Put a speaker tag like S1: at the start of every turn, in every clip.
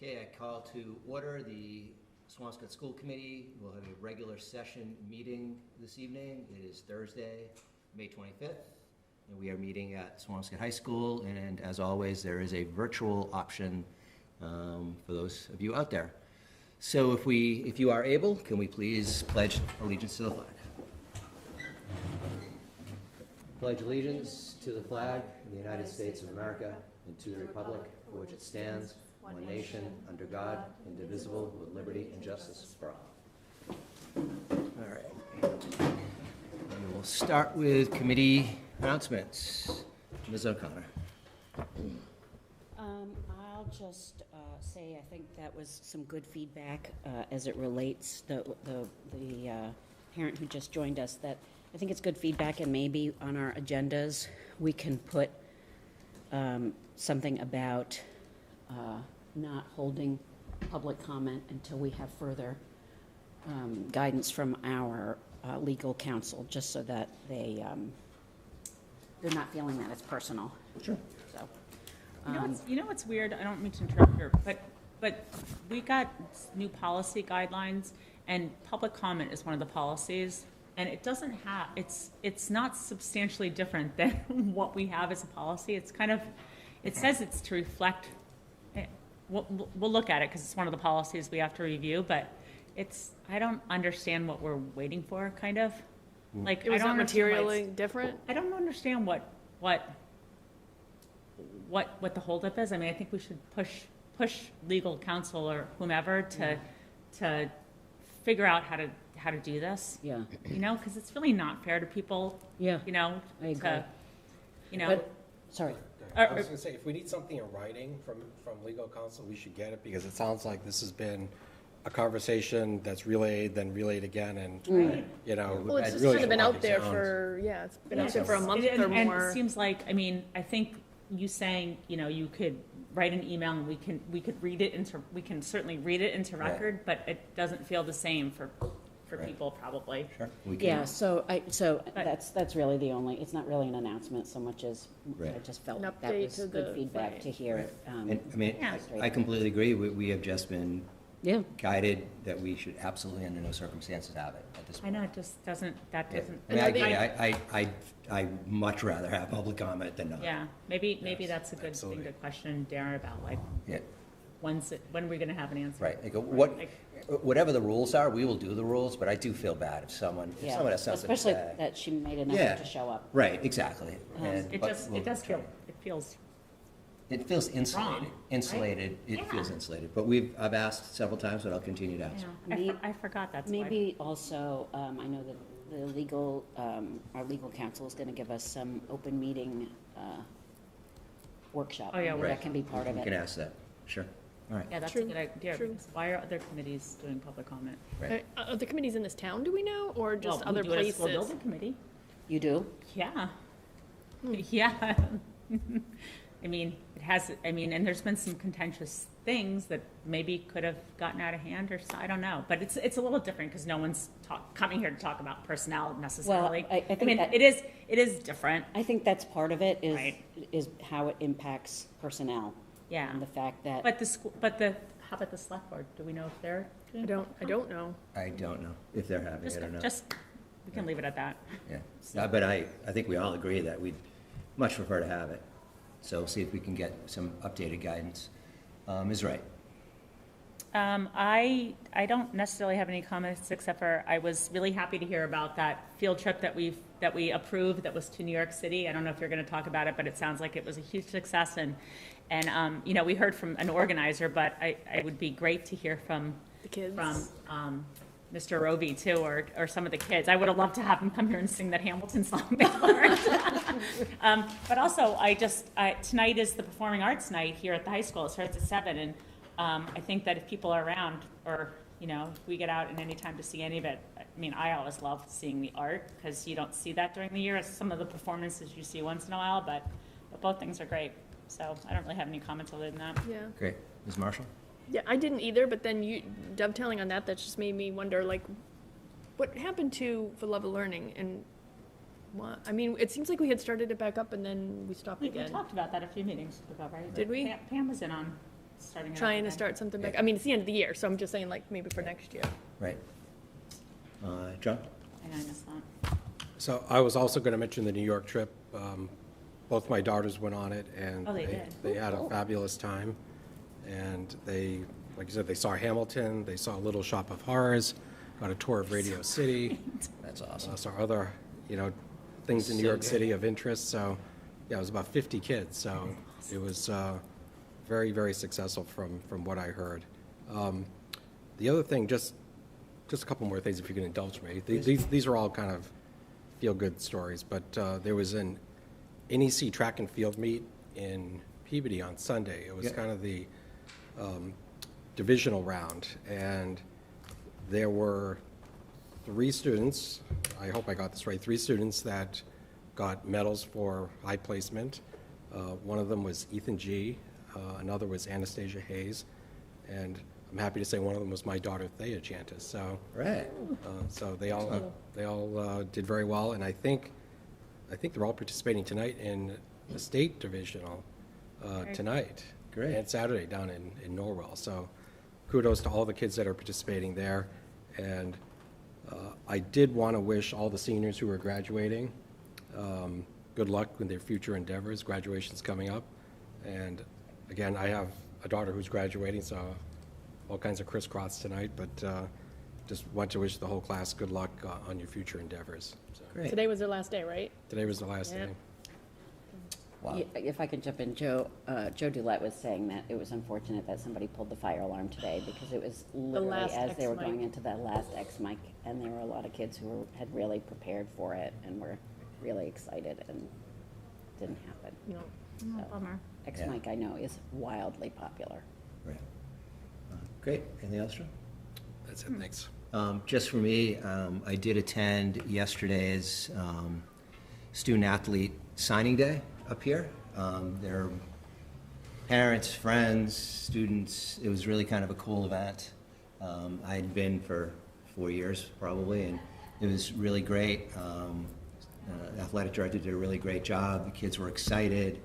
S1: Okay, I call to order the Swampscott School Committee. We'll have a regular session meeting this evening. It is Thursday, May 25th, and we are meeting at Swampscott High School, and as always, there is a virtual option for those of you out there. So if you are able, can we please pledge allegiance to the flag? Pledge allegiance to the flag of the United States of America and to the republic for which it stands, one nation, under God, indivisible, with liberty and justice for all. All right. And we'll start with committee announcements. Ms. O'Connor.
S2: I'll just say I think that was some good feedback as it relates the parent who just joined us, that I think it's good feedback, and maybe on our agendas we can put something about not holding public comment until we have further guidance from our legal counsel, just so that they're not feeling that it's personal.
S1: Sure.
S2: So,
S3: you know what's weird? I don't mean to interrupt here, but we got new policy guidelines, and public comment is one of the policies, and it doesn't have, it's not substantially different than what we have as a policy. It's kind of, it says it's to reflect. We'll look at it because it's one of the policies we have to review, but I don't understand what we're waiting for, kind of. Like,
S4: it was not materially different?
S3: I don't understand what the holdup is. I mean, I think we should push legal counsel or whomever to figure out how to do this.
S2: yeah,
S3: You know, because it's really not fair to people.
S2: yeah,
S3: You know,
S2: I agree. But, sorry.
S5: I was going to say, if we need something in writing from legal counsel, we should get it, because it sounds like this has been a conversation that's relayed, then relayed again, and, you know.
S4: Well, it's just
S5: really
S4: kind of been out there
S5: sounds.
S4: for, it's been
S3: Yeah,
S4: out there for a month
S3: and
S4: or
S3: and
S4: more.
S3: it seems like, I mean, I think you saying, you know, you could write an email and we can certainly read it into
S1: Right.
S3: record, but it doesn't feel the same for
S1: Right.
S3: people probably.
S1: Sure. We can,
S2: Yeah, so that's really the only, it's not really an announcement so much as
S1: Right.
S2: I just felt
S4: An
S2: like that
S4: update
S2: was
S4: to
S2: good
S4: the-
S2: feedback
S4: right.
S2: to hear.
S1: Right. And, I mean,
S3: Yeah.
S1: I completely agree. We have just been
S2: Yeah,
S1: guided that we should absolutely, under no circumstances, have it at this
S3: I
S1: point.
S3: know, it just doesn't, that
S1: Yeah.
S3: doesn't,
S1: I mean, I
S4: And
S1: agree.
S4: are
S1: I'd much rather have public comment than not.
S3: yeah, maybe
S5: Yes,
S3: that's a good thing
S5: absolutely.
S3: to question Darren about, like,
S1: Yeah,
S3: when are we gonna have an answer?
S1: right. Like,
S3: Like,
S1: whatever the rules are, we will do the rules, but I do feel bad if someone has something
S2: especially
S1: to say.
S2: that she made an
S1: Yeah.
S2: effort to show up.
S1: Right, exactly.
S3: It does feel,
S1: It feels insulated.
S3: Wrong,
S1: Insulated,
S3: right?
S1: it
S3: Yeah.
S1: feels insulated. But I've asked several times, but I'll continue to ask.
S3: yeah, I forgot that's why.
S2: Maybe also, I know that our legal counsel is gonna give us some open meeting workshop.
S3: Oh, yeah,
S2: That
S1: right.
S2: can be part of
S1: You
S2: it.
S1: can ask that, sure. All right,
S3: Yeah, that's a
S4: True,
S3: good idea,
S4: true.
S3: because why are other committees doing public comment?
S1: right.
S4: Are the committees in this town, do we know, or just
S3: Well,
S4: other
S3: we do it as a
S4: places?
S3: school building committee.
S2: You do?
S3: Yeah.
S4: Hmm.
S3: Yeah. I mean, and there's been some contentious things that maybe could have gotten out of hand, or I don't know. But it's a little different because no one's coming here to talk about personnel necessarily.
S2: I think that-
S3: it is different.
S2: I think that's part of it,
S3: Right.
S2: is how it impacts personnel.
S3: Yeah.
S2: And the fact that.
S3: But how about the select board? Do we know if they're doing
S4: I don't know.
S1: I don't know if they're having it or not.
S3: We can leave it at that.
S1: Yeah, but I think we all agree that we'd much prefer to have it. So see if we can get some updated guidance. Ms. Wright.
S3: I don't necessarily have any comments, except for I was really happy to hear about that field trip that we approved that was to New York City. I don't know if you're going to talk about it, but it sounds like it was a huge success. And you know, we heard from an organizer, but it would be great to hear from
S4: The kids.
S3: Mr. Roby too, or some of the kids. I would have loved to have him come here and sing that Hamilton song they learned. But also, tonight is the performing arts night here at the high school. It starts at 7, and I think that if people are around, or you know, if we get out in any time to see any of it, I mean, I always love seeing the art because you don't see that during the year. Some of the performances you see once in a while, but both things are great. So I don't really have any comments other than that.
S4: Yeah.
S1: Great. Ms. Marshall?
S4: Yeah, I didn't either, but then you dovetailing on that just made me wonder, like, what happened to For Love of Learning, and what, I mean, it seems like we had started it back up and then we stopped
S3: We
S4: again.
S3: talked about that a few meetings ago, right?
S4: Did we?
S3: Pam was in on starting it up
S4: trying to
S3: again.
S4: start something back. I mean, it's the end of the year, so I'm just saying like maybe for next year.
S1: Right. John?
S3: I missed that.
S5: So I was also going to mention the New York trip. Both my daughters went on it, and
S3: Oh, they did?
S5: they had a fabulous time. And they, like you said, they saw Hamilton, they saw Little Shop of Horrors, got a tour of Radio City,
S1: That's awesome.
S5: saw other, things in New
S1: So
S5: York
S1: good.
S5: City of interest. So, yeah, it was about 50 kids. So it was very, very successful from what I heard. The other thing, just a couple more things, if you can indulge me. These are all kind of feel-good stories, but there was an NEC track and field meet in Peabody on Sunday. It was
S1: Yeah.
S5: kind of the divisional round, and there were 3 students, I hope I got this right, 3 students that got medals for high placement. One of them was Ethan G., another was Anastasia Hayes, and I'm happy to say one of them was my daughter Thea Chantis. So,
S1: Right.
S5: so they all did very well, and I think they're all participating tonight in the state divisional tonight.
S1: Great.
S5: And Saturday down in Norwell. So kudos to all the kids that are participating there. And I did want to wish all the seniors who are graduating good luck with their future endeavors. Graduation's coming up. And again, I have a daughter who's graduating, so all kinds of crisscross tonight, but just want to wish the whole class good luck on your future endeavors. So
S1: Great.
S4: Today was their last day, right?
S5: today was the last
S4: Yeah.
S5: day.
S1: Wow.
S2: Yeah, if I could jump in, Joe Dulett was saying that it was unfortunate that somebody pulled the fire alarm today because it was literally
S4: last
S2: as they were
S4: X-Mic.
S2: going into that last X-Mic, and there were a lot of kids who had really prepared for it and were really excited, and it didn't happen.
S4: No.
S3: Oh, bummer.
S2: X-Mic, I know, is wildly popular.
S1: Right. Great. Anything else, John?
S5: That's it, thanks.
S1: Just for me, I did attend yesterday's student-athlete signing day up here. There are parents, friends, students. It was really kind of a cool event. I'd been for 4 years probably, and it was really great. The athletic director did a really great job. The kids were excited,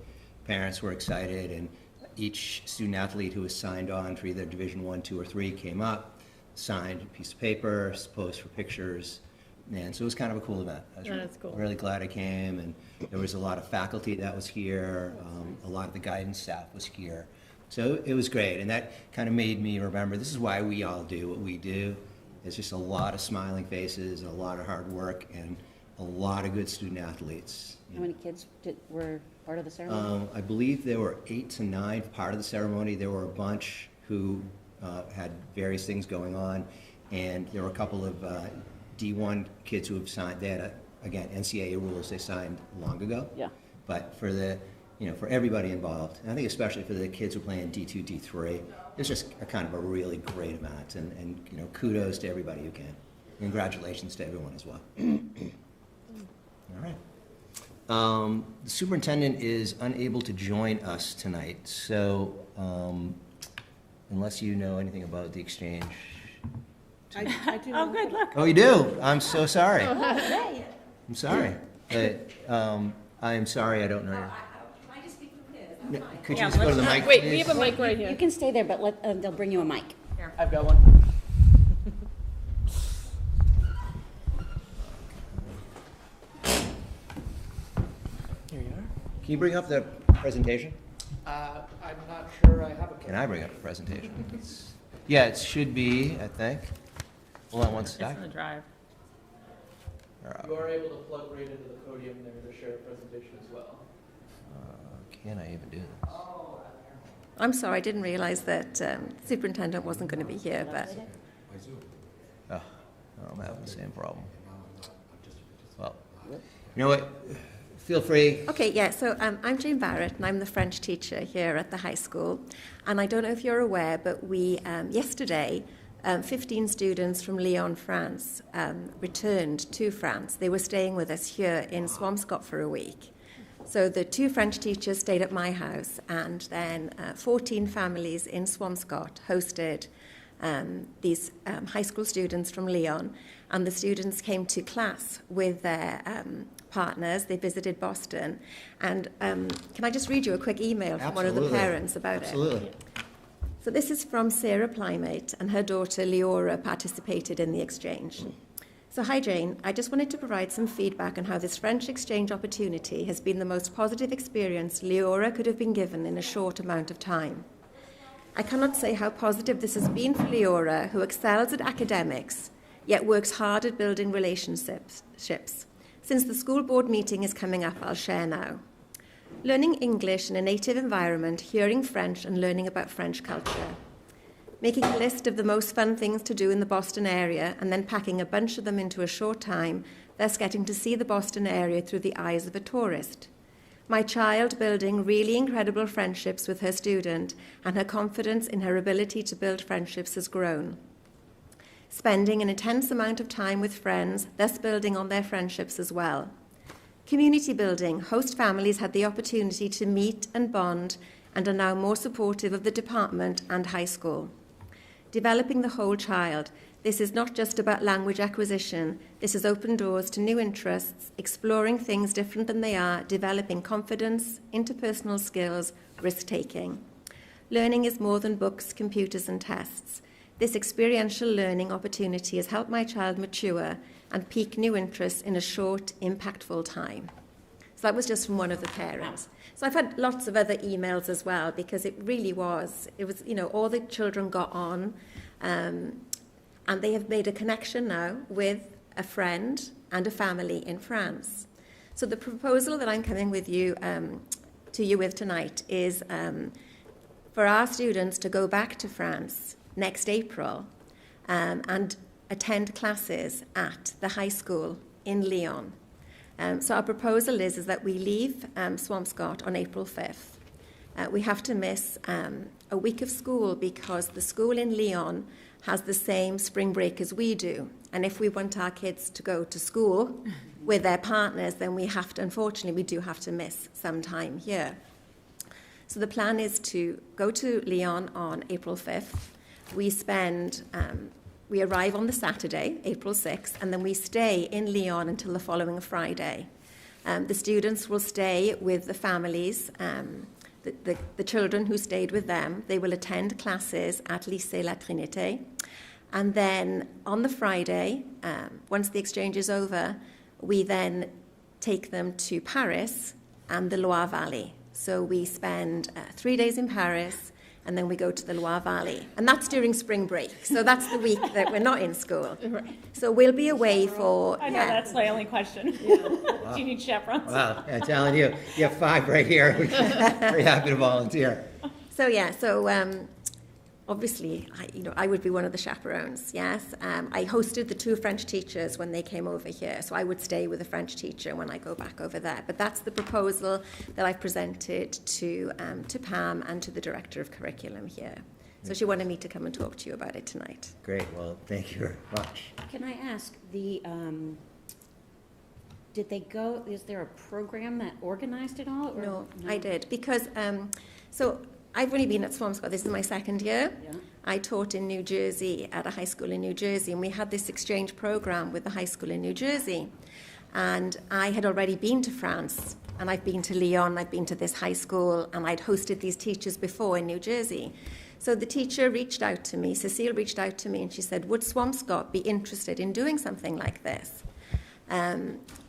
S1: parents were excited, and each student-athlete who was signed on for either Division I, II, or III came up, signed a piece of paper, posed for pictures, and so it was kind of a cool event. I was
S4: That is cool.
S1: really glad I came, and there was a lot of faculty that was here, a lot of the guidance staff was here. So it was great, and that kind of made me remember this is why we all do what we do. It's just a lot of smiling faces, and a lot of hard work, and a lot of good student-athletes.
S2: How many kids were part of the ceremony?
S1: I believe there were 8 to 9 part of the ceremony. There were a bunch who had various things going on, and there were a couple of D1 kids who have signed. They had, again, NCAA rules they signed long ago.
S2: Yeah.
S1: But for the, for everybody involved, and I think especially for the kids who play in D2, D3, it's just a kind of a really great event, and kudos to everybody who can. Congratulations to everyone as well. All right. The superintendent is unable to join us tonight, so unless you know anything about the exchange.
S6: I do
S3: Oh,
S6: know.
S3: good, look.
S1: Oh, you do? I'm so sorry. I'm sorry. I'm sorry, I don't know. No, could you
S3: Yeah,
S1: just go to the
S3: let's-
S1: mic,
S4: Wait, we
S1: please?
S4: have a mic right
S2: You
S4: here.
S2: can stay there, but they'll bring you a mic.
S6: I've got one. Here you are.
S1: Can you bring up the presentation?
S6: I'm not sure I have a.
S1: Can I bring up the presentation? Yeah, it should be, I think. Hold on one
S3: It's
S1: sec.
S3: in the drive.
S6: You are able to plug right into the podium there to share a presentation as well.
S1: Can I even do this?
S7: I'm sorry, I didn't realize that superintendent wasn't going to be here, but
S1: Oh, I'm having the same problem. Well, you know what? Feel free.
S7: okay, yeah, so I'm Jane Barrett and I'm the French teacher here at the high school. And I don't know if you're aware, but we, yesterday, 15 students from Lyon, France, returned to France. They were staying with us here in Swampscott for a week. So the 2 French teachers stayed at my house, and then 14 families in Swampscott hosted these high school students from Lyon, and the students came to class with their partners. They visited Boston, and can I just read you a quick email from one of the
S1: Absolutely.
S7: parents about it?
S1: Absolutely.
S7: So this is from Sarah Plymate, and her daughter Leora participated in the exchange. So hi Jane, I just wanted to provide some feedback on how this French exchange opportunity has been the most positive experience Leora could have been given in a short amount of time. I cannot say how positive this has been for Leora, who excels at academics, yet works hard at building relationships. Since the school board meeting is coming up, I'll share now. Learning English in a native environment, hearing French and learning about French culture. Making a list of the most fun things to do in the Boston area and then packing a bunch of them into a short time, thus getting to see the Boston area through the eyes of a tourist. My child building really incredible friendships with her student, and her confidence in her ability to build friendships has grown. Spending an intense amount of time with friends, thus building on their friendships as well. Community building, host families had the opportunity to meet and bond and are now more supportive of the department and high school. Developing the whole child. This is not just about language acquisition. This has opened doors to new interests, exploring things different than they are, developing confidence, interpersonal skills, risk-taking. Learning is more than books, computers, and tests. This experiential learning opportunity has helped my child mature and pique new interests in a short, impactful time. So that was just from one of the parents. So I've had lots of other emails as well, because it was, all the children got on, and they have made a connection now with a friend and a family in France. So the proposal that I'm coming with you to you with tonight is for our students to go back to France next April and attend classes at the high school in Lyon. So our proposal is that we leave Swampscott on April 5th. We have to miss a week of school because the school in Lyon has the same spring break as we do. And if we want our kids to go to school with their partners, then we have to, unfortunately, we do have to miss some time here. So the plan is to go to Lyon on April 5th. We arrive on the Saturday, April 6th, and then we stay in Lyon until the following Friday. The students will stay with the families, the children who stayed with them. They will attend classes at Lycée La Trinité. And then on the Friday, once the exchange is over, we then take them to Paris and the Loire Valley. So we spend 3 days in Paris, and then we go to the Loire Valley. And that's during spring break. So that's the week that we're not in school.
S4: Right.
S7: So we'll be away for...
S3: I know, that's my only question. Do you need chaperones?
S1: Wow, I'm telling you, you have 5 right here. We're very happy to volunteer.
S7: So obviously, I would be one of the chaperones, yes. I hosted the 2 French teachers when they came over here, so I would stay with a French teacher when I go back over there. But that's the proposal that I've presented to Pam and to the Director of Curriculum here. So she wanted me to come and talk to you about it tonight.
S1: Great, well, thank you very much.
S2: Can I ask, did they go, is there a program that organized it all? Or?
S7: No, I did, because, so I've only been at Swampscott, this is my 2nd year.
S2: Yeah.
S7: I taught in New Jersey at a high school in New Jersey, and we had this exchange program with the high school in New Jersey. And I had already been to France, and I've been to Lyon, I've been to this high school, and I'd hosted these teachers before in New Jersey. So the teacher reached out to me, Cecile reached out to me, and she said, would Swampscott be interested in doing something like this?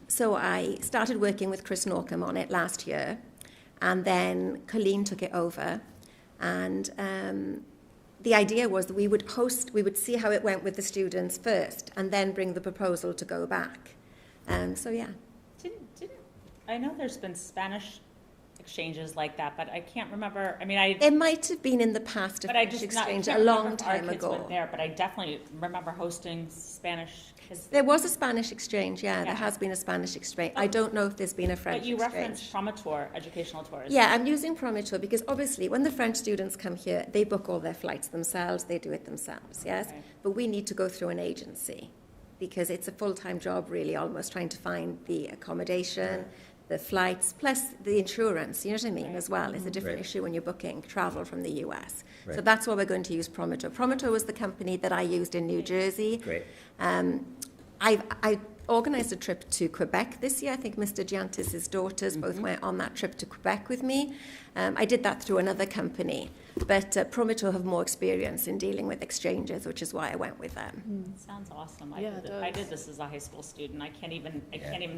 S7: So I started working with Chris Norcombe on it last year, and then Colleen took it over. And the idea was that we would see how it went with the students first, and then bring the proposal to go back. So yeah.
S3: I know there's been Spanish exchanges like that, but I can't remember.
S7: It might have been in the past a French exchange a long time ago.
S3: Went there, but I definitely remember hosting Spanish kids.
S7: There was a Spanish exchange, yeah. There has been a Spanish exchange. I don't know if there's been a French exchange.
S3: But you referenced Promotour, educational tours.
S7: Yeah, I'm using Promotour because obviously when the French students come here, they book all their flights themselves, they do it themselves, yes?
S3: Okay.
S7: But we need to go through an agency because it's a full-time job really, almost trying to find the accommodation, the flights, plus the insurance, you know what I mean, as well. It's a different issue when you're booking travel from the US. So that's why we're going to use Promotour. Promotour was the company that I used in New Jersey.
S1: Great.
S7: I organised a trip to Quebec this year. I think Mr. Giantis' daughters both went on that trip to Quebec with me. I did that through another company, but Promito have more experience in dealing with exchanges, which is why I went with them.
S3: Sounds awesome.
S4: Yeah, it
S3: I
S4: does.
S3: did this as a high school student. I can't even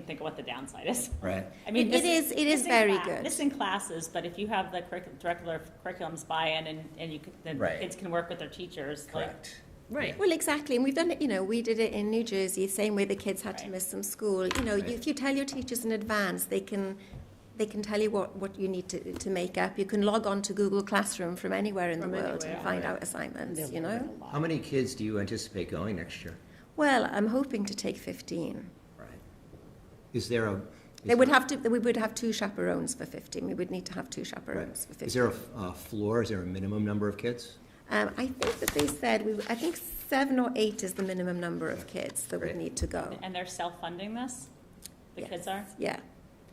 S3: think of what the downside is.
S1: Right.
S3: I mean,
S7: It is
S3: missing
S7: very good.
S3: Missing classes, but if you have the regular curriculums buy-in and you the
S1: Right.
S3: kids can work with their teachers, like,
S1: Correct.
S4: Right.
S7: Well, exactly. And we've done it, we did it in New Jersey, same way the kids had to
S3: Right.
S7: miss some school.
S1: Right.
S7: If you tell your teachers in advance, they can tell you what you need to make up. You can log on to Google Classroom from anywhere in
S4: From
S7: the world
S4: anywhere,
S7: and find out assignments,
S2: They'll learn a lot.
S1: How many kids do you anticipate going next year?
S7: Well, I'm hoping to take 15.
S1: Right. Is there a?
S7: We would have 2 chaperones for 15. We would need to have 2 chaperones for 15.
S1: Is there a floor? Is there a minimum number of kids?
S7: I think that they said, I think 7 or 8 is the minimum number of kids that would
S1: Right.
S7: need to go.
S3: and they're self-funding this? The
S7: Yes.
S3: kids are?
S7: Yeah.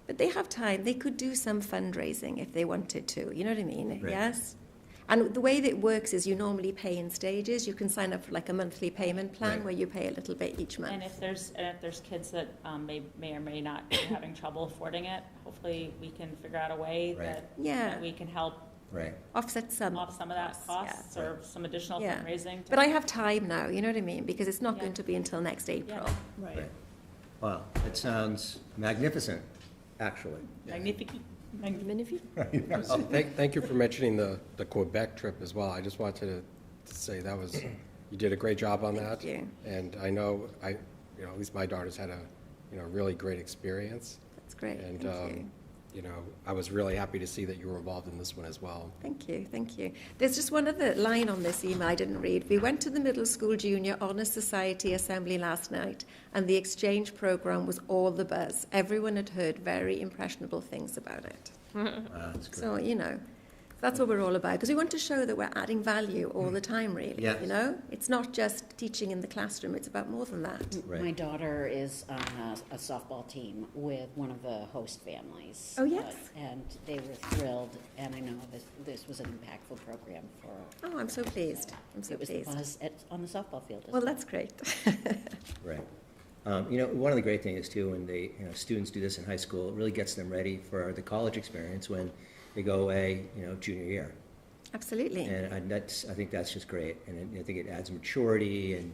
S7: But they have time. They could do some fundraising if they wanted to. You know what I mean?
S1: Right.
S7: Yes? And the way that it works is you normally pay in stages. You can sign up for like a monthly payment plan
S1: Right.
S7: where you pay a little bit each month.
S3: And if there's kids that may or may not be having trouble affording it, hopefully we can figure out a way
S1: Right.
S3: that we can help
S1: Right.
S7: Offset some.
S3: off some of that costs
S7: yeah.
S3: or some additional
S7: Yeah.
S3: fundraising.
S7: But I have time now, you know what I mean? Because it's not
S3: Yeah.
S7: going to be until next April.
S4: Right.
S1: Right. Wow, that sounds magnificent, actually.
S3: Magnificent.
S4: Magnifique.
S5: Thank you for mentioning the Quebec trip as well. I just wanted to say you did a great job on that.
S7: Thank you.
S5: And I know, at least my daughter's had a, really great experience.
S7: That's great.
S5: And,
S7: Thank you.
S5: I was really happy to see that you were involved in this one as well.
S7: Thank you, thank you. There's just one other line on this email I didn't read. We went to the Middle School Junior Honour Society Assembly last night, and the exchange programme was all the buzz. Everyone had heard very impressionable things about it.
S1: That's great.
S7: So, that's what we're all about, because we want to show that we're adding value all the time, really.
S1: Yes.
S7: It's not just teaching in the classroom, it's about more than that.
S1: Right.
S2: My daughter is on a softball team with one of the host families.
S7: Oh, yes.
S2: And they were thrilled, and I know this was an impactful program for.
S7: Oh, I'm so pleased. I'm so
S2: It was the
S7: pleased.
S2: buzz on the softball field as
S7: Well, that's great.
S1: Right. One of the great things too, when students do this in high school, it really gets them ready for the college experience when they go away, junior year.
S7: Absolutely.
S1: And I think that's just great. And I think it adds maturity and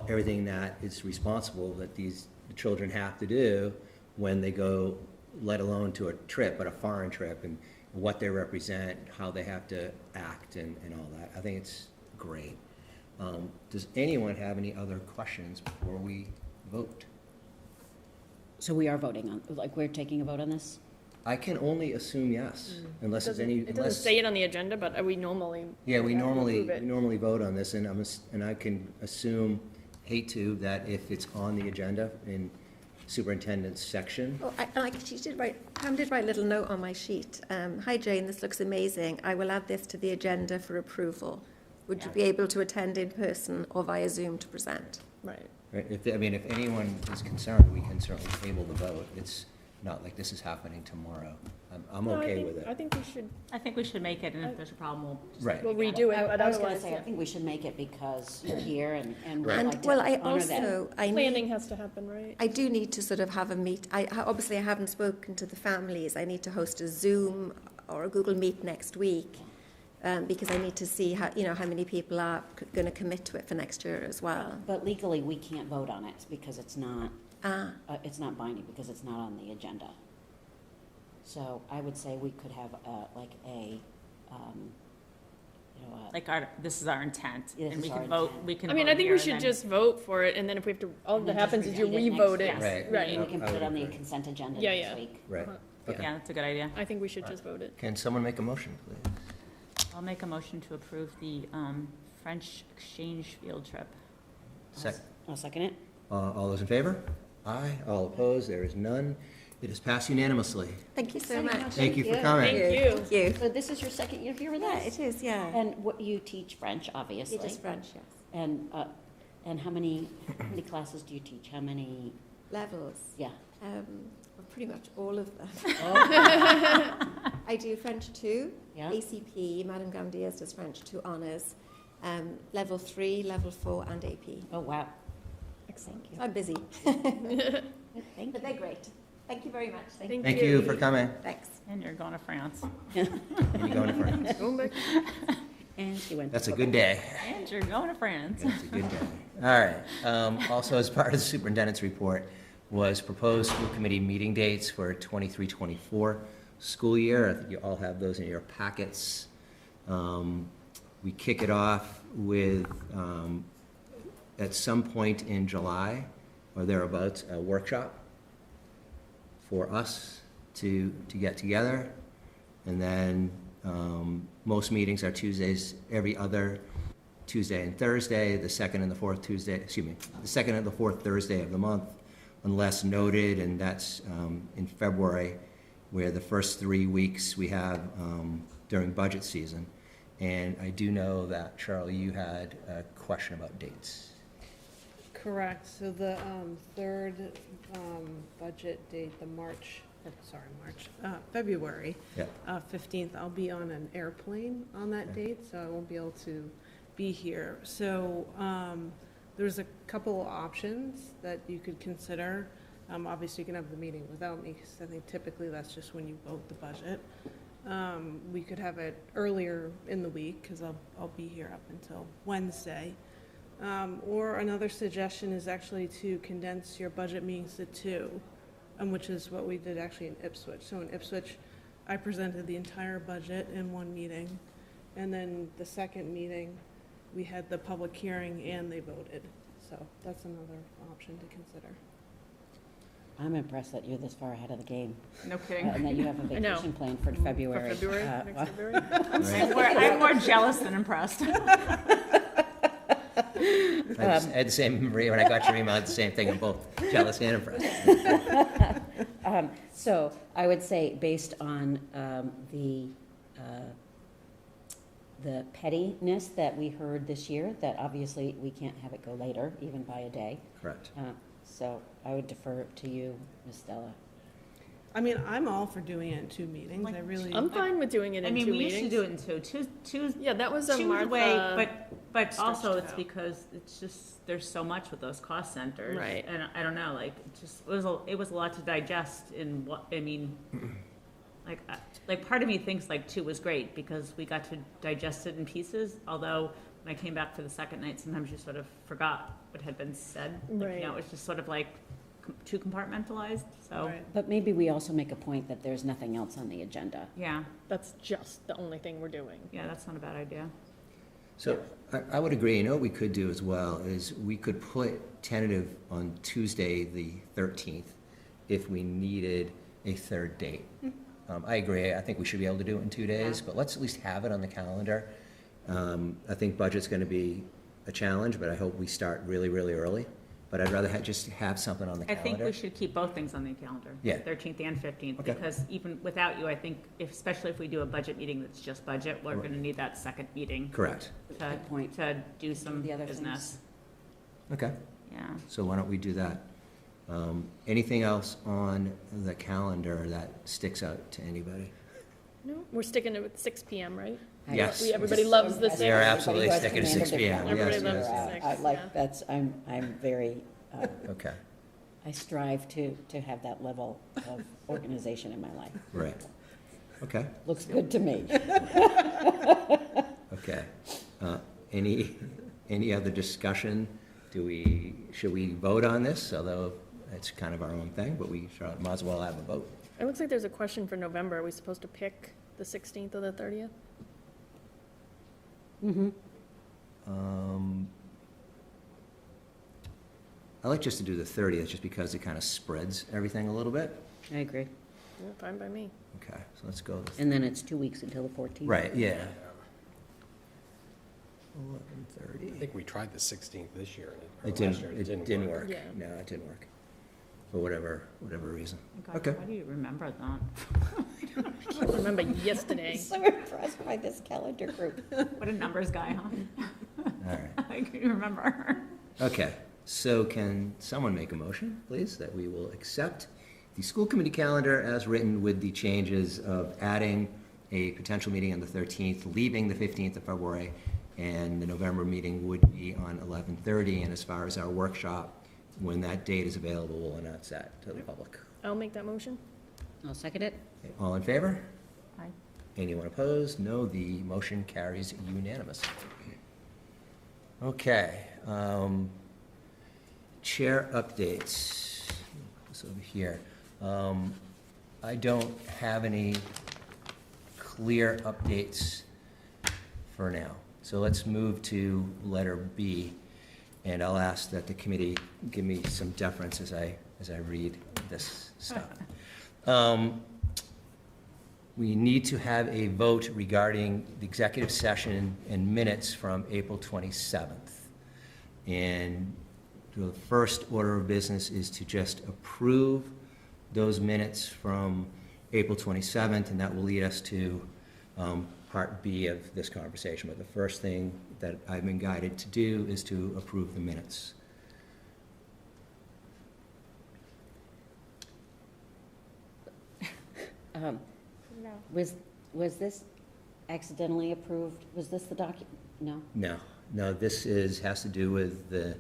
S1: everything that is responsible that the children have to do when they go, let alone to a trip, but a foreign trip, and what they represent, how they have to act and all that. I think it's great. Does anyone have any other questions before we vote?
S2: So we are voting on, we're taking a vote on this?
S1: I can only assume yes, unless there's any.
S4: It doesn't say it on the agenda, but we normally.
S1: Yeah, we
S4: have to
S1: normally
S4: approve it.
S1: vote on this, and I can assume, hate to, that if it's on the agenda in superintendent's section.
S7: Oh, Pam did write a little note on my sheet. Hi Jane, this looks amazing. I will add this to the agenda for approval. Would you be able to attend in person or via Zoom to present?
S4: Right.
S1: Right, if anyone is concerned, we can certainly table the vote. It's not like this is happening tomorrow. I'm
S4: No,
S1: okay with
S4: I
S1: it.
S4: think we should,
S3: I think we should make it, and if there's a problem, we'll just.
S1: Right.
S4: we'll redo it, but
S2: I was gonna
S4: otherwise,
S2: say, I
S4: yeah.
S2: think we should make it because you're here and we'd
S1: Right.
S2: like
S7: And,
S2: to
S7: well, I
S2: honor that.
S7: also,
S4: Planning has to happen, right?
S7: I do need to sort of have a meet. Obviously, I haven't spoken to the families. I need to host a Zoom or a Google Meet next week because I need to see how many people are going to commit to it for next year as well.
S2: But legally, we can't vote on it because it's not binding, because it's not on the agenda. So I would say we could have
S3: This is our intent,
S2: This
S3: and we
S2: is our
S3: can vote,
S2: intent.
S3: we can
S4: I mean,
S3: vote
S4: I think
S3: here
S4: we
S3: and
S4: should
S3: then-
S4: just vote for it, and then if we have to, all
S2: And
S4: that
S2: then just
S4: happens is you
S2: repeat it next
S4: re-vote
S2: week.
S4: it.
S1: Right.
S2: And
S4: Right.
S2: we can
S1: I
S2: put
S1: would
S2: it on the
S1: agree.
S2: consent agenda
S4: Yeah,
S2: next
S4: yeah.
S2: week.
S1: Right.
S4: Uh-huh.
S1: Okay.
S3: Yeah, that's a good idea.
S4: I think we should just vote it.
S1: Can someone make a motion, please?
S3: I'll make a motion to approve the French exchange field trip.
S2: I'll second it.
S1: All those in favor? Aye. All opposed? There is none. It is passed unanimously.
S7: Thank you so much.
S1: Thank you for coming.
S4: Thank you.
S7: Thank you.
S2: So this is your second year here with
S7: Yeah,
S2: us?
S7: it is. Yeah.
S2: And what, you teach French, obviously?
S7: It is French, yes.
S2: And how many classes do you teach? How many,
S7: Levels.
S2: yeah?
S7: Well, pretty much all of them. I do French 2,
S2: Yeah.
S7: ACP, Madame Gandiers does French 2 honours, level 3, level 4 and AP.
S2: Oh, wow.
S7: Excellent. I'm busy.
S2: Thank
S7: But they're great. Thank you very much.
S1: Thank you for coming.
S7: Thanks.
S3: And you're going to France.
S1: And you're going to France.
S4: Going back.
S2: And she went.
S1: That's a good day.
S3: And you're going to France.
S1: That's a good day. All right. Also, as part of the superintendent's report, was proposed school committee meeting dates for 23-24 school year. I think you all have those in your packets. We kick it off with, at some point in July or thereabouts, a workshop for us to get together. And then most meetings are Tuesdays, every other Tuesday and Thursday, the second and the fourth Thursday of the month, unless noted, and that's in February, where the first 3 weeks we have during budget season. And I do know that, Charlie, you had a question about dates.
S8: Correct, so the third budget date, February
S1: Yeah.
S8: 15th, I'll be on an airplane on that date, so I won't be able to be here. So there's a couple options that you could consider. Obviously, you can have the meeting without me, because I think typically that's just when you vote the budget. We could have it earlier in the week, because I'll be here up until Wednesday. Or another suggestion is actually to condense your budget meetings to 2, which is what we did actually in Ipswich. So in Ipswich, I presented the entire budget in one meeting, and then the second meeting, we had the public hearing and they voted. So that's another option to consider.
S2: I'm impressed that you're this far ahead of the game.
S3: No kidding.
S2: And that you have a
S4: I know.
S2: vacation planned for February.
S4: For February, next February.
S3: I'm more jealous than impressed.
S1: I had the same, Maria, when I got your email, I had the same thing. I'm both jealous and impressed.
S2: So I would say, based on the pettiness that we heard this year, that obviously we can't have it go later, even by a day.
S1: Correct.
S2: So I would defer to you, Ms. Stella.
S8: I mean, I'm all for doing it in 2 meetings, I really.
S4: I'm fine with doing it in 2 meetings.
S3: we used to do it in two.
S4: Yeah, that was a
S3: Two's
S4: Martha.
S3: way, but also
S4: stretched
S3: it's
S4: out.
S3: because it's just, there's so much with those cost centers.
S4: Right.
S3: And I don't know, like, it was a lot to digest in what, I mean, like part of me thinks like 2 was great because we got to digest it in pieces, although when I came back for the second night, sometimes you sort of forgot what had been said. Like,
S4: Right.
S3: it was just sort of like too compartmentalized, so,
S8: Right.
S2: But maybe we also make a point that there's nothing else on the agenda.
S3: yeah,
S4: That's just the only thing we're doing.
S3: yeah, that's not a bad idea.
S1: So I would agree. You know what we could do as well is we could put tentative on Tuesday, the 13th, if we needed a third date. I agree. I think we should be able to do it in 2 days, but let's at least have it on the calendar. I think budget's going to be a challenge, but I hope we start really, really early. But I'd rather just have something on the
S3: I
S1: calendar.
S3: think we should keep both things on the calendar.
S1: Yeah.
S3: 13th and 15th,
S1: Okay.
S3: because even without you, I think, especially if we do a budget meeting that's just budget, we're gonna need that second meeting
S1: Correct.
S2: Good point.
S3: to do some
S2: The other
S3: business.
S1: Okay.
S3: Yeah.
S1: So why don't we do that? Anything else on the calendar that sticks out to anybody?
S4: No, we're sticking to 6 p.m., right?
S1: Yes.
S4: Everybody loves the 6.
S1: We are absolutely
S2: Everybody
S1: sticking to
S2: has
S1: 6 p.m.
S2: command of
S1: Yes,
S2: the
S4: Everybody
S1: yes,
S4: loves
S1: yes.
S4: the
S2: I
S4: 6,
S2: like,
S4: yeah.
S2: that's, I'm very,
S1: Okay,
S2: I strive to have that level of organization in my life.
S1: right. Okay,
S2: Looks good to me.
S1: okay. Any other discussion? Should we vote on this? Although it's kind of our own thing, but we might as well have a vote.
S4: It looks like there's a question for November. Are we supposed to pick the 16th or the 30th?
S2: Mm-hmm.
S1: I like just to do the 30th, just because it kind of spreads everything a little bit.
S2: I agree.
S4: Yeah, fine by me.
S1: Okay, so let's go.
S2: And then it's 2 weeks until the 14th.
S1: Right, yeah.
S5: I
S1: 11:30.
S5: think we tried the 16th this year, and
S1: It
S5: last year
S1: didn't work.
S4: Yeah.
S1: No, it didn't work. For whatever reason.
S3: God,
S1: Okay.
S3: Why do you remember that?
S4: I can't remember yesterday.
S2: I'm so impressed by this calendar group.
S3: What a numbers guy, huh?
S1: All right.
S3: I can remember.
S1: Okay, so can someone make a motion, please, that we will accept the school committee calendar as written with the changes of adding a potential meeting on the 13th, leaving the 15th of February, and the November meeting would be on 11:30, and as far as our workshop, when that date is available, we'll announce that to the public.
S4: I'll make that motion.
S2: I'll second it.
S1: Okay, all in favor?
S3: Aye.
S1: Anyone opposed? No, the motion carries unanimously. Okay, chair updates. This over here. I don't have any clear updates for now. So let's move to letter B, and I'll ask that the committee give me some deference as I read this stuff. We need to have a vote regarding the executive session and minutes from April 27th. And the first order of business is to just approve those minutes from April 27th, and that will lead us to part B of this conversation. But the first thing that I've been guided to do is to approve the minutes.
S2: Was this accidentally approved? Was this the no?
S1: No, this has to do with the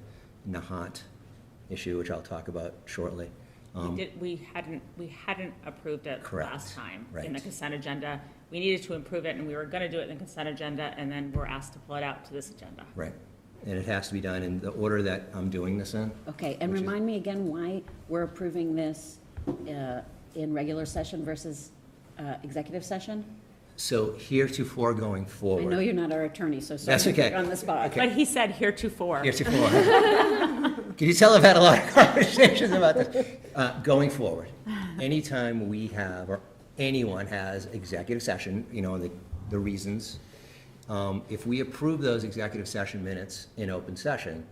S1: Nahant issue, which I'll talk about shortly.
S3: We hadn't approved it
S1: Correct.
S3: last time
S1: Right.
S3: in the consent agenda. We needed to improve it, and we were gonna do it in the consent agenda, and then we're asked to pull it out to this agenda.
S1: Right. And it has to be done in the order that I'm doing this in.
S2: Okay, and
S1: Which is-
S2: remind me again why we're approving this in regular session versus executive session?
S1: So heretofore going
S2: I
S1: forward.
S2: know you're not our attorney, so sorry
S1: That's
S2: to put
S1: okay.
S2: you on the spot.
S1: Okay.
S3: But he said heretofore.
S1: Heretofore. Can you tell I've had a lot of conversations about this? Going forward, anytime we have, or anyone has executive session, the reasons, if we approve those executive session minutes in open session,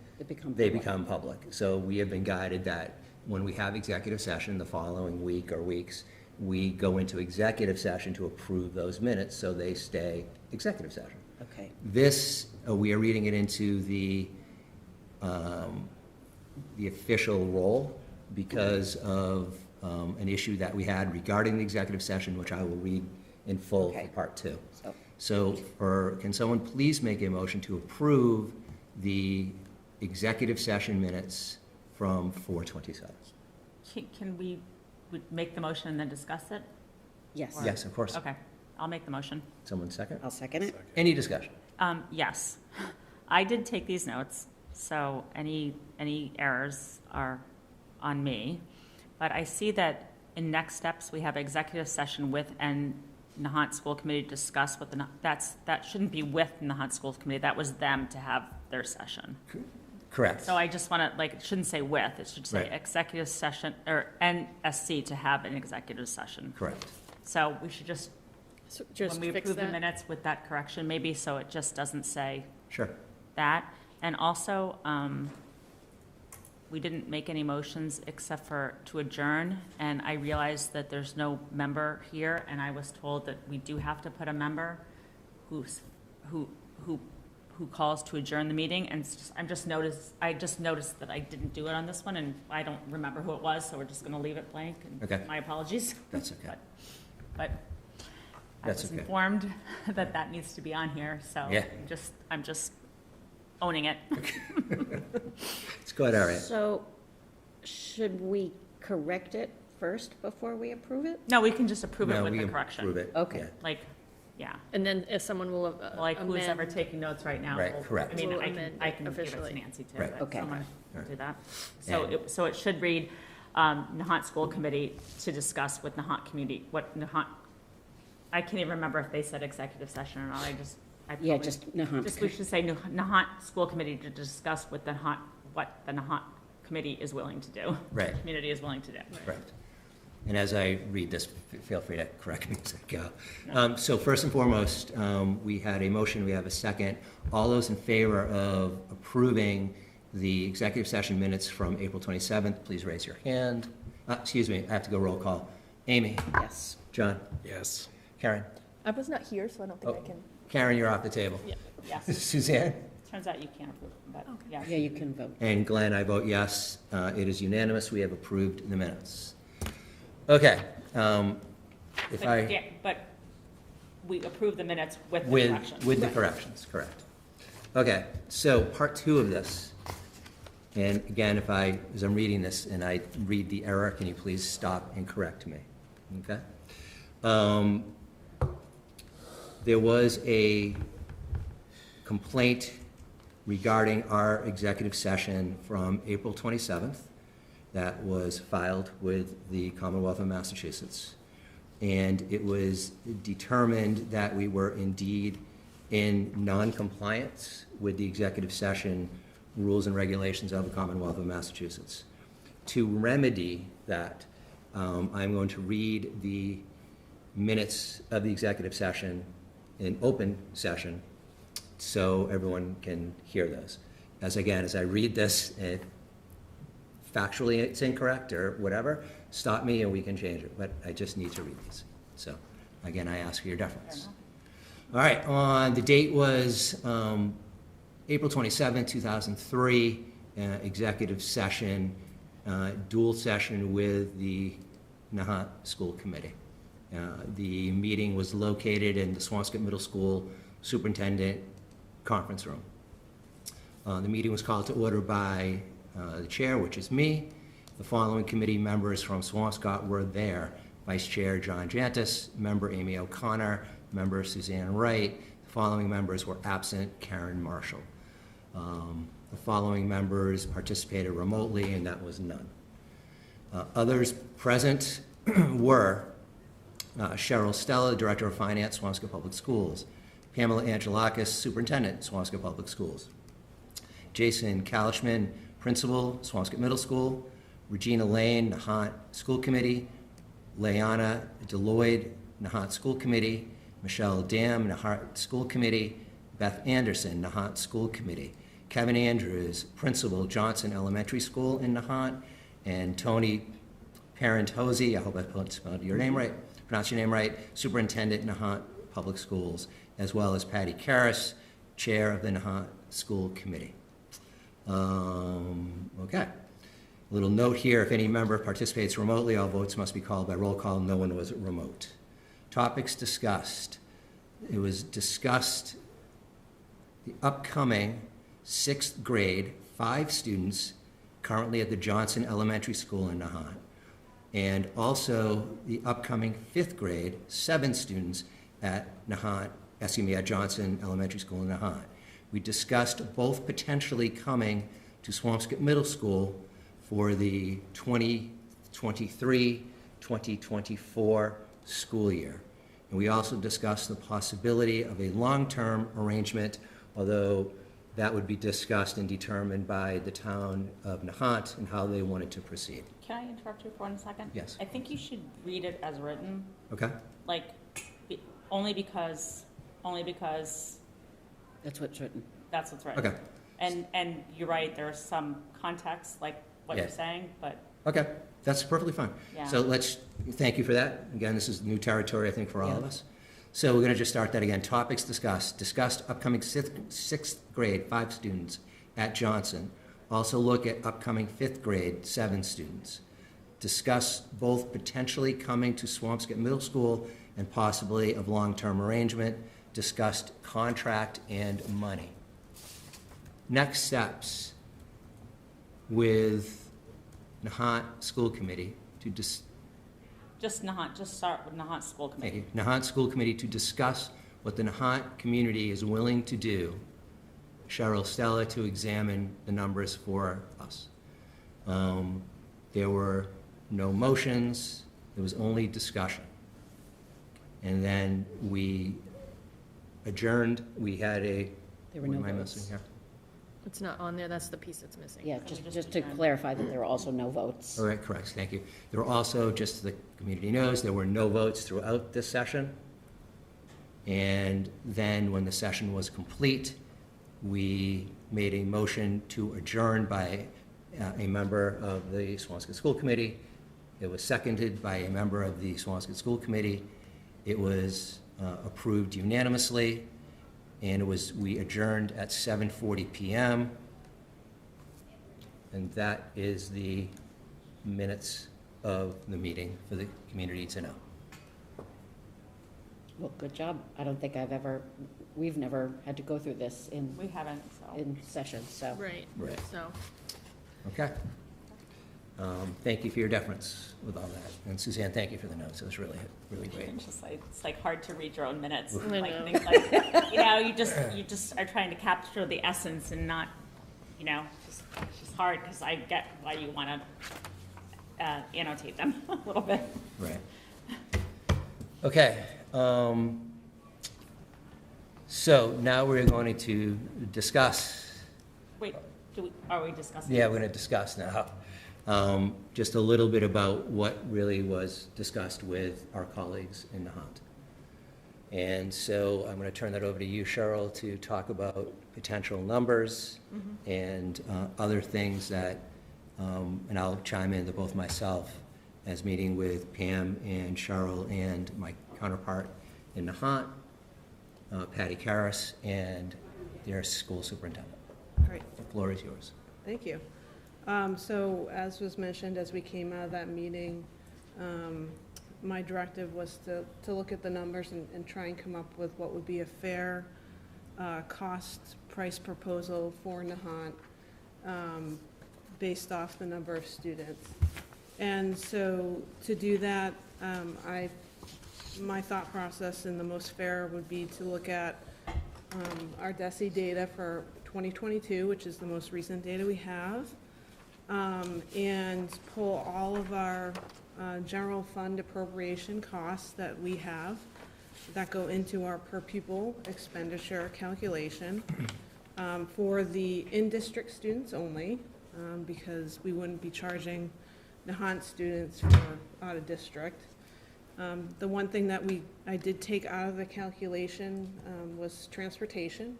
S1: they become public. So we have been guided that when we have executive session the following week or weeks, we go into executive session to approve those minutes so they stay executive session.
S2: Okay.
S1: This, we are reading it into the official role because of an issue that we had regarding the executive session, which I will read in full
S2: Okay.
S1: for part two.
S2: So,
S1: Can someone please make a motion to approve the executive session minutes from 4/27?
S3: Can we make the motion and then discuss it?
S2: yes.
S1: Yes, of course.
S3: Okay, I'll make the motion.
S1: Someone second?
S2: I'll second it.
S1: Any discussion?
S3: Yes, I did take these notes, so any errors are on me. But I see that in next steps, we have executive session with and Nahant School Committee to discuss what that shouldn't be with Nahant School Committee. That was them to have their session.
S1: Correct.
S3: So I just want to, it shouldn't say with, it should say
S1: Right.
S3: executive session, or NSC to have an executive session.
S1: Correct.
S3: So we should just,
S4: So just
S3: when we
S4: fix
S3: approve the
S4: that.
S3: minutes with that correction, maybe, so it just doesn't say
S1: Sure.
S3: that. And also, we didn't make any motions except for to adjourn, and I realized that there's no member here, and I was told that we do have to put a member who calls to adjourn the meeting, and it's just, I just noticed that I didn't do it on this one, and I don't remember who it was, so we're just gonna leave it blank, and
S1: Okay.
S3: my apologies.
S1: That's okay.
S3: But I
S1: That's
S3: was
S1: okay.
S3: informed that that needs to be on here, so
S1: Yeah.
S3: I'm just owning it.
S1: It's good, all right.
S2: So, should we correct it first before we approve it?
S3: No, we can just approve it
S1: No,
S3: with
S1: we
S3: the
S1: can
S3: correction.
S1: approve it.
S2: Okay.
S1: Yeah.
S3: Like, yeah,
S4: And then if someone will
S3: like who's ever
S4: amend.
S3: taking notes right now.
S1: Right,
S3: will-
S1: correct.
S3: I mean,
S4: Will
S3: I
S4: amend
S3: can
S4: it
S3: give it to
S4: officially.
S3: Nancy too.
S1: Right.
S3: but
S2: Okay.
S3: someone
S1: Right.
S3: do that. So
S1: And-
S3: so it should read, Nahant School Committee to discuss with Nahant Community, what Nahant, I can't even remember if they said executive session or not, I
S2: Yeah,
S3: probably-
S2: just Nahant.
S3: Just, we should say Nahant School Committee to discuss with what the Nahant Committee is willing to do.
S1: Right.
S3: The community is willing to do.
S1: Correct. And as I read this, feel free to correct me as I go. So first and foremost, we had a motion, we have a second. All those in favor of approving the executive session minutes from April 27th, please raise your hand. Excuse me, I have to go roll call. Amy?
S2: Yes.
S1: John?
S5: Yes.
S1: Karen?
S4: I was not here, so I don't think I can.
S1: Karen, you're off the table.
S4: Yeah.
S3: Yes,
S1: Suzanne?
S3: turns out you can't approve, but, yeah.
S2: Yeah, you can vote.
S1: And Glenn, I vote yes. It is unanimous. We have approved the minutes. Okay.
S3: But we approve the minutes with the
S1: With
S3: corrections.
S1: the corrections, correct. Okay, so part two of this And again, as I'm reading this and I read the error, can you please stop and correct me? Okay? There was a complaint regarding our executive session from April 27th that was filed with the Commonwealth of Massachusetts. And it was determined that we were indeed in non-compliance with the executive session rules and regulations of the Commonwealth of Massachusetts. To remedy that, I'm going to read the minutes of the executive session in open session so everyone can hear those. As I read this, if factually it's incorrect or whatever, stop me and we can change it, but I just need to read these. So, again, I ask for your deference. All right, the date was April 27, 2003, executive session, dual session with the Nahant School Committee. The meeting was located in the Swampscott Middle School Superintendent Conference Room. The meeting was called to order by the chair, which is me. The following committee members from Swampscott were there. Vice Chair John Jantis, Member Amy O'Connor, Member Suzanne Wright. The following members were absent: Karen Marshall. The following members participated remotely, and that was none. Others present were Cheryl Stella, Director of Finance, Swampscott Public Schools; Pamela Angelakis, Superintendent, Swampscott Public Schools; Jason Kalishman, Principal, Swampscott Middle School; Regina Lane, Nahant School Committee; Leanna Deloyd, Nahant School Committee; Michelle Dam, Nahant School Committee; Beth Anderson, Nahant School Committee; Kevin Andrews, Principal, Johnson Elementary School in Nahant; and Tony Parentozzi, I hope I pronounced your name right, Superintendent, Nahant Public Schools, as well as Patty Karras, Chair of the Nahant School Committee. Okay. A little note here: if any member participates remotely, all votes must be called by roll call. No one was remote. Topics discussed. It was discussed the upcoming 6th grade, 5 students currently at the Johnson Elementary School in Nahant, and also the upcoming 5th grade, 7 students at Johnson Elementary School in Nahant. We discussed both potentially coming to Swampscott Middle School for the 2023-2024 school year. And we also discussed the possibility of a long-term arrangement, although that would be discussed and determined by the town of Nahant and how they wanted to proceed.
S3: Can I interrupt you for 1 second?
S1: Yes.
S3: I think you should read it as written,
S1: Okay?
S3: only because
S2: That's what's written.
S3: that's what's written.
S1: Okay.
S3: And you're right, there's some context, like what you're
S1: Yeah.
S3: saying, but
S1: Okay, that's perfectly fine.
S3: Yeah.
S1: So thank you for that. Again, this is new territory, I think, for all of
S2: Yeah.
S1: us. So we're going to just start that again. Topics discussed. Discussed upcoming 6th grade, 5 students at Johnson. Also look at upcoming 5th grade, 7 students. Discuss both potentially coming to Swampscott Middle School and possibly of long-term arrangement. Discussed contract and money. Next steps with Nahant School Committee to
S3: just start with Nahant School Committee.
S1: Thank you. Nahant School Committee to discuss what the Nahant community is willing to do. Cheryl Stella to examine the numbers for us. There were no motions. There was only discussion. And then we adjourned. We had a.
S2: There were no
S1: what am I
S2: votes.
S1: missing here?
S4: It's not on there, that's the piece that's missing.
S2: Yeah,
S3: just
S2: just to
S3: adjourn.
S2: clarify that there were also no votes.
S1: All right, correct. Thank you. There were also, just so the community knows, there were no votes throughout this session. And then when the session was complete, we made a motion to adjourn by a member of the Swampscott School Committee. It was seconded by a member of the Swampscott School Committee. It was approved unanimously, and we adjourned at 7:40 p.m. And that is the minutes of the meeting for the community to know.
S2: Well, good job. I don't think we've never had to go through this
S3: We haven't, so.
S2: in session, so.
S4: Right,
S1: Right.
S4: so,
S1: Okay. Thank you for your deference with all that. And Suzanne, thank you for the notes. It was really, really great.
S3: It's just like, it's like hard to read your own minutes.
S1: I
S3: Like
S4: know.
S3: things like, you know, you just are trying to capture the essence and not, you know, it's just hard because I get why you want to annotate them a little bit.
S1: Right. Okay. So now we're going to discuss.
S3: Wait, are we discussing?
S1: Yeah, we're going to discuss now. Just a little bit about what really was discussed with our colleagues in Nahant. And so I'm going to turn that over to you, Cheryl, to talk about potential numbers and other things that, and I'll chime in to both myself as meeting with Pam and Cheryl and my counterpart in Nahant, Patty Karras, and their school superintendent.
S8: Great.
S1: The floor is yours.
S8: Thank you. So as was mentioned, as we came out of that meeting, my directive was to look at the numbers and try and come up with what would be a fair cost price proposal for Nahant based off the number of students. And so to do that, my thought process and the most fair would be to look at our DESE data for 2022, which is the most recent data we have, and pull all of our general fund appropriation costs that we have that go into our per pupil expenditure calculation for the in-district students only, because we wouldn't be charging Nahant students for out of district. The one thing that I did take out of the calculation was transportation,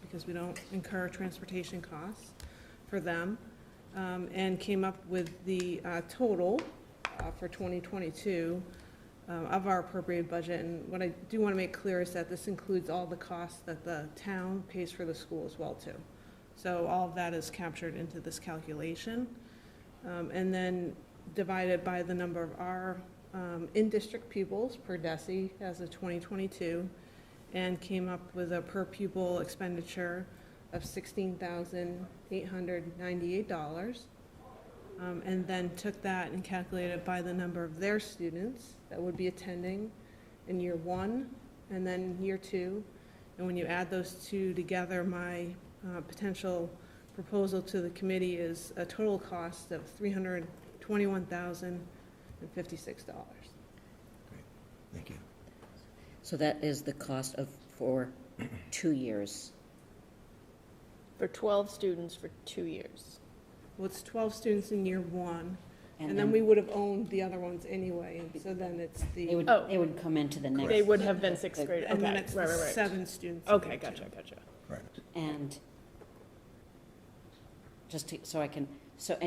S8: because we don't incur transportation costs for them, and came up with the total for 2022 of our appropriated budget. And what I do want to make clear is that this includes all the costs that the town pays for the school as well too. So all of that is captured into this calculation, and then divided by the number of our in-district pupils per DESE as of 2022, and came up with a per pupil expenditure of $16,898, and then took that and calculated it by the number of their students that would be attending in year 1 and then year 2. And when you add those two together, my potential proposal to the committee is a total cost of $321,056.
S1: Thank you.
S2: So that is the cost for 2 years.
S4: For 12 students for 2 years.
S8: Well, it's 12 students in year 1, and then we would have owned the other ones anyway, and so then it's
S2: They
S8: the,
S2: would,
S4: Oh.
S2: they would come into the next.
S4: They would have been sixth grade,
S8: and then
S4: okay,
S8: it's
S4: right,
S8: the
S4: right, right.
S8: 7 students. in
S4: Okay,
S8: year
S4: gotcha,
S8: 2.
S4: gotcha.
S1: Correct.
S2: And just to, so I can, so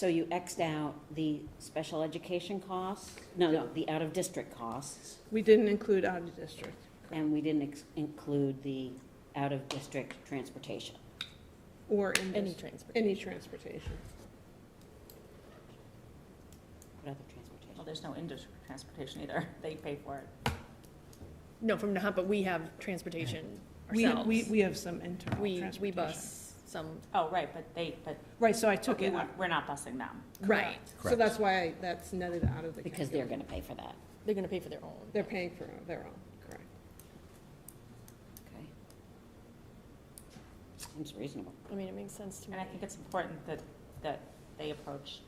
S2: you X'd out the special education costs? No, the out-of-district costs,
S8: We didn't include out of district.
S2: and we didn't include the out-of-district transportation.
S8: Or in
S4: Any
S8: this-
S4: transportation.
S8: any transportation.
S2: What other transportation?
S3: Well, there's no in-district transportation either. They pay for it.
S4: No, from Nahant, but we have transportation
S8: We
S4: ourselves.
S8: have some internal
S4: We
S8: transportation.
S4: bus some,
S3: Oh, right, but
S8: Right, so I took
S3: we
S8: it out.
S3: we're not busing them.
S4: right.
S8: So
S1: Correct.
S8: that's why that's netted out of the
S2: Because they're
S8: calculation.
S2: gonna pay for that,
S4: They're gonna pay for their own.
S8: They're paying for their own, correct.
S2: okay? Seems reasonable.
S4: I mean, it makes sense to me.
S3: And I think it's important that they approach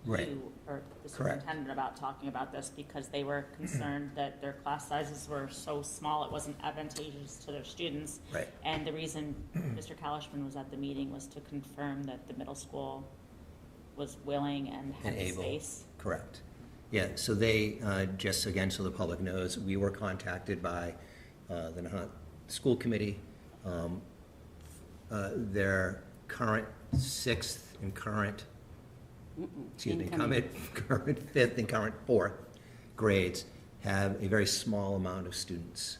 S1: Right.
S3: you or the
S1: Correct.
S3: superintendent about talking about this because they were concerned that their class sizes were so small, it wasn't advantageous to their students.
S1: Right.
S3: And the reason Mr. Kalishman was at the meeting was to confirm that the middle school was willing and had
S1: And
S3: the
S1: able.
S3: space.
S1: Correct. Yeah, so they, just again, so the public knows, we were contacted by the Nahant School Committee. Their current 6th and current, excuse me,
S2: Incoming.
S1: current 5th and current 4th grades have a very small amount of students.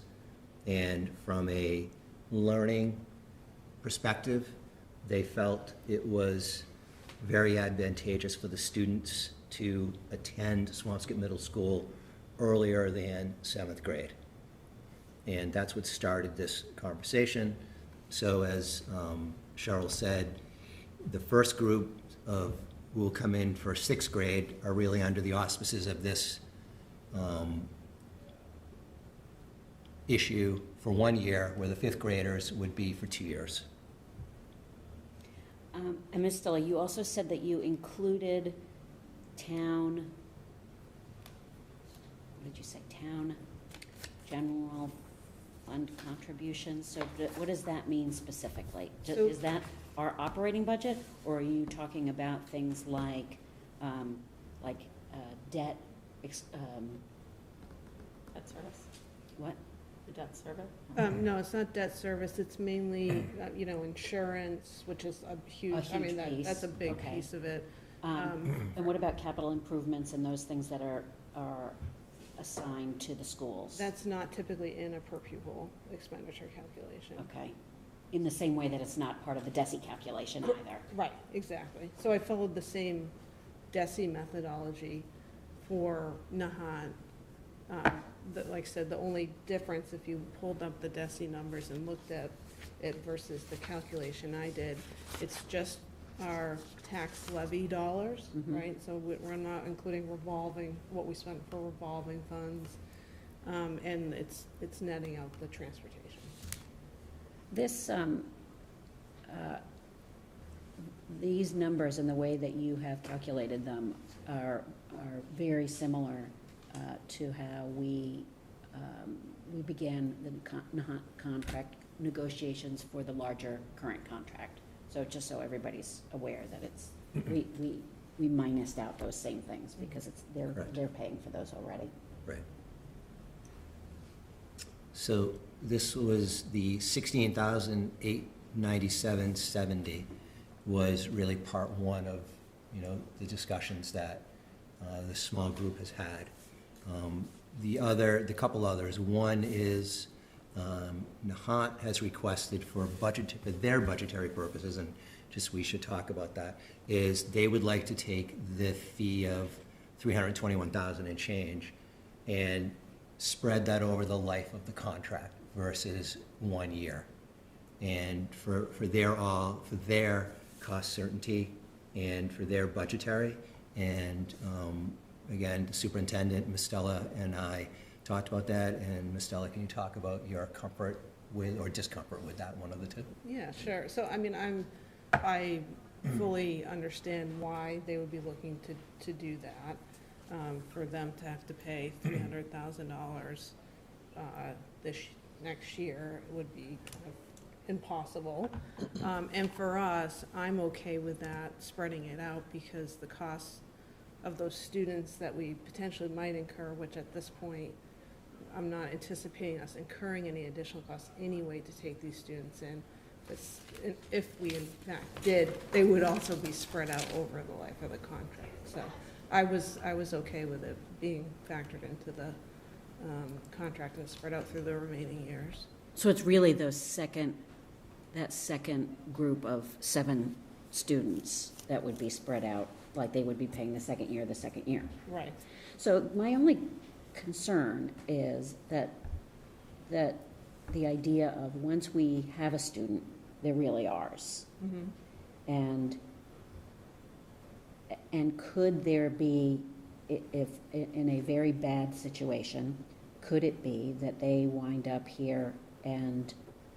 S1: And from a learning perspective, they felt it was very advantageous for the students to attend Swampscott Middle School earlier than 7th grade. And that's what started this conversation. So as Cheryl said, the first group of who will come in for sixth grade are really under the auspices of this issue for 1 year, where the fifth graders would be for 2 years.
S2: And Ms. Stella, you also said that you included town, what did you say, town general fund contributions? So what does that mean specifically?
S8: So-
S2: Is that our operating budget, or are you talking about things like debt,
S3: Debt service,
S2: what?
S3: the debt service.
S8: No, it's not debt service, it's mainly, insurance, which is a huge, I mean,
S2: huge piece,
S8: that's a big
S2: okay.
S8: piece of it.
S2: And what about capital improvements and those things that are assigned to the schools?
S8: That's not typically in a per pupil expenditure calculation.
S2: Okay, in the same way that it's not part of the DESI calculation either.
S8: Right, exactly. So I followed the same DESI methodology for Nahant. Like I said, the only difference, if you pulled up the DESI numbers and looked at it versus the calculation I did, it's just our tax levy dollars,
S2: Mhm.
S8: right? So we're not including what we spent for revolving funds, and it's netting out the transportation.
S2: This, these numbers and the way that you have calculated them are very similar to how we began the contract negotiations for the larger current contract. So just so everybody's aware that it's, we minused out those same things because
S1: Correct.
S2: they're paying for those already.
S1: Right. So this was the 16,897.70 was really part one of, the discussions that the small group has had. The couple others, one is Nahant has requested for their budgetary purposes, and just we should talk about that, is they would like to take the fee of $321,000 and change and spread that over the life of the contract versus 1 year. And for their cost certainty and for their budgetary, and again, the superintendent, Ms. Stella, and I talked about that, and Ms. Stella, can you talk about your comfort with, or discomfort with that, one of the two?
S8: Yeah, sure. So, I mean, I fully understand why they would be looking to do that. For them to have to pay $300,000 next year would be kind of impossible. And for us, I'm okay with that, spreading it out, because the costs of those students that we potentially might incur, which at this point, I'm not anticipating us incurring any additional costs anyway to take these students in. But if we in fact did, they would also be spread out over the life of the contract. So I was okay with it being factored into the contract and spread out through the remaining years.
S2: So it's really that second group of 7 students that would be spread out, like they would be paying the second year.
S8: Right.
S2: So my only concern is that the idea of once we have a student, they're really ours.
S8: Mm-hmm.
S2: And could there be, if in a very bad situation, could it be that they wind up here and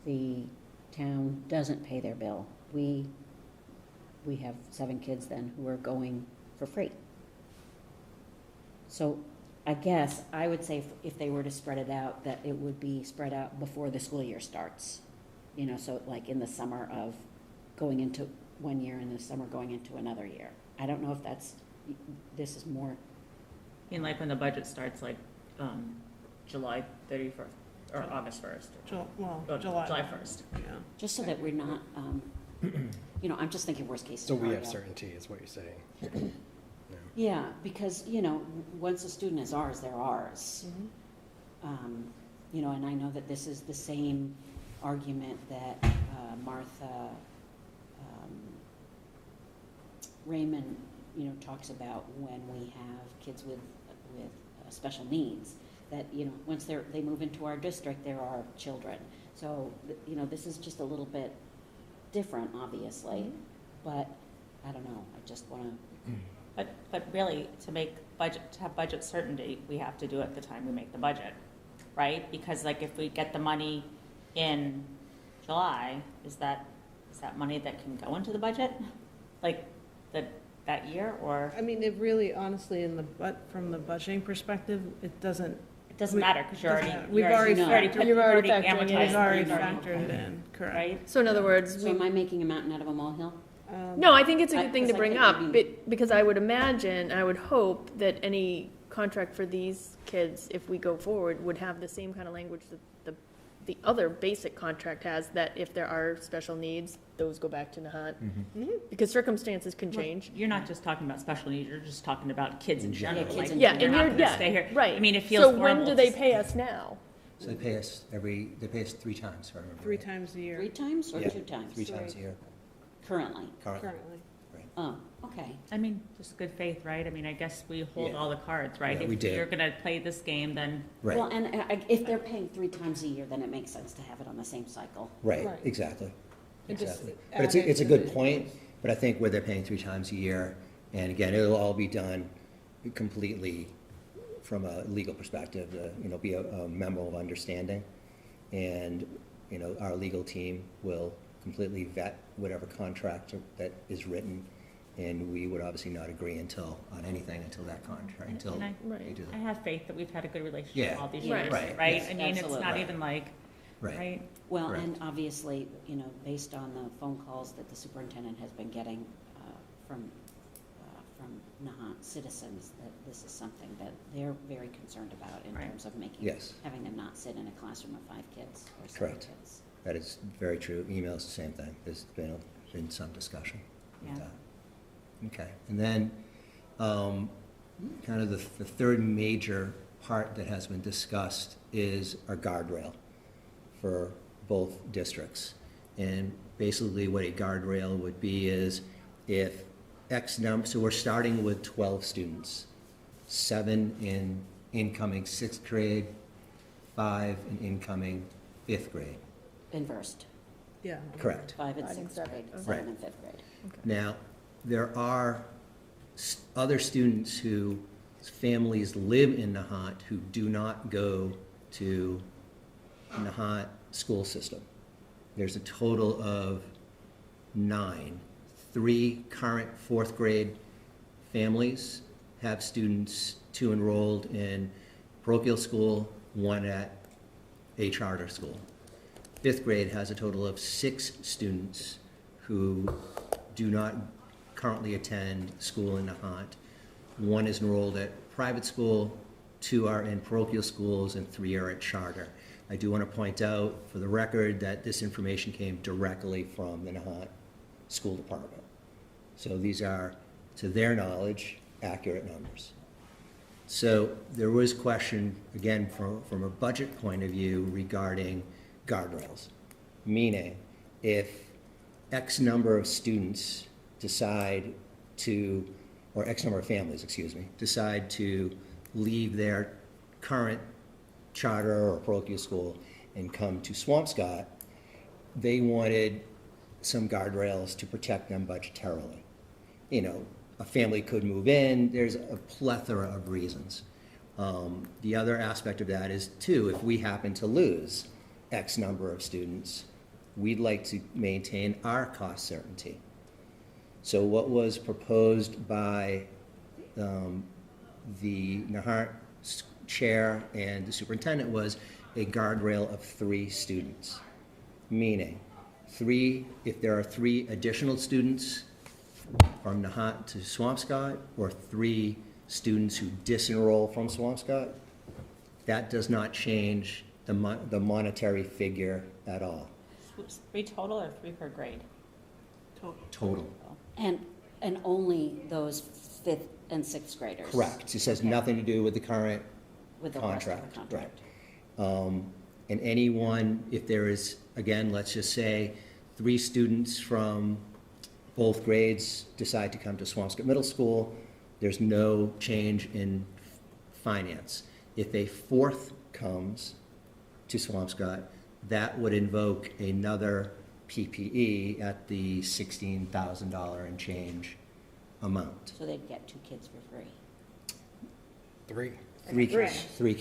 S2: the town doesn't pay their bill? We have 7 kids then who are going for free. So I guess I would say if they were to spread it out, that it would be spread out before the school year starts. So like in the summer of going into 1 year and the summer going into another year. I don't know if this is more,
S3: Like when the budget starts, like July 31st or August 1st.
S8: July.
S3: July 1st.
S8: Yeah.
S2: just so that we're not, I'm just thinking worst case
S5: So
S2: scenario.
S5: we have certainty, is what you're saying.
S2: Yeah, because, once a student is ours, they're ours.
S8: Mm-hmm.
S2: And I know that this is the same argument that Martha Raymond, talks about when we have kids with special needs, that, once they move into our district, they're our children. So, this is just a little bit different, obviously, but I don't know, I just want to,
S3: But really, to have budget certainty, we have to do it at the time we make the budget, right? Because like if we get the money in July, is that money that can go into the budget? Like that year, or?
S8: I mean, it really, honestly, from the budgeting perspective, it doesn't.
S3: It doesn't matter, because you're
S8: doesn't
S3: already.
S8: matter. We've already factored-
S4: You've already factored it in.
S3: amortized
S8: We've already
S3: it,
S8: factored it in, correct.
S3: right?
S4: So in other words,
S2: so am I making a mountain out of a molehill?
S4: no, I think it's a
S2: I-
S4: good thing to
S2: 'cause I
S4: bring
S2: think
S4: up,
S2: maybe-
S4: because I would imagine, I would hope that any contract for these kids, if we go forward, would have the same kind of language that the other basic contract has, that if there are special needs, those go back to Nahat. Because circumstances can change.
S3: You're not just talking about special needs, you're just talking about kids in general.
S2: Yeah, kids
S3: like,
S2: in
S4: Yeah,
S3: they're
S4: and
S3: not
S4: you're,
S3: gonna stay here.
S4: right.
S3: I mean, it feels
S4: So when
S3: horrible
S4: do they
S3: to-
S4: pay us now?
S1: So they pay us 3 times, if I remember.
S8: 3
S1: right.
S8: times a year
S2: 3 times or
S1: Yeah,
S2: 2 times?
S1: 3 times a year,
S2: Currently?
S1: currently.
S8: currently.
S2: Oh, okay.
S3: I mean, just good faith, right? I mean, I guess we hold
S1: Yeah.
S3: all the cards, right?
S1: Yeah, we
S3: If
S1: do.
S3: you're gonna play this game, then,
S1: Right,
S2: Well, and if they're paying 3 times a year, then it makes sense to have it on the same cycle.
S1: right,
S8: Right.
S1: exactly.
S8: It just
S1: Exactly. But it's a
S8: added
S1: good
S8: to-
S1: point, but I think where they're paying 3 times a year, and again, it'll all be done completely from a legal perspective, be a memo of understanding. And, our legal team will completely vet whatever contract that is written, and we would obviously not agree on anything until that contract, until
S3: and I-
S1: they do
S3: I
S1: that.
S3: have faith that we've had a good relationship
S1: Yeah.
S3: all these
S4: Right.
S3: years,
S1: Right.
S3: right?
S1: Yes,
S3: I mean, it's not
S2: absolutely.
S3: even like,
S1: Right,
S3: right?
S2: Well,
S1: Correct.
S2: and obviously, based on the phone calls that the superintendent has been getting from Nahat citizens, that this is something that they're very concerned about in
S3: Right.
S2: terms of
S1: Yes.
S2: having them not sit in a classroom of 5 kids or 7
S1: Correct.
S2: kids.
S1: that is very true. Email's the same thing. There's been some discussion with
S3: Yeah.
S1: that. Okay, and then, kind of the third major part that has been discussed is our guardrail for both districts. And basically what a guardrail would be is if X number, so we're starting with 12 students, 7 in incoming 6th grade, 5 in incoming 5th grade.
S2: Inversed,
S8: Yeah.
S1: Correct.
S2: 5 and
S4: 5 and
S2: 6th
S4: 7,
S2: grade,
S4: okay.
S2: 7 and 5th grade.
S1: Now, there are other students whose families live in Nahat who do not go to Nahat school system. There's a total of 9. 3 current 4th grade families have students, 2 enrolled in parochial school, 1 at a charter school. 5th grade has a total of 6 students who do not currently attend school in Nahat. 1 is enrolled at private school, 2 are in parochial schools, and 3 are at charter. I do want to point out, for the record, that this information came directly from the Nahat School Department. So these are, to their knowledge, accurate numbers. So there was question, again, from a budget point of view regarding guardrails. Meaning, if X number of students decide to, or X number of families, decide to leave their current charter or parochial school and come to Swampscott, they wanted some guardrails to protect them budgetarily. A family could move in, there's a plethora of reasons. The other aspect of that is, too, if we happen to lose X number of students, we'd like to maintain our cost certainty. So what was proposed by the Nahat chair and the superintendent was a guardrail of 3 students, meaning 3, if there are 3 additional students from Nahat to Swampscott, or 3 students who disenroll from Swampscott, that does not change the monetary figure at all.
S3: 3 total or 3 per grade?
S1: Total.
S2: And only those 5th and 6th graders?
S1: Correct. It says
S2: Okay.
S1: nothing to do with the current
S2: With the rest of the
S1: contract.
S2: contract?
S1: And anyone, if there is, again, let's just say, 3 students from both grades decide to come to Swampscott Middle School, there's no change in finance. If a 4th comes to Swampscott, that would invoke another PPE at the $16,000 and change amount.
S2: So they'd get 2 kids for free.
S5: Three.
S1: Three kids for free.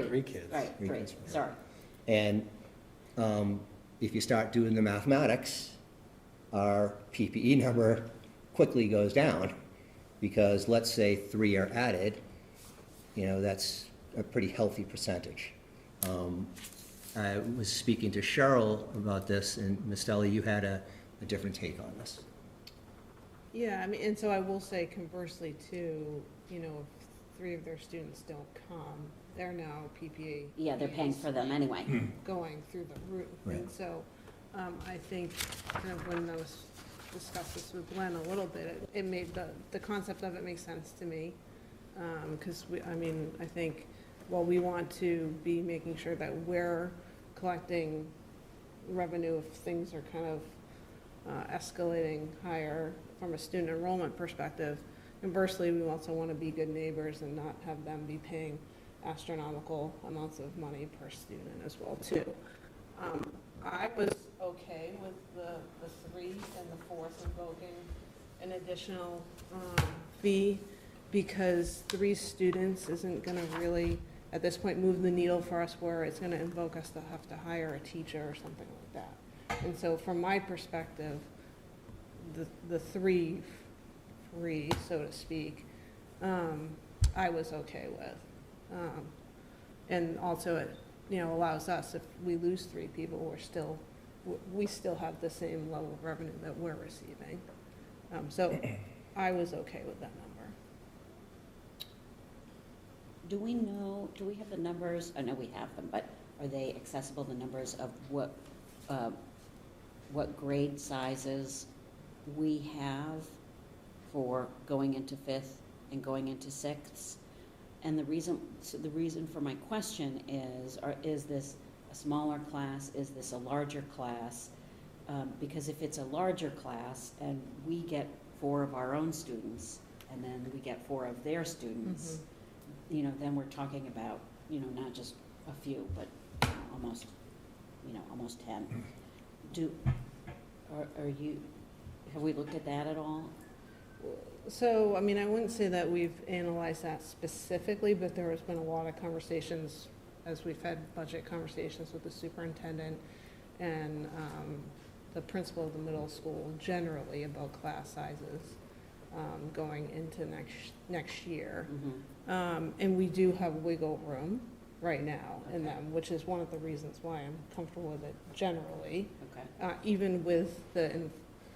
S5: Three kids.
S2: Right,
S1: Three
S2: 3,
S1: kids for free.
S2: sorry.
S1: And if you start doing the mathematics, our PPE number quickly goes down, because let's say 3 are added, that's a pretty healthy percentage. I was speaking to Cheryl about this, and Ms. Stella, you had a different take on this.
S8: Yeah, I mean, and so I will say conversely too, if 3 of their students don't come, they're now PPA.
S2: Yeah, they're paying for them anyway.
S8: Going through the roof.
S1: Right.
S8: And so I think kind of when I was discussed this with Glenn a little bit, it made the concept of it make sense to me. Because I think while we want to be making sure that we're collecting revenue if things are kind of escalating higher from a student enrollment perspective, conversely, we also want to be good neighbors and not have them be paying astronomical amounts of money per student as well too. I was okay with the 3 and the 4th invoking an additional fee, because 3 students isn't going to really, at this point, move the needle for us where it's going to invoke us to have to hire a teacher or something like that. And so from my perspective, the 3 free, so to speak, I was okay with. And also it, allows us, if we lose 3 people, we still have the same level of revenue that we're receiving. So I was okay with that number.
S2: Do we have the numbers? I know we have them, but are they accessible, the numbers of what grade sizes we have for going into 5th and going into 6th? And the reason for my question is this a smaller class? Is this a larger class? Because if it's a larger class and we get 4 of our own students and then we get 4 of their students, then we're talking about, not just a few, but almost 10. Have we looked at that at all?
S8: So, I wouldn't say that we've analyzed that specifically, but there has been a lot of conversations as we've had budget conversations with the superintendent and the principal of the middle school generally about class sizes going into next year. And we do have wiggle room right now in them, which is one of the reasons why I'm comfortable with it generally.
S2: Okay.
S8: Even with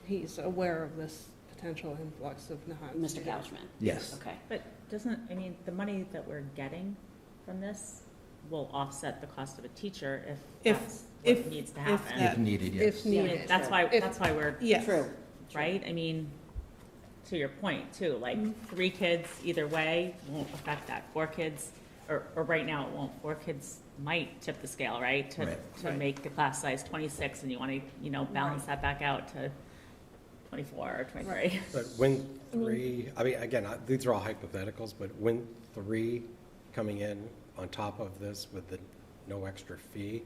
S8: he's aware of this potential influx of Nahant.
S2: Mr. Couchman?
S1: Yes.
S2: Okay.
S3: But the money that we're getting from this will offset the cost of a teacher if that's what needs to happen.
S1: If needed, yes.
S8: If needed.
S3: That's why we're,
S8: Yes.
S2: True.
S3: right? To your point too, like 3 kids either way won't affect that. 4 kids, or right now it won't. 4 kids might tip the scale, right? To
S8: Right.
S3: make the class size 26, and you want to, balance that back out to 24 or 23.
S8: Right.
S5: But when 3, again, these are all hypotheticals, but when 3 coming in on top of this with the no extra fee,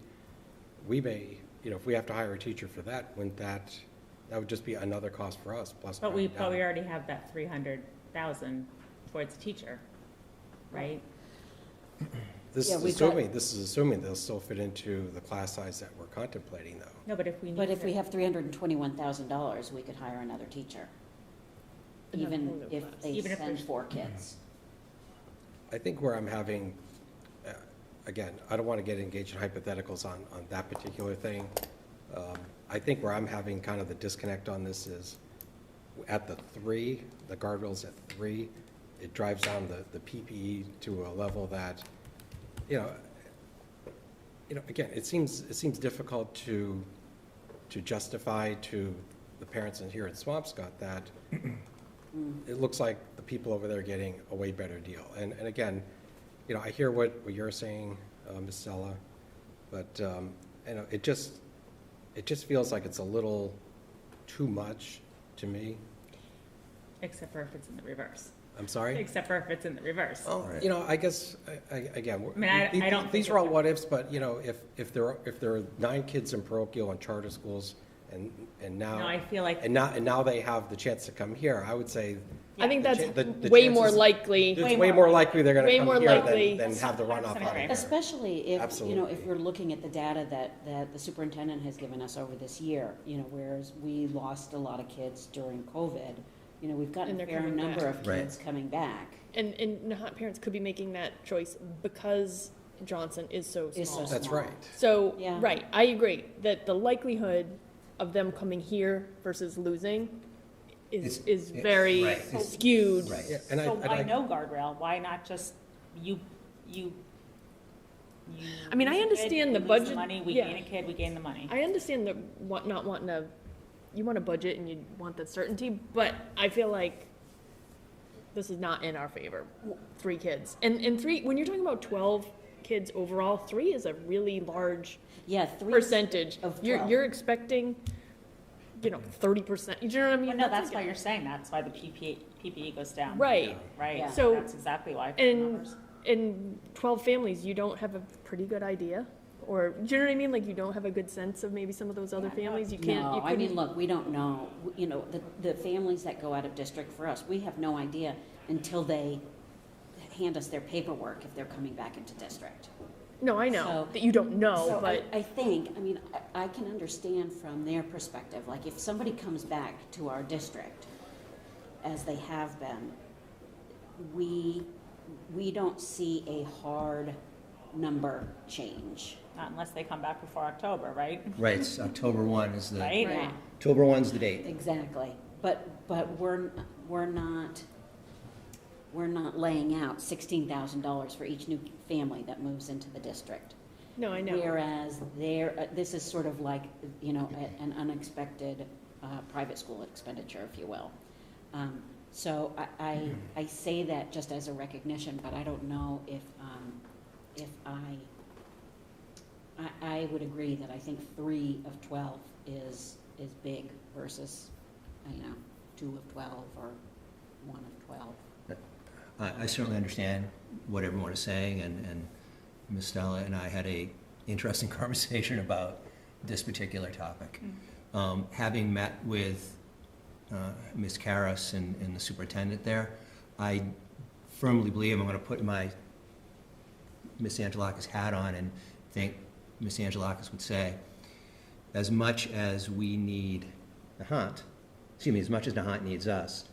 S5: we may, if we have to hire a teacher for that, wouldn't that would just be another cost for us, plus.
S3: But we already have that 300,000 towards a teacher, right?
S5: This
S2: Yeah,
S5: is assuming they'll still fit into the class size that we're contemplating, though.
S3: No, but if we need.
S2: But if we have $321,000, we could hire another teacher, even if they
S3: Even if
S2: send
S3: there's-
S2: 4 kids.
S5: I think where I'm having, again, I don't want to get engaged in hypotheticals on that particular thing. I think where I'm having kind of the disconnect on this is at the 3, the guardrails at 3, it drives down the PPE to a level that, again, it seems difficult to justify to the parents in here in Swampscott that it looks like the people over there are getting a way better deal. And again, I hear what you're saying, Ms. Stella, but, it just feels like it's a little too much to me.
S3: Except for if it's in the reverse.
S5: I'm sorry?
S3: Except for if it's in the reverse.
S5: Oh, I guess, again,
S3: I don't
S5: these
S3: think
S5: are all
S3: it's-
S5: what ifs, but, if there are 9 kids in parochial and charter schools and
S3: No,
S5: now,
S3: I feel like,
S5: and now they have the chance to come here. I would say
S4: I think that's
S5: the
S4: way more
S5: chances-
S4: likely.
S5: it's way more likely they're
S4: Way
S5: gonna
S4: more
S5: come here
S4: likely.
S5: than have the runoff out of here.
S2: Especially if, you know,
S5: Absolutely.
S2: if we're looking at the data that the superintendent has given us over this year, you know, whereas we lost a lot of kids during COVID, you know, we've gotten
S4: And
S2: a
S4: they're
S2: fair
S4: coming
S2: number
S4: back.
S2: of
S1: Right.
S2: kids coming back.
S4: And Nahant parents could be making that choice because Johnson is so
S2: Is so
S4: small.
S5: That's
S2: small.
S5: right.
S4: So,
S2: Yeah.
S4: right, I agree that the likelihood of them coming here versus losing is
S1: It's-
S4: very
S1: right, it's-
S4: skewed.
S1: Right.
S5: Yeah, and
S3: so why
S5: I,
S3: no guardrail? Why not just you?
S4: I mean, I
S3: lose a kid,
S4: understand
S3: we
S4: the
S3: lose
S4: budget-
S3: money, we
S4: yeah.
S3: gain a kid, we gain the money.
S4: I understand the not wanting to, you want a budget and you want the certainty, but I feel like this is not in our favor. 3 kids. And 3, when you're talking about 12 kids overall, 3 is a really large
S2: Yeah, 3
S4: percentage.
S2: of
S4: You're
S2: 12.
S4: you're expecting, 30%. You know what I mean?
S3: Well, no, that's why you're saying that's why the PPE goes down.
S4: Right.
S3: Right.
S2: Yeah.
S4: So-
S3: That's exactly why.
S4: And in 12 families, you don't have a pretty good idea, or do you know what I mean? Like you don't have a good sense of maybe some of those other families. You can't.
S2: No,
S4: you
S2: I mean,
S4: couldn't-
S2: look, we don't know, you know, the families that go out of district for us, we have no idea until they hand us their paperwork if they're coming back into district.
S4: No, I know
S2: So-
S4: that you don't know,
S2: So
S4: but
S2: I think, I mean, I can understand from their perspective, like if somebody comes back to our district, as they have been, we don't see a hard number change.
S3: Not unless they come back before October, right?
S1: Right, it's October 1 is the,
S3: Right?
S2: Yeah,
S1: October 1's the date.
S2: exactly. But we're not laying out $16,000 for each new family that moves into the district.
S4: no, I know.
S2: Whereas this is sort of like, you know, an unexpected private school expenditure, if you will. So I say that just as a recognition, but I don't know if I would agree that I think 3 of 12 is big versus, 2 of 12 or 1 of 12.
S1: I certainly understand what everyone is saying, and Ms. Stella and I had a interesting conversation about this particular topic. Having met with Ms. Karras and the superintendent there, I firmly believe I'm going to put my Ms. Angelakis hat on and think Ms. Angelakis would say, as much as we need Nahant, as much as Nahant needs us,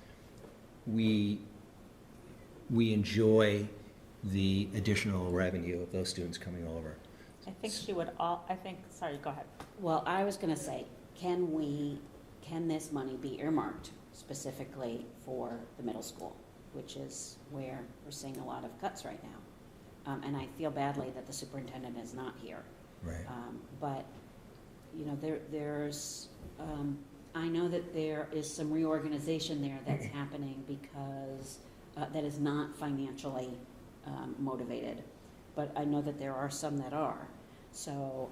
S1: we enjoy the additional revenue of those students coming over.
S3: I think sorry, go ahead.
S2: Well, I was going to say, can this money be earmarked specifically for the middle school, which is where we're seeing a lot of cuts right now. And I feel badly that the superintendent is not here.
S1: Right.
S2: But, you know, there's, I know that there is some reorganization there that's happening because, that is not financially motivated. But I know that there are some that are. So,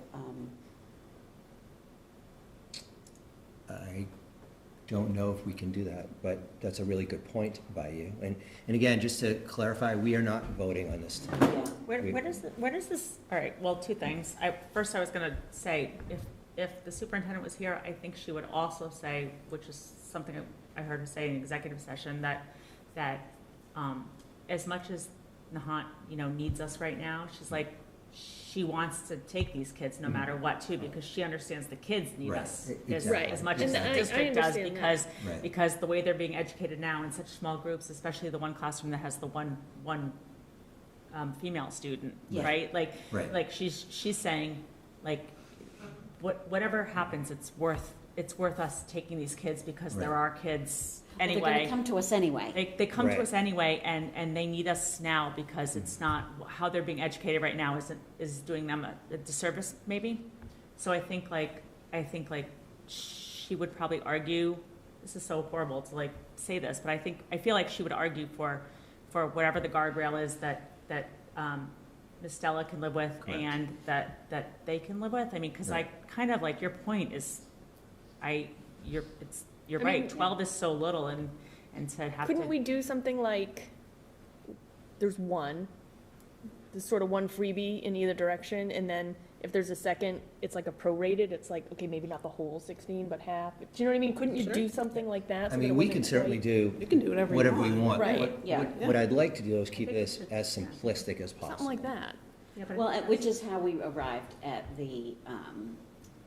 S1: I don't know if we can do that, but that's a really good point by you. And again, just to clarify, we are not voting on this tonight.
S2: yeah.
S3: Where does this, all right, well, 2 things. First, I was gonna say, if the superintendent was here, I think she would also say, which is something I heard her say in executive session, that as much as Nahant, needs us right now, she's like, she wants to take these kids no matter what too, because she understands the kids need
S1: Right.
S3: us
S1: Exactly.
S3: as much
S4: And
S3: as the
S4: I
S3: district does,
S4: understand that.
S3: because
S1: Right.
S3: because the way they're being educated now in such small groups, especially the one classroom that has the one female student,
S2: Yeah.
S3: right?
S1: Right.
S3: Like she's saying, like, whatever happens, it's worth us taking these kids because there
S1: Right.
S3: are kids
S2: Well, they're
S3: anyway.
S2: going to come to us anyway.
S3: They come to
S1: Right.
S3: us anyway, and they need us now because it's not, how they're being educated right now is doing them a disservice, maybe. So I think she would probably argue, this is so horrible to say this, but I feel like she would argue for whatever the guardrail is that Ms. Stella can live with.
S1: Correct.
S3: And that they can live with. I mean, because
S1: Right.
S3: I kind of like your point is, you're
S4: I
S3: right.
S4: mean,
S3: 12 is so little, and to have
S4: Couldn't
S3: to.
S4: we do something like, there's sort of one freebie in either direction, and then if there's a second, it's like a prorated, it's like, okay, maybe not the whole 16, but half. Do you know what I mean? Couldn't you do something like that?
S1: I
S4: so that
S1: mean,
S4: it
S1: we
S4: wasn't
S1: can certainly
S4: quite-
S1: do
S8: You can do whatever you
S1: whatever we
S8: want.
S1: want.
S4: Right,
S2: yeah.
S1: What I'd like to do is keep this as simplistic as possible.
S4: Something like that.
S3: Yeah, but
S2: Well, which is how we arrived at the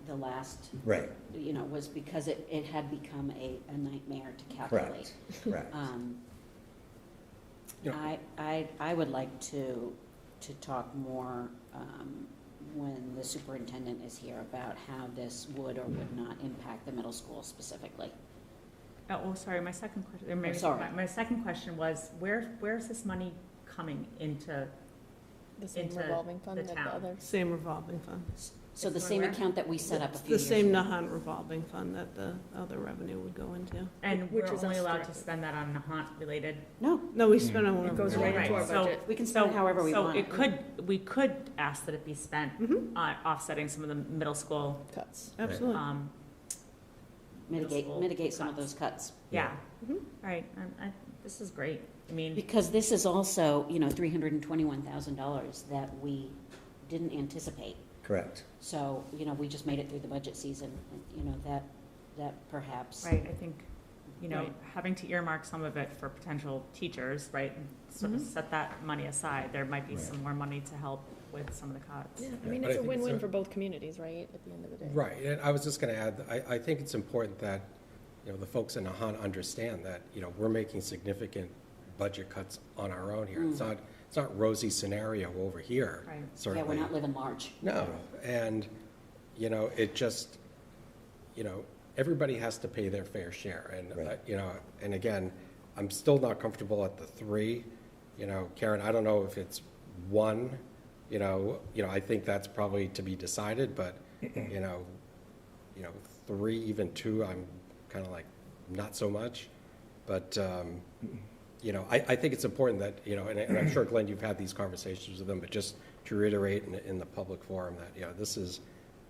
S2: last,
S1: Right,
S2: you know, was because it had become a nightmare to calculate.
S1: correct.
S5: You know-
S2: I would like to talk more when the superintendent is here about how this would or would not impact the middle school specifically.
S3: Oh, sorry, my second question, or maybe,
S2: sorry.
S3: my second question was, where's this money coming into,
S4: The same
S3: Into
S4: revolving fund
S3: the
S4: that the
S3: town.
S4: other.
S8: Same revolving fund.
S2: So the
S3: It's
S2: same
S3: where?
S2: account that we set up a
S8: It's
S2: few
S8: the
S2: years
S8: same
S2: ago.
S8: Nahant revolving fund that the other revenue would go into.
S3: and
S4: Which
S3: we're
S4: is
S3: only
S4: us
S3: allowed to
S4: directly.
S3: spend that on Nahant-related?
S2: No,
S8: No, we spent on one
S4: It
S8: of
S4: goes
S8: them.
S4: right into our
S3: So-
S4: budget.
S2: we can spend it however we want.
S3: So it could, we could ask that it be spent
S8: Mhm.
S3: offsetting some of the middle school,
S4: Cuts.
S8: Absolutely.
S2: Mitigate some of those cuts.
S3: yeah.
S4: Mhm.
S3: All right, this is great. I mean,
S2: Because this is also, you know, $321,000 that we didn't anticipate.
S1: Correct.
S2: So, you know, we just made it through the budget season, and, you know, that perhaps.
S3: right, I think, you know,
S4: Right.
S3: having to earmark some of it for potential teachers, right? And sort of
S4: Mhm.
S3: set that money aside, there might be
S1: Right.
S3: some more money to help with some of the cuts.
S4: Yeah, I
S5: Yeah,
S4: mean,
S5: but
S4: it's
S5: I
S4: a
S5: think it's
S4: win-win
S5: a-
S4: for both communities, right, at the end of the day.
S5: Right, and I was just gonna add, I think it's important that, you know, the folks in Nahant understand that, you know, we're making significant budget cuts on our own here. It's not rosy scenario over here,
S3: Right.
S2: Yeah,
S5: certainly.
S2: we're not living large.
S5: No, and, you know, it just, you know, everybody has to pay their fair share, and,
S1: Right.
S5: you know, and again, I'm still not comfortable at the 3, you know, Karen, I don't know if it's 1, you know, I think that's probably to be decided, but, you know, 3, even 2, I'm kind of like, not so much, but, you know, I think it's important that, you know, and I'm sure, Glenn, you've had these conversations with them, but just to reiterate in the public forum that, you know, this is,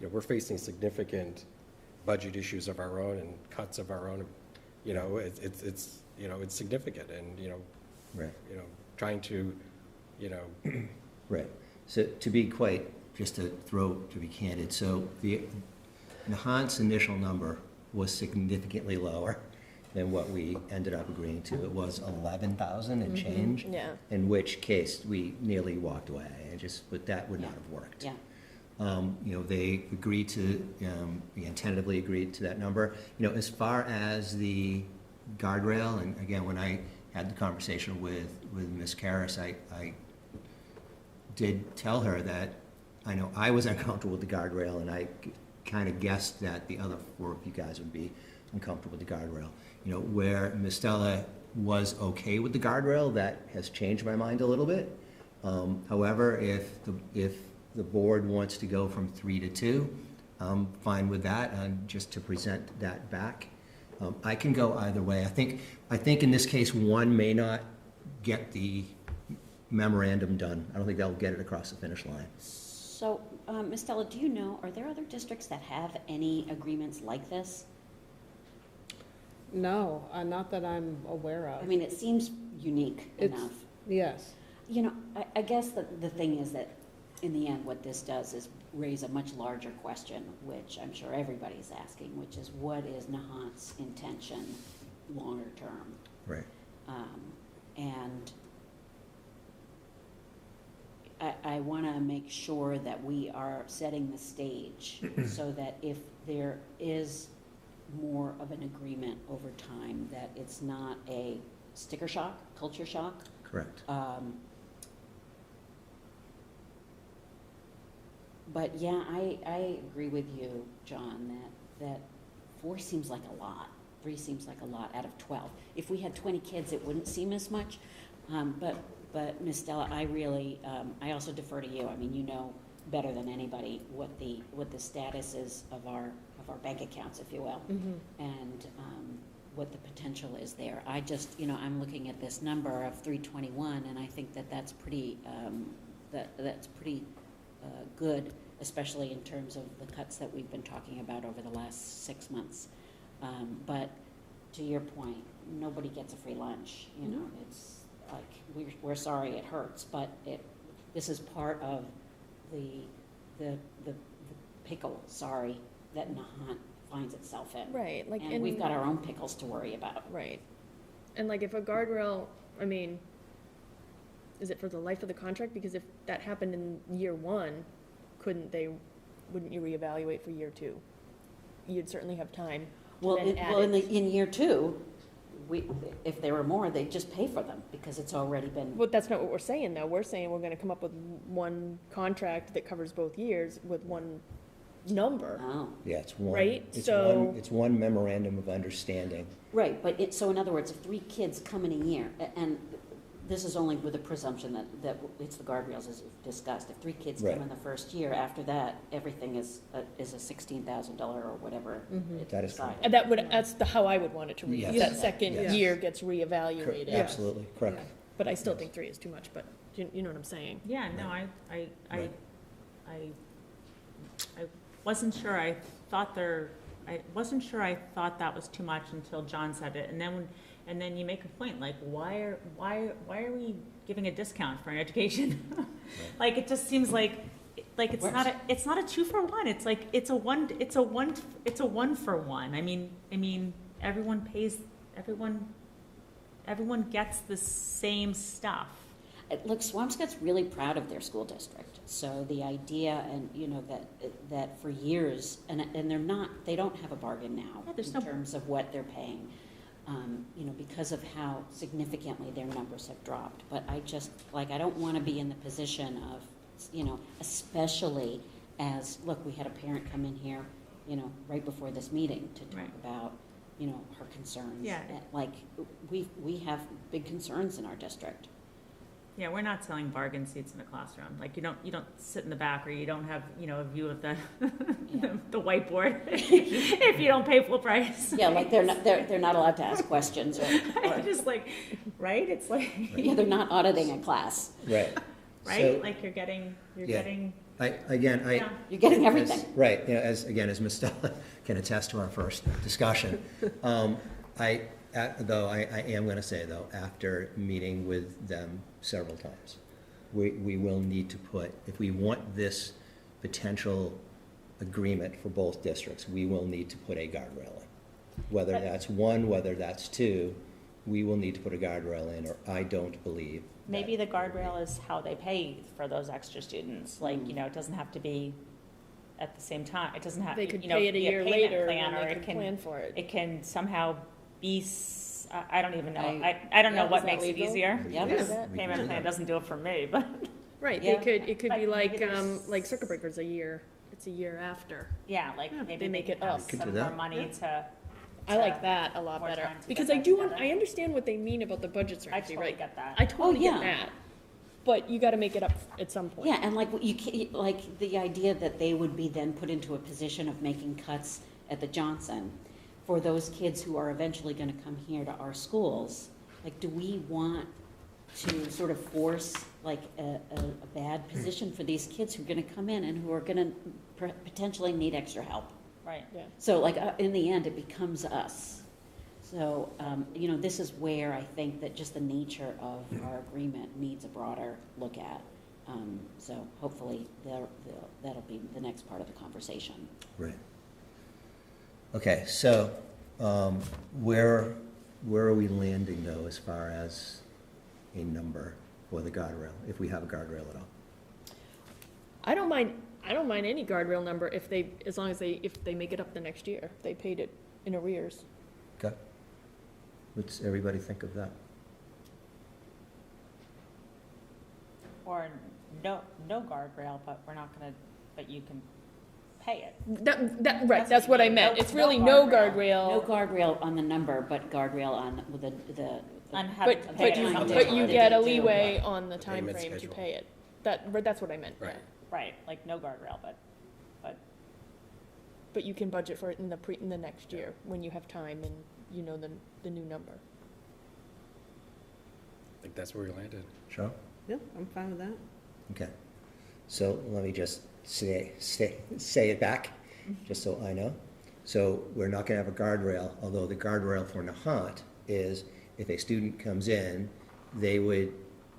S5: you know, we're facing significant budget issues of our own and cuts of our own, you know, it's you know, it's significant, and, you know,
S1: Right.
S5: trying to, you know,
S1: Right. So to be just to be candid, so the Nahant's initial number was significantly lower than what we ended up agreeing to. It was 11,000 and change.
S4: Yeah.
S1: In which case, we nearly walked away, but that would not
S2: Yeah.
S1: have worked.
S2: Yeah.
S1: You know, they agreed to, tentatively agreed to that number. You know, as far as the guardrail, and again, when I had the conversation with Ms. Karras, I did tell her that I know I was uncomfortable with the guardrail, and I kind of guessed that the other 4 of you guys would be uncomfortable with the guardrail. You know, where Ms. Stella was okay with the guardrail, that has changed my mind a little bit. However, if the board wants to go from 3 to 2, I'm fine with that, and just to present that back. I can go either way. I think in this case, 1 may not get the memorandum done. I don't think they'll get it across the finish line.
S2: So, Ms. Stella, do you know, are there other districts that have any agreements like this?
S8: No, not that I'm aware
S2: I
S8: of.
S2: mean, it seems unique
S8: It's-
S2: enough.
S8: Yes.
S2: You know, I guess the thing is that, in the end, what this does is raise a much larger question, which I'm sure everybody's asking, which is what is Nahant's intention longer term?
S1: Right.
S2: And I want to make sure that we are setting the stage so that if there is more of an agreement over time, that it's not a sticker shock, culture shock.
S1: Correct.
S2: But yeah, I agree with you, John, that 4 seems like a lot. 3 seems like a lot out of 12. If we had 20 kids, it wouldn't seem as much. But Ms. Stella, I really, I also defer to you. I mean, you know better than anybody what the status is of our bank accounts, if you will, and what the potential is there. I just, you know, I'm looking at this number of 321, and I think that's pretty that's pretty good, especially in terms of the cuts that we've been talking about over the last 6 months. But to your point, nobody gets a free lunch. You know, it's like we're sorry it hurts, but this is part of the the pickle, sorry, that Nahant finds itself in.
S4: Right, like,
S2: And we've got our own pickles to worry about.
S4: Right. And like if a guardrail, I mean, is it for the life of the contract? Because if that happened in year one, wouldn't you reevaluate for year two? You'd certainly have time to
S2: Well,
S4: then add
S2: in
S4: it.
S2: year two, if there were more, they'd just pay for them because it's already been.
S4: But that's not what we're saying, though. We're saying we're gonna come up with one contract that covers both years with one number.
S2: Oh,
S1: Yeah, it's one.
S4: Right,
S1: It's
S4: so-
S1: one, it's one memorandum of understanding.
S2: right, but so in other words, if 3 kids come in a year, and this is only with the presumption that it's the guardrails as we've discussed. If 3 kids
S1: Right.
S2: come in the first year, after that, everything is a $16,000 or whatever. it's
S1: That is
S2: decided.
S4: And that's how I would want it to read.
S1: Yes.
S4: That second
S1: Yes.
S4: year gets reevaluated.
S1: Absolutely, correct.
S4: But I still think 3 is too much, but you know what I'm saying?
S3: Yeah, no, I
S1: Right.
S3: wasn't sure, I wasn't sure I thought that was too much until John said it, and then you make a point, like, why are we giving a discount for an education? Like, it just seems like it's not a 2-for-1, it's like, it's a one for one. I mean, everyone gets the same stuff.
S2: Look, Swampscott's really proud of their school district. So the idea, and that for years, and they don't have a bargain now
S3: Yeah, there's
S2: in
S3: no-
S2: terms of what they're paying, because of how significantly their numbers have dropped. But I just, I don't want to be in the position of, especially as, look, we had a parent come in here, right before this meeting to talk
S3: Right.
S2: about, her concerns.
S3: Yeah.
S2: Like, we have big concerns in our district.
S3: Yeah, we're not selling bargain seats in a classroom. Like, you don't sit in the back, or you don't have, a view of the, the whiteboard if you don't pay full price.
S2: Yeah, like they're not allowed to ask questions or
S3: Just like, right? It's like,
S2: yeah, they're not auditing a class.
S1: Right.
S3: right?
S1: So,
S3: Like you're getting,
S1: Yeah.
S3: yeah.
S2: You're getting everything.
S1: Right, as Ms. Stella can attest to our first discussion. Though I am going to say, though, after meeting with them several times, we will need to put, if we want this potential agreement for both districts, we will need to put a guardrail in. Whether that's 1, whether that's 2, we will need to put a guardrail in, or I don't believe.
S3: Maybe the guardrail is how they pay for those extra students. Like, it doesn't have to be at the same time. It doesn't have,
S4: They could
S3: be a
S4: pay it a year
S3: payment
S4: later,
S3: plan,
S4: and
S3: or
S4: they
S3: it
S4: could
S3: can,
S4: plan for it.
S3: it can somehow be, I don't even know.
S2: I-
S3: I don't know
S4: Yeah,
S3: what
S4: is that
S3: makes it
S4: legal?
S3: easier.
S2: Yeah.
S1: We can-
S4: that?
S1: we can
S3: Payment
S1: do
S3: plan
S1: that.
S3: doesn't do it for me, but,
S4: Right,
S2: Yeah.
S4: it could
S3: But
S4: be like,
S3: maybe there's-
S4: like circuit breaker's a year, it's a year after.
S3: yeah, like
S4: Yeah,
S3: maybe
S4: they
S3: they
S4: make
S3: can
S4: it
S3: have
S4: up.
S1: Could do
S3: some
S1: that.
S3: more money to.
S4: I like that a lot
S3: more
S4: better,
S3: time to
S4: because
S3: get
S4: I
S3: that
S4: do,
S3: together.
S4: I understand what they mean about the budget
S3: I
S4: certainty,
S3: totally
S4: right?
S3: get that.
S4: I totally
S2: yeah.
S4: get that, but you gotta make it up at some point.
S2: Yeah, and like the idea that they would be then put into a position of making cuts at the Johnson for those kids who are eventually going to come here to our schools. Like, do we want to sort of force like a bad position for these kids who are going to come in and who are going to potentially need extra help?
S3: Right.
S4: Yeah.
S2: So like, in the end, it becomes us. So, this is where I think that just the nature of our agreement needs a broader look at. So hopefully that'll be the next part of the conversation.
S1: Right. Okay, so where are we landing, though, as far as a number for the guardrail, if we have a guardrail at all?
S4: I don't mind any guardrail number as long as if they make it up the next year, if they paid it in arrears.
S1: Okay. What's everybody think of that?
S3: Or no guardrail, but we're not gonna, but you can pay it.
S4: Right, that's what I meant, it's really no
S2: No
S4: guardrail,
S2: guardrail on the number, but guardrail on the.
S3: On having
S4: but,
S3: to
S4: but
S3: pay
S4: you,
S3: it
S2: on
S4: but
S2: time.
S4: you
S2: They
S4: get a
S2: do.
S4: leeway on the time
S5: Payment
S4: frame to
S5: schedule.
S4: pay it. That's what I meant.
S5: Right.
S3: Right, like no guardrail, but
S4: But you can budget for it in the next year, when you have time and you know the new number.
S5: I think that's where we landed.
S1: Sure.
S8: Yeah, I'm fine with that.
S1: Okay. So let me just say it back, just so I know. So we're not going to have a guardrail, although the guardrail for Nahant is if a student comes in, they would,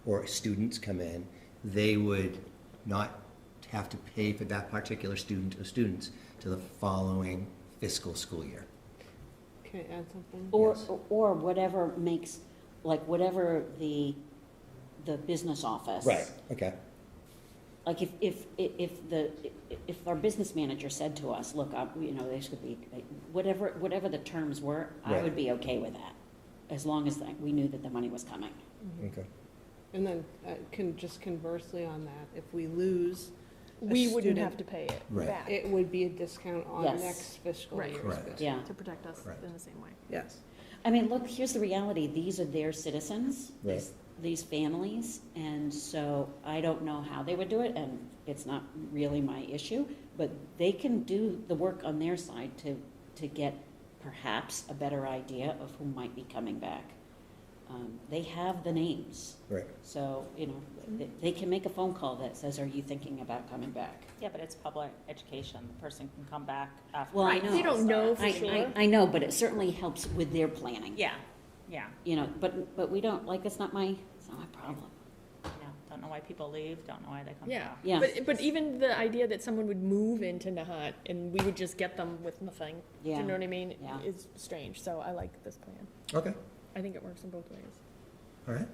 S1: or students come in, they would not have to pay for that particular student or students to the following fiscal school year.
S8: Can I add something?
S2: Or,
S1: Yes.
S2: or whatever makes, like, whatever the business office.
S1: Okay.
S2: Like, if our business manager said to us, look, you know, there should be, whatever the terms were, I
S1: Right.
S2: would be okay with that, as long as we knew that the money was coming.
S1: Okay.
S8: And then, just conversely on that, if we lose a
S4: We wouldn't
S8: student,
S4: have to pay it
S1: Right.
S4: back.
S8: it would be a discount on
S2: Yes.
S8: next fiscal
S4: Right.
S8: year's
S1: Correct.
S8: fiscal.
S2: Yeah.
S4: To protect us
S1: Right.
S4: in the same way.
S8: Yes.
S2: I mean, look, here's the reality, these are their citizens,
S1: Right.
S2: these families, and so I don't know how they would do it, and it's not really my issue, but they can do the work on their side to get perhaps a better idea of who might be coming back. They have the names,
S1: Right.
S2: so, you know, they can make a phone call that says, are you thinking about coming back?
S3: Yeah, but it's public education. The person can come back after.
S2: Well, I know.
S4: They don't know for sure.
S2: I know, but it certainly helps with their planning.
S3: Yeah, yeah.
S2: You know, but we don't, like, it's not my problem.
S3: Yeah, don't know why people leave, don't know why they come
S4: Yeah.
S3: back.
S2: Yeah.
S4: But even the idea that someone would move into Nahat and we would just get them with nothing, do
S2: Yeah.
S4: you know what I mean?
S2: Yeah.
S4: Is strange, so I like this plan.
S1: Okay.
S4: I think it works in both ways.
S1: All right.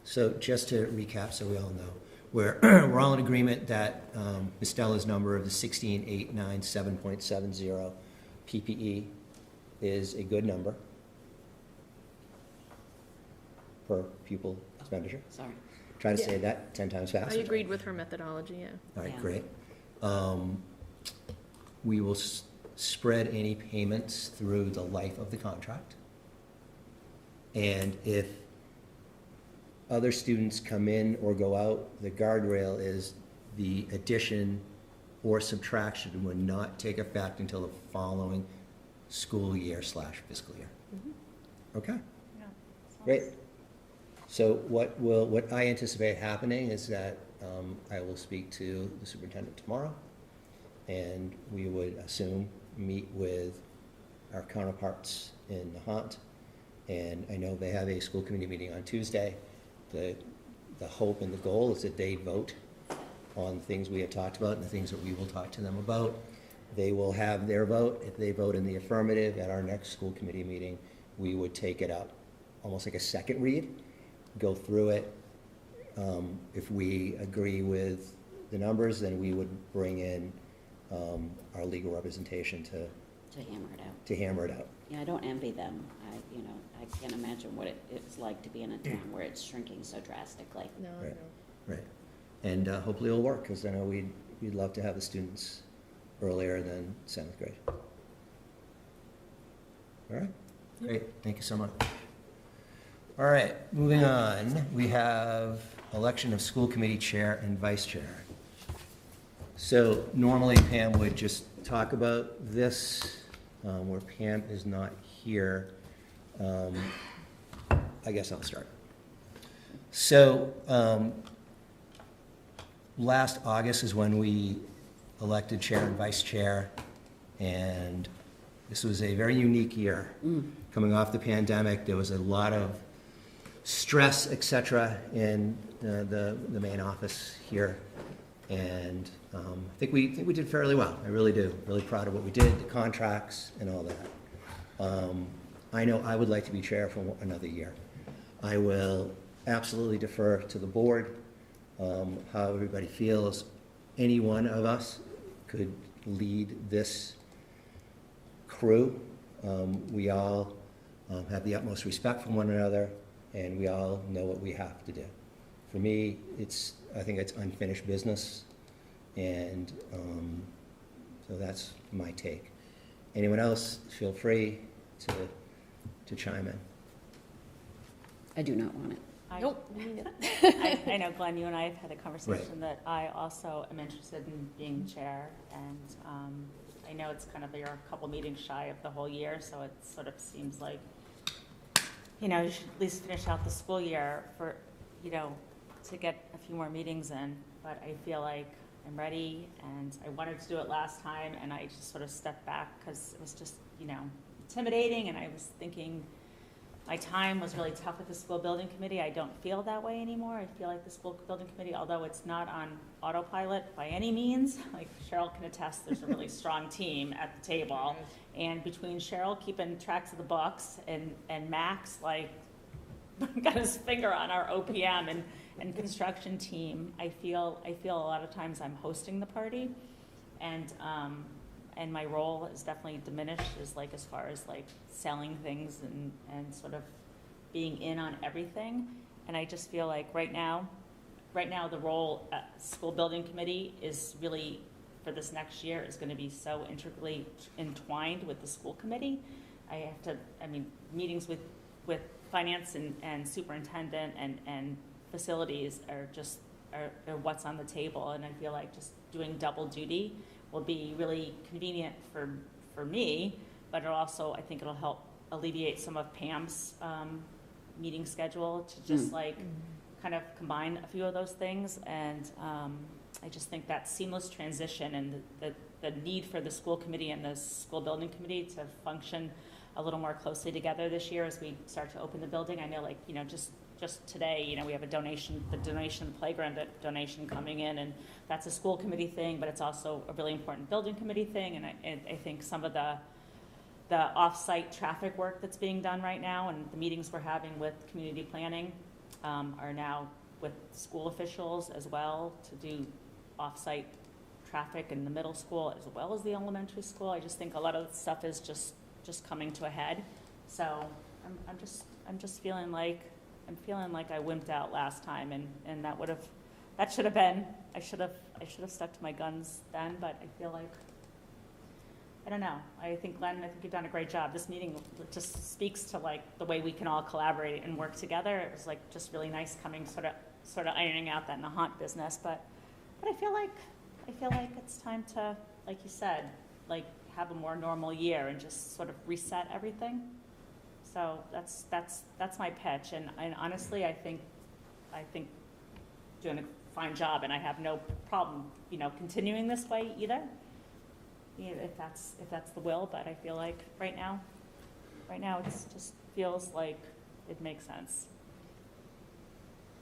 S1: So just to recap, so we all know, we're all in agreement that Ms. Stella's number of the 16897.70 PPE is a good number per pupil expenditure.
S2: Sorry.
S1: Try to
S4: Yeah.
S1: say that 10 times
S4: I
S1: faster.
S4: agreed with her methodology, yeah.
S1: All right,
S2: Yeah.
S1: great. We will spread any payments through the life of the contract. And if other students come in or go out, the guardrail is the addition or subtraction would not take effect until the following school year / fiscal year. Okay,
S3: Yeah.
S1: great. So what I anticipate happening is that I will speak to the superintendent tomorrow, and we would assume meet with our counterparts in Nahant. And I know they have a school committee meeting on Tuesday. The hope and the goal is that they vote on things we have talked about and the things that we will talk to them about. They will have their vote. If they vote in the affirmative at our next school committee meeting, we would take it up, almost like a second read, go through it. If we agree with the numbers, then we would bring in our legal representation
S2: To hammer it out.
S1: to hammer it out.
S2: Yeah, I don't envy them. I can't imagine what it's like to be in a town where it's shrinking so drastically.
S4: No, I
S1: Right.
S4: know.
S1: Right. And hopefully it'll work, because I know we'd love to have the students earlier than 7th grade. All right, great, thank you so much. All right, moving on, we have election of school committee chair and vice chair. So normally Pam would just talk about this, where Pam is not here. I guess I'll start. So, last August is when we elected chair and vice chair, and this was a very unique year. Coming off the pandemic, there was a lot of stress, et cetera, in the main office here, and I think we did fairly well. I really do. Really proud of what we did, the contracts and all that. I know I would like to be chair for another year. I will absolutely defer to the board, how everybody feels. Any one of us could lead this crew. We all have the utmost respect for one another, and we all know what we have to do. For me, I think it's unfinished business, and so that's my take. Anyone else, feel free to chime in.
S2: I do not want it.
S4: Nope.
S3: I know, Glenn, you and I have had a conversation that I also am interested in being chair, and I know it's kind of, you're a couple meetings shy of the whole year, so it sort of seems like, you know, you should at least finish out the school year for, you know, to get a few more meetings in, but I feel like I'm ready, and I wanted to do it last time, and I just sort of stepped back because it was just, you know, intimidating, and I was thinking, my time was really tough with the school building committee. I don't feel that way anymore. I feel like the school building committee, although it's not on autopilot by any means, like Cheryl can attest, there's a really strong team at the table. And between Cheryl keeping tracks of the books and Max, like, got his finger on our OPM and construction team, I feel a lot of times I'm hosting the party. And my role is definitely diminished as far as like selling things and sort of being in on everything. And I just feel like right now the role at school building committee is really, for this next year, is going to be so integrally entwined with the school committee. Meetings with finance and superintendent and facilities are what's on the table. And I feel like just doing double duty will be really convenient for me, but I think it'll help alleviate some of Pam's meeting schedule to just kind of combine a few of those things. And I just think that seamless transition and the need for the school committee and the school building committee to function a little more closely together this year as we start to open the building. I know, just today, we have the donation of the playground donation coming in, and that's a school committee thing, but it's also a really important building committee thing. And I think some of the off-site traffic work that's being done right now and the meetings we're having with community planning are now with school officials as well to do off-site traffic in the middle school as well as the elementary school. I just think a lot of the stuff is just coming to a head. So I'm just feeling like I wimped out last time, and that should have been, I should have stuck to my guns then, but I feel like, I don't know. I think, Glenn, you've done a great job. This meeting just speaks to the way we can all collaborate and work together. It was just really nice coming, sort of ironing out that Nahant business, but I feel like it's time to, like you said, have a more normal year and just sort of reset everything. So that's my pitch, and honestly, I think doing a fine job, and I have no problem, continuing this way either, if that's the will. But I feel like right now it just feels like it makes sense,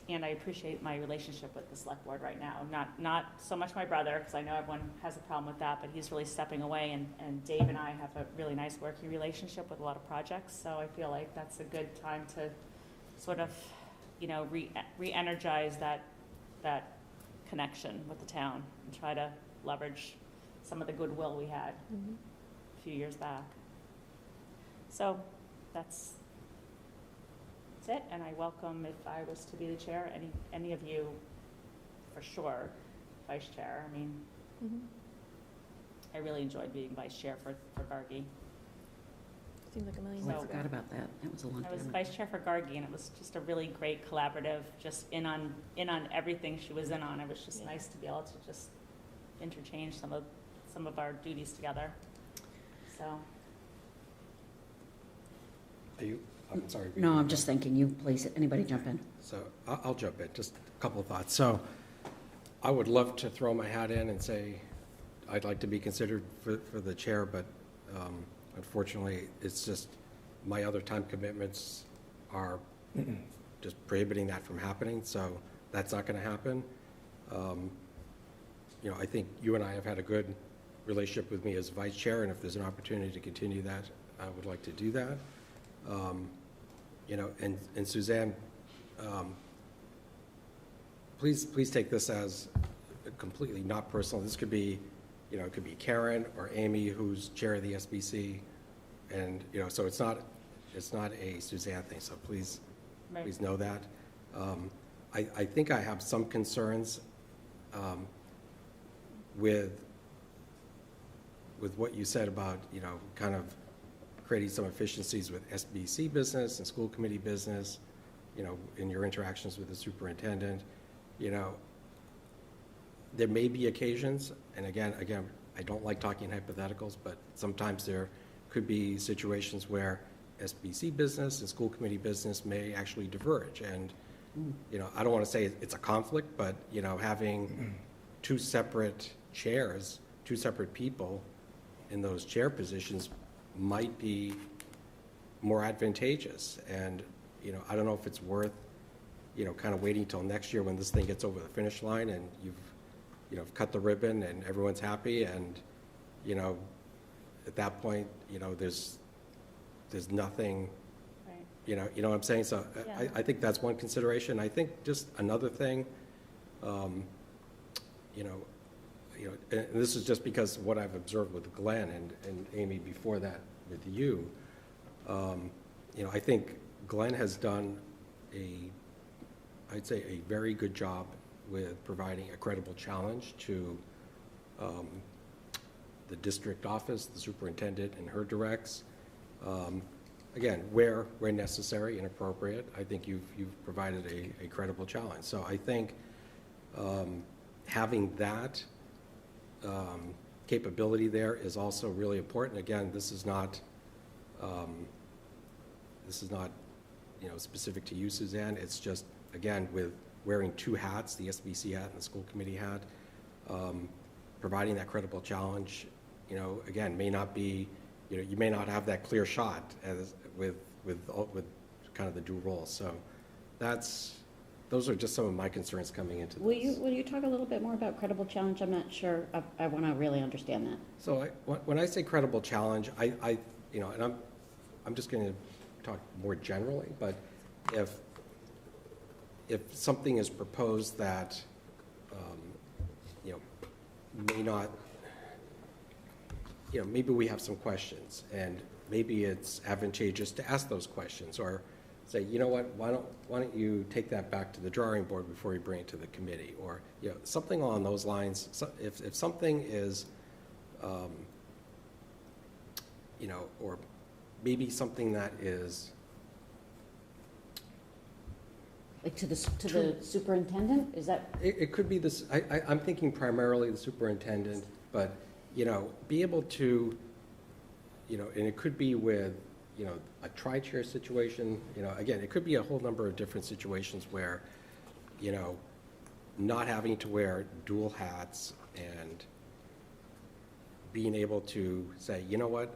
S3: and I appreciate my relationship with the select board right now. Not so much my brother, because I know everyone has a problem with that, but he's really stepping away, and Dave and I have a really nice working relationship with a lot of projects, so I feel like that's a good time to sort of, re-energize that connection with the town and try to leverage some of the goodwill we had a few years back. So that's it, and I welcome, if I was to be the chair, any of you, for sure, vice chair. I really enjoyed being vice chair for Gargi.
S4: Seems like a million
S2: Oh, I
S4: years ago.
S2: forgot about that. That was a long
S3: I
S2: time
S3: was
S2: ago.
S3: vice chair for Gargi, and it was just a really great collaborative, just in on everything she was in on. It was just nice to be able to just interchange some of our duties together. So.
S5: I'm sorry.
S2: No, I'm just thinking, you please, anybody jump in.
S5: So I'll jump in, just a couple of thoughts. So I would love to throw my hat in and say I'd like to be considered for the chair, but unfortunately, it's just my other time commitments are just prohibiting that from happening, so that's not going to happen. I think you and I have had a good relationship with me as vice chair, and if there's an opportunity to continue that, I would like to do that. And Suzanne, please take this as completely not personal. This could be, it could be Karen or Amy, who's chair of the SBC, and so it's not a Suzanne thing. So please know that. I think I have some concerns with what you said about kind of creating some efficiencies with SBC business and school committee business, in your interactions with the superintendent. There may be occasions, and again, I don't like talking hypotheticals, but sometimes there could be situations where SBC business and school committee business may actually diverge. And, I don't want to say it's a conflict, but, having two separate chairs, two separate people in those chair positions might be more advantageous. And, you know, I don't know if it's worth, you know, kind of waiting till next year when this thing gets over the finish line and you've, you know, cut the ribbon and everyone's happy, and, you know, at that point, you know, there's nothing,
S3: Right.
S5: you know what I'm saying? So
S3: Yeah.
S5: I think that's one consideration. I think just another thing, you know, and this is just because of what I've observed with Glenn and Amy before that with you. You know, I think Glenn has done I'd say a very good job with providing a credible challenge to the district office, the superintendent and her directs. Again, where necessary and appropriate, I think you've provided a credible challenge. So I think having that capability there is also really important. Again, this is not you know, specific to you, Suzanne. It's just, again, with wearing two hats, the SBC hat and the school committee hat, providing that credible challenge, you know, again, may not be, you know, you may not have that clear shot as with kind of the dual roles. So those are just some of my concerns coming into this.
S2: Will you talk a little bit more about credible challenge? I'm not sure. I want to really understand that.
S5: So when I say credible challenge, I you know, and I'm just going to talk more generally, but if something is proposed that, you know, may not, you know, maybe we have some questions, and maybe it's advantageous to ask those questions, or say, you know what, why don't you take that back to the drawing board before you bring it to the committee, or, you know, something along those lines. So if something is, you know, or maybe something that is,
S2: Like to the superintendent? Is that?
S5: it could be this, I'm thinking primarily the superintendent, but, you know, be able to, you know, and it could be with, you know, a tri-chair situation, you know, again, it could be a whole number of different situations where, you know, not having to wear dual hats and being able to say, you know what,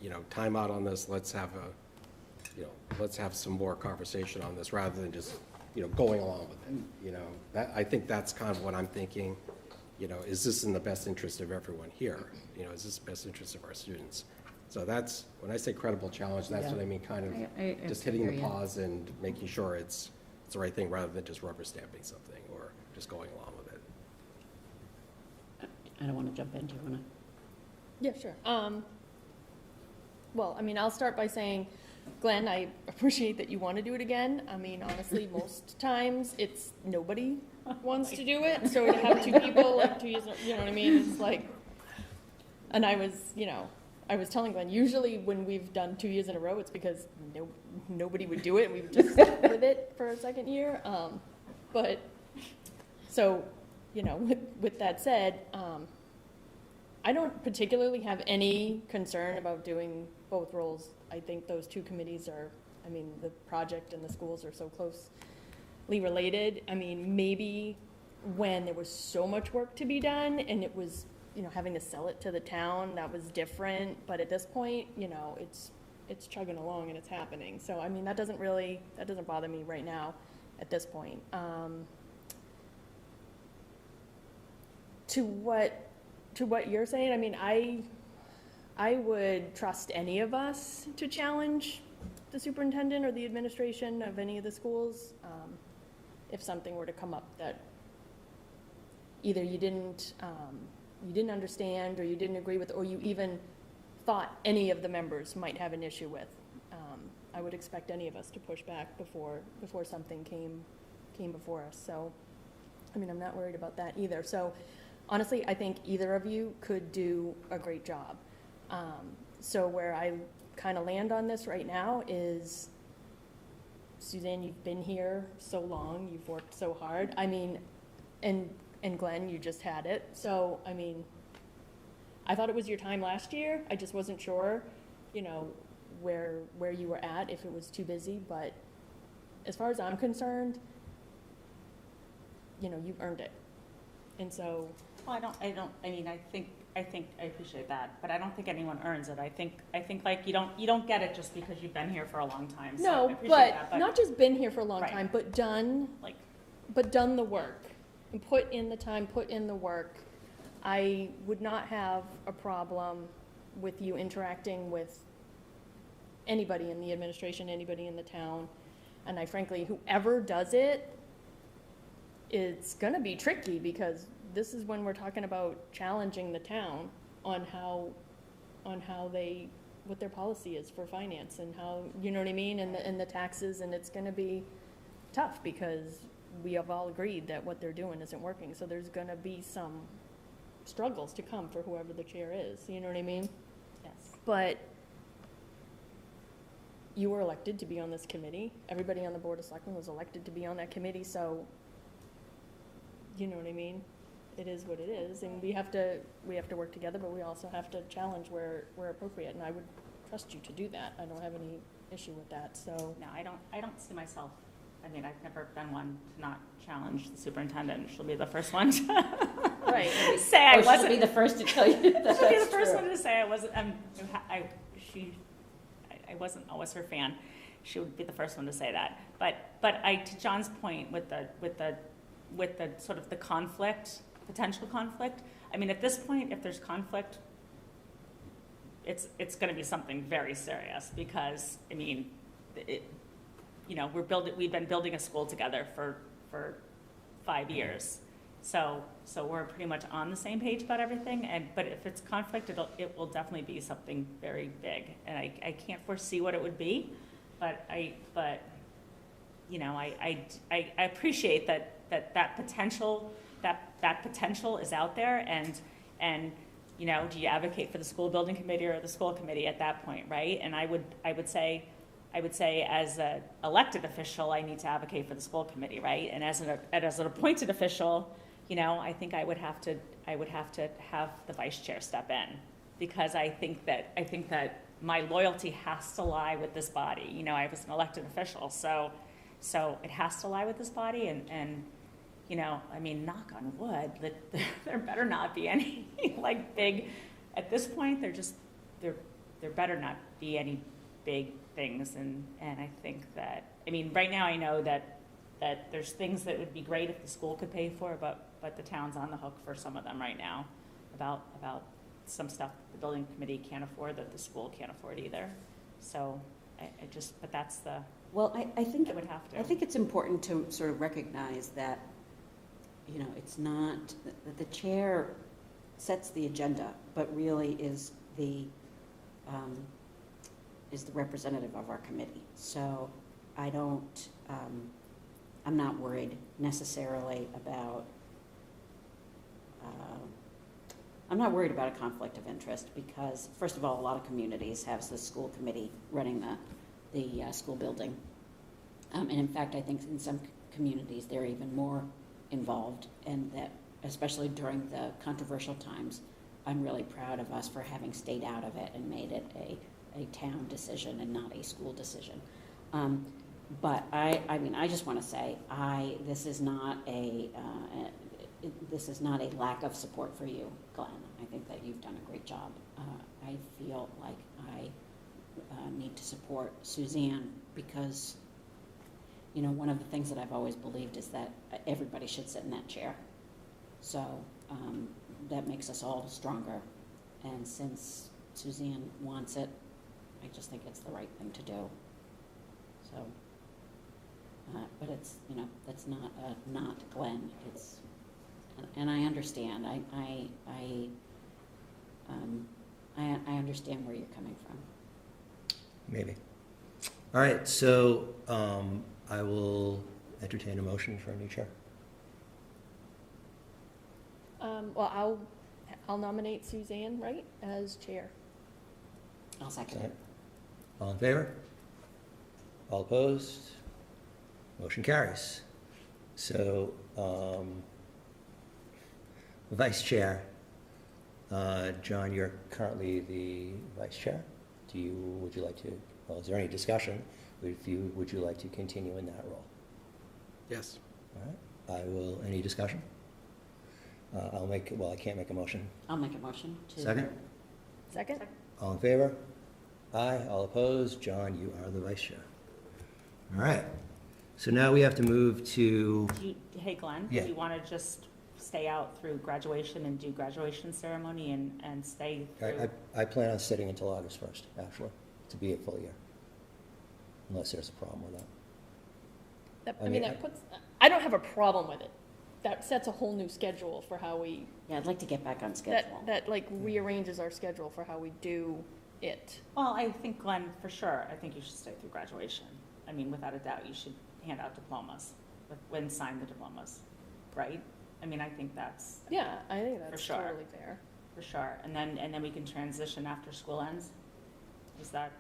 S5: you know, time out on this, let's have some more conversation on this, rather than just, you know, going along with it. You know, I think that's kind of what I'm thinking. You know, is this in the best interest of everyone here? You know, is this the best interest of our students? So that's, when I say credible challenge, that's what I mean, kind of just hitting the pause and making sure it's the right thing, rather than just rubber stamping something or just going along with it.
S2: I don't want to jump in. Do you want to?
S4: Yeah, sure. Well, I mean, I'll start by saying, Glenn, I appreciate that you want to do it again. I mean, honestly, most times it's nobody wants to do it. So to have two people, like 2 years, you know what I mean? It's like, and I was telling Glenn, usually when we've done 2 years in a row, it's because nobody would do it, and we would just stick with it for a second year. But, so, you know, with that said, I don't particularly have any concern about doing both roles. I think those two committees are, I mean, the project and the schools are so closely related. I mean, maybe when there was so much work to be done and it was, you know, having to sell it to the town, that was different. But at this point, you know, it's chugging along and it's happening. So, I mean, that doesn't bother me right now at this point. To what you're saying, I mean, I would trust any of us to challenge the superintendent or the administration of any of the schools if something were to come up that either you didn't understand, or you didn't agree with, or you even thought any of the members might have an issue with. I would expect any of us to push back before something came before us. So, I mean, I'm not worried about that either. So, honestly, I think either of you could do a great job. So where I kind of land on this right now is, Suzanne, you've been here so long, you've worked so hard. I mean, and Glenn, you just had it. So, I mean, I thought it was your time last year. I just wasn't sure, you know, where you were at, if it was too busy. But as far as I'm concerned, you know, you've earned it. And so,
S3: Well, I mean, I think I appreciate that, but I don't think anyone earns it. I think like you don't get it just because you've been here for a long time. So I
S4: No,
S3: appreciate
S4: but
S3: that,
S4: not just been here for a long
S3: Right.
S4: time, but done
S3: like,
S4: the work and put in the time, put in the work. I would not have a problem with you interacting with anybody in the administration, anybody in the town. And I frankly, whoever does it, it's gonna be tricky because this is when we're talking about challenging the town on how they, what their policy is for finance and how, you know what I mean, and the taxes, and it's gonna be tough because we have all agreed that what they're doing isn't working, so there's gonna be some struggles to come for whoever the chair is, you know what I mean?
S3: yes.
S4: But you were elected to be on this committee, everybody on the Board of Selectmen was elected to be on that committee, so, you know what I mean? It is what it is, and we have to work together, but we also have to challenge where appropriate, and I would trust you to do that, I don't have any issue with that, so.
S3: No, I don't see myself, I mean, I've never been one to not challenge the superintendent. She'll be the first one to
S4: Right.
S3: say I
S2: Or she'll
S3: wasn't.
S2: be the first to tell you that
S3: She'll be the
S2: that's
S3: first
S2: true.
S3: one to say I wasn't, I wasn't always her fan. She would be the first one to say that. But to John's point with the sort of the conflict, potential conflict, I mean, at this point, if there's conflict, it's gonna be something very serious because, I mean, we've been building a school together for 5 years. So we're pretty much on the same page about everything, but if it's conflict, it will definitely be something very big, and I can't foresee what it would be, but I appreciate that potential is out there, and do you advocate for the school building committee or the school committee at that point, right? And I would say as an elected official, I need to advocate for the school committee, right? And as an appointed official, I think I would have to have the vice chair step in, because I think that my loyalty has to lie with this body. I was an elected official, so it has to lie with this body, and I mean, knock on wood, that there better not be any like big, at this point, there better not be any big things, and I think that, I mean, right now I know that there's things that would be great if the school could pay for, but the town's on the hook for some of them right now, about some stuff the building committee can't afford that the school can't afford either. So but that's the,
S2: Well, I think
S3: I would have to.
S2: I think it's important to sort of recognize that, it's not, that the chair sets the agenda, but really is the representative of our committee. So I'm not worried necessarily about, a conflict of interest, because first of all, a lot of communities have the school committee running the school building. And in fact, I think in some communities, they're even more involved, and that, especially during the controversial times, I'm really proud of us for having stayed out of it and made it a town decision and not a school decision. But I mean, I just want to say, this is not a lack of support for you, Glenn. I think that you've done a great job. I feel like I need to support Suzanne because, one of the things that I've always believed is that everybody should sit in that chair. So that makes us all stronger. And since Suzanne wants it, I just think it's the right thing to do. So, but it's, that's not Glenn. It's, and I understand. I understand where you're coming from.
S1: Maybe. All right, so I will entertain a motion for a new chair.
S4: Well, I'll nominate Suzanne Wright as chair.
S2: I'll second
S1: Okay.
S2: it.
S1: All in favor? All opposed? Motion carries. So, Vice Chair, John, you're currently the Vice Chair. Would you like to, is there any discussion? Would you like to continue in that role?
S5: Yes.
S1: All right, any discussion? I can't make a motion.
S2: I'll make a motion to.
S1: Second?
S4: Second?
S1: All in favor? Aye. All opposed? John, you are the vice chair. All right. So now we have to move to,
S3: Hey Glenn,
S1: Yeah.
S3: do you want to just stay out through graduation and do graduation ceremony and stay through?
S1: I plan on sitting until August 1st, actually, to be a full year. Unless there's a problem with that.
S4: I mean, I don't have a problem with it. That sets a whole new schedule for how we,
S2: Yeah, I'd like to get back on schedule.
S4: that like rearranges our schedule for how we do it.
S3: Well, I think Glenn, for sure, I think you should stay through graduation. I mean, without a doubt, you should hand out diplomas, when sign the diplomas, right? I mean, I think that's.
S4: Yeah, I think that's
S3: sure.
S4: totally fair.
S3: For sure, and then we can transition after school ends? Is that?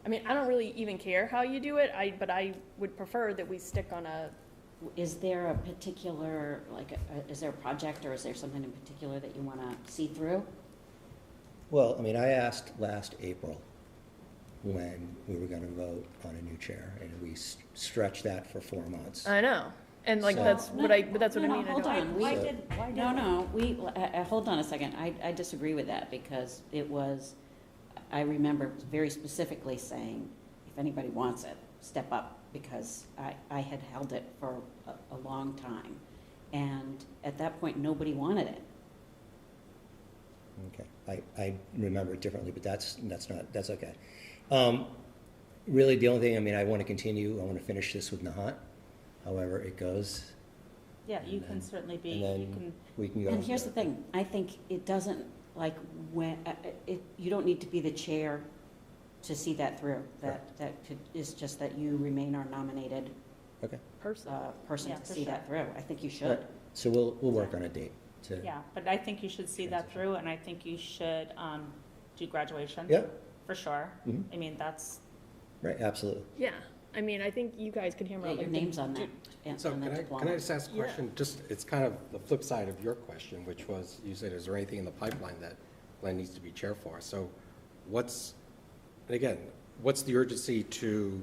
S4: I mean, I don't really even care how you do it, but I would prefer that we stick on a,
S2: Is there a particular, is there a project or is there something in particular that you want to see through?
S1: Well, I mean, I asked last April when we were going to vote on a new chair, and we stretched that for 4 months.
S4: I know, and like,
S1: So-
S4: that's what I, but that's what I
S2: No,
S4: mean. I
S2: hold
S4: don't-
S2: on.
S3: Why
S2: We-
S3: did?
S2: Hold on a second. I disagree with that because it was, I remember very specifically saying, if anybody wants it, step up, because I had held it for a long time. And at that point, nobody wanted it.
S1: Okay, I remember it differently, but that's okay. Really, the only thing, I mean, I want to continue, I want to finish this with Nahat, however it goes.
S3: Yeah, you
S1: And
S3: can
S1: then-
S3: certainly be,
S1: And
S3: you
S1: then
S3: can,
S1: we can go.
S2: And here's the thing, I think it doesn't, you don't need to be the chair to see that through. It's just that you remain our nominated
S1: Okay,
S4: Person.
S2: person
S3: Yeah,
S2: to
S3: for
S2: see
S3: sure.
S2: that through. I think you
S1: Right.
S2: should.
S1: So we'll work on a date to.
S3: yeah, but I think you should see that through, and I think you should do graduation.
S1: Yeah,
S3: For sure.
S1: Mhm.
S3: I mean, that's,
S1: right, absolutely.
S4: Yeah, I mean, I think you guys can hammer
S2: Yeah,
S4: out
S2: your
S4: like the
S2: name's on that, and
S5: So
S2: on
S5: can
S2: that
S5: I
S2: diploma.
S5: just ask a
S4: Yeah.
S5: question? Just, it's kind of the flip side of your question, which was, you said, is there anything in the pipeline that Glenn needs to be chair for? So and again, what's the urgency to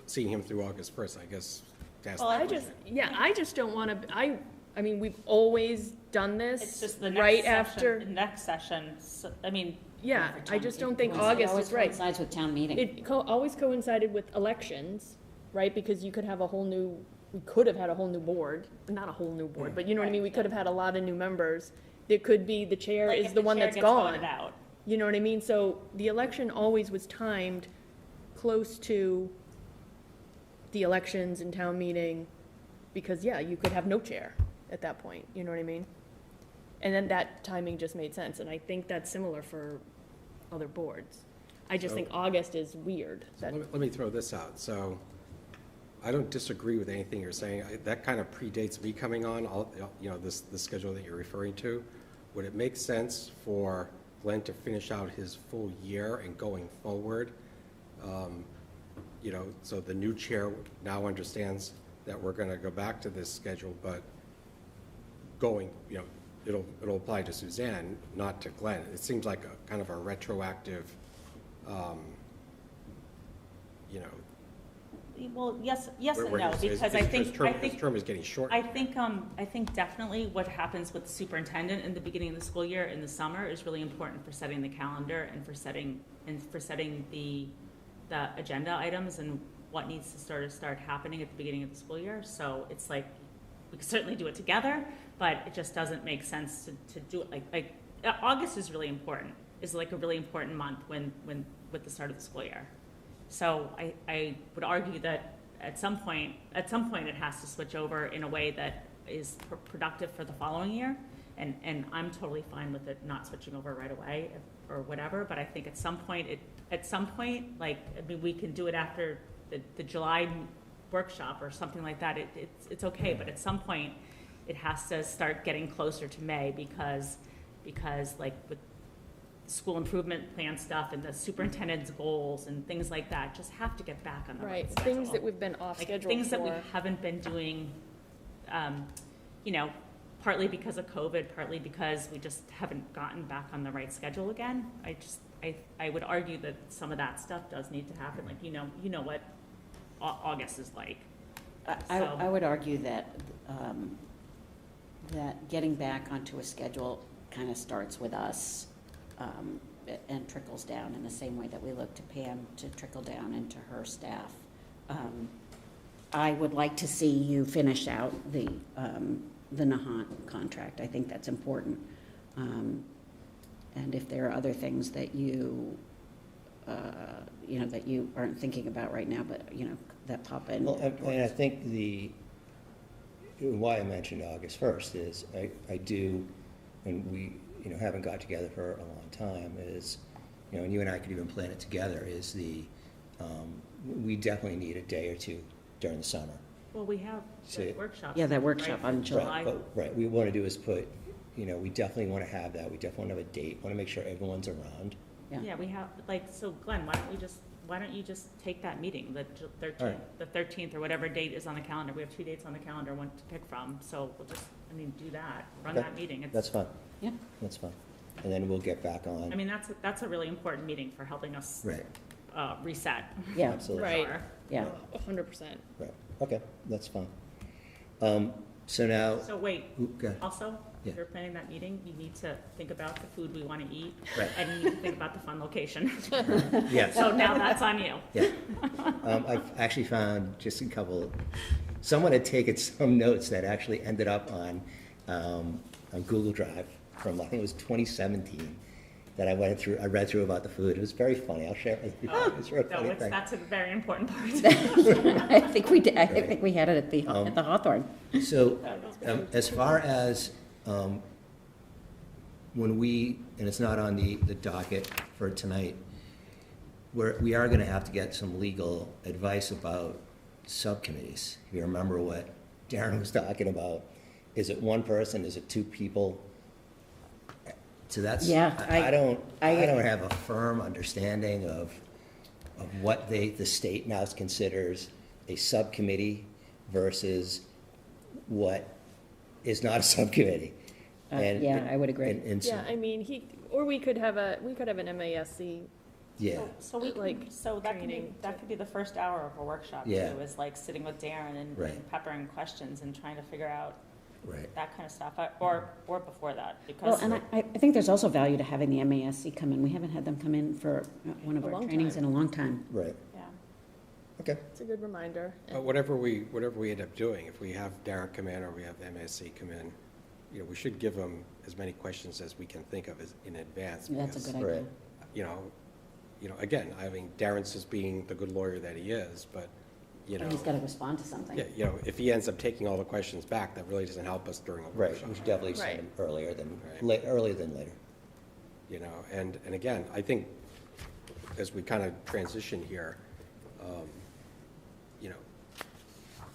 S5: seeing him through August 1st, I guess? To ask
S3: Well,
S5: that
S4: I just,
S5: question.
S4: yeah, I just don't want to, I mean, we've always done this.
S3: it's just the
S4: right
S3: next
S4: after.
S3: session, the next session, so, I mean,
S4: Yeah,
S2: For
S4: I
S2: town-
S4: just
S2: it
S4: don't think
S2: coincides-
S4: August
S2: always
S4: is right.
S2: coincides with town meeting.
S4: It always coincided with elections, right? Because you could have we could have had a whole new board, not a whole new board, but you know what I mean? We could have had a lot of new members. There could be, the chair
S3: like
S4: is
S3: if
S4: the one
S3: chair
S4: that's
S3: gets voted
S4: gone.
S3: out.
S4: You know what I mean? So the election always was timed close to the elections and town meeting, because, yeah, you could have no chair at that point, you know what I mean? And then that timing just made sense, and I think that's similar for other boards. I just
S5: So-
S4: think August is weird.
S5: So
S4: That-
S5: let me throw this out. So I don't disagree with anything you're saying. That kind of predates me coming on, this schedule that you're referring to. Would it make sense for Glenn to finish out his full year and going forward? So the new chair now understands that we're going to go back to this schedule, but it'll apply to Suzanne, not to Glenn. It seems like a kind of a retroactive,
S3: Well, yes and
S5: where
S3: no,
S5: his-
S3: because
S5: his term is getting shortened.
S3: I think definitely what happens with the superintendent in the beginning of the school year in the summer is really important for setting the calendar and for setting the agenda items and what needs to start happening at the beginning of the school year. So it's like, we can certainly do it together, but it just doesn't make sense to do it like August is really important, is like a really important month when with the start of the school year. So I would argue that at some point it has to switch over in a way that is productive for the following year. And I'm totally fine with it not switching over right away or whatever, but I think at some point, we can do it after the July workshop or something like that. It's okay, but at some point, it has to start getting closer to May because like with school improvement plan stuff and the superintendent's goals and things like that just have to get back on the right schedule.
S4: Things that we've been off
S3: Like
S4: schedule
S3: things that we
S4: for.
S3: haven't been doing, partly because of COVID, partly because we just haven't gotten back on the right schedule again. I would argue that some of that stuff does need to happen. Like, you know what August is like.
S2: I would argue that that getting back onto a schedule kind of starts with us and trickles down in the same way that we look to Pam to trickle down into her staff. I would like to see you finish out the Nahant contract. I think that's important. And if there are other things that you know, that you aren't thinking about right now, but, you know, that pop in.
S1: Well, and I think why I mentioned August 1st is I do, and we, you know, haven't got together for a long time, is, you know, and you and I could even plan it together, is we definitely need a day or two during the summer.
S3: Well, we have
S1: So-
S3: the workshop.
S2: Yeah, that workshop
S3: right,
S2: on July.
S1: Right, we want to do is put, you know, we definitely want to have that, we definitely want to have a date, want to make sure everyone's around.
S3: Yeah, we have, like, so Glenn, why don't you just take that meeting, the
S1: All right.
S3: 13th, or whatever date is on the calendar? We have 2 dates on the calendar, one to pick from, so we'll just, do that, run
S1: Okay.
S3: that meeting.
S1: That's fine.
S2: Yeah.
S1: That's fine. And then we'll get back on.
S3: That's a really important meeting for helping us
S1: Right,
S3: reset.
S2: Yeah,
S1: absolutely.
S4: Right.
S3: Sure.
S2: yeah.
S4: 100%.
S1: Right, okay, that's fine. So now,
S3: So wait,
S1: Ooh, go ahead.
S3: also,
S1: Yeah.
S3: if you're planning that meeting, you need to think about the food we want to eat,
S1: Right.
S3: and you need to think about the fun location.
S1: yes.
S3: So now that's on you.
S1: Yeah. I've actually found just a couple, someone had taken some notes that actually ended up on Google Drive from, I think it was 2017, that I read through about the food. It was very funny. I'll share it with you. It's a real
S3: No,
S1: funny thing.
S3: that's a very important part.
S2: I think we did, I think we had it at the Hawthorne.
S1: So, as far as, when and it's not on the docket for tonight, we are gonna have to get some legal advice about subcommittees. If you remember what Darren was talking about, is it one person, is it two people? So that's,
S2: Yeah,
S1: I don't have a firm understanding of what the state now considers a subcommittee versus what is not a subcommittee. And-
S2: Yeah, I would agree.
S1: and so-
S4: Yeah, I mean, we could have an MASC.
S1: Yeah,
S3: So that
S4: training
S3: could be the first hour of a workshop too,
S1: Yeah.
S3: is like sitting with Darren and
S1: Right.
S3: peppering questions and trying to figure out
S1: right.
S3: that kind of stuff, or before that,
S2: Well,
S3: because.
S2: and I think there's also value to having the MASC come in. We haven't had them come in for one of
S4: A
S2: our
S4: long
S2: trainings
S4: time.
S2: in a long time.
S1: Right,
S3: Yeah.
S1: okay.
S4: It's a good reminder.
S5: But whatever we end up doing, if we have Darren come in or we have the MSC come in, you know, we should give them as many questions as we can think of in advance.
S2: That's
S5: because,
S2: a good idea.
S1: Right.
S5: You know, again, I mean, Darren's just being the good lawyer that he is, but, you know.
S2: But he's got to respond to something.
S5: Yeah, you know, if he ends up taking all the questions back, that really doesn't help us during a
S1: Right,
S5: workshop.
S1: we should definitely
S4: Right.
S1: send them earlier than,
S5: Right.
S1: earlier than later.
S5: You know, and again, I think as we kind of transition here, you know,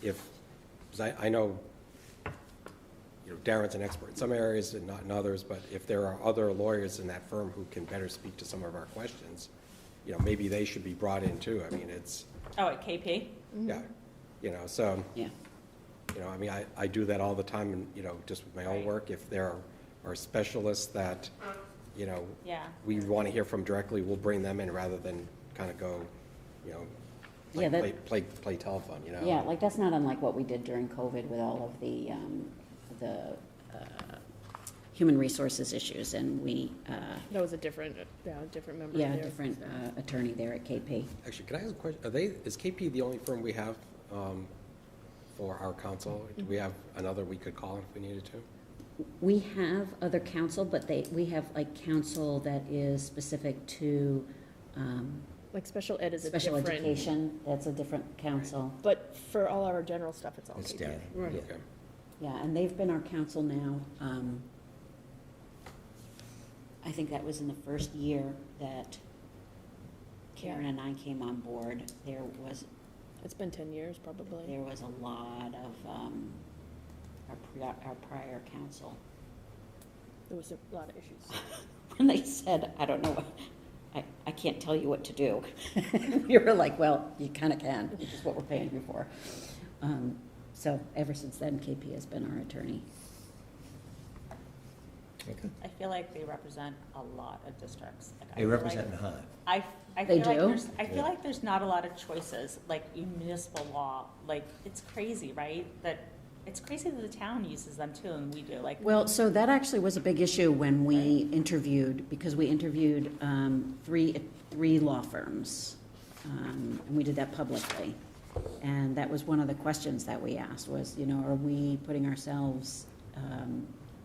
S5: because I know, you know, Darren's an expert in some areas and not in others, but if there are other lawyers in that firm who can better speak to some of our questions, you know, maybe they should be brought in too. I mean, it's,
S3: Oh, at KP?
S5: yeah, you know, so,
S2: Yeah.
S5: you know, I mean, I do that all the time, and, you know, just with my own
S3: Right.
S5: work. If there are specialists that, you know,
S3: Yeah.
S5: we want to hear from directly, we'll bring them in rather than kind of go, you know,
S2: Yeah,
S5: play telephone, you know?
S2: Yeah, like that's not unlike what we did during COVID with all of the human resources issues, and we,
S4: That was a different member
S2: yeah,
S4: there.
S2: different attorney there at KP.
S5: Actually, can I ask a question? Is KP the only firm we have for our council? Do we have another we could call if we needed to?
S2: We have other counsel, but we have like counsel that is specific to
S4: Like special ed is a
S2: special
S4: different.
S2: education. That's a different counsel.
S4: But for all our general stuff, it's all
S1: It's
S4: KP.
S1: down,
S8: Right.
S1: yeah.
S5: Okay.
S2: Yeah, and they've been our counsel now. I think that was in the first year that Karen and I came on board.
S4: It's been 10 years, probably.
S2: There was a lot of our prior counsel.
S4: There was a lot of issues.
S2: When they said, I don't know, I can't tell you what to do. You were like, well, you kind of can, which is what we're paying you for. So ever since then, KP has been our attorney.
S1: Okay.
S3: I feel like they represent a lot of districts. Like, I
S1: They
S3: feel
S1: represent
S3: like-
S1: Nahat.
S3: I
S2: They
S3: feel like
S2: do?
S3: there's, I feel
S1: Yeah.
S3: like there's not a lot of choices, like in municipal law, like, it's crazy, right? That It's crazy that the town uses them too, and we do, like.
S2: Well, so that actually was a big issue when we interviewed, because we interviewed three law firms, and we did that publicly. And that was one of the questions that we asked was, are we putting ourselves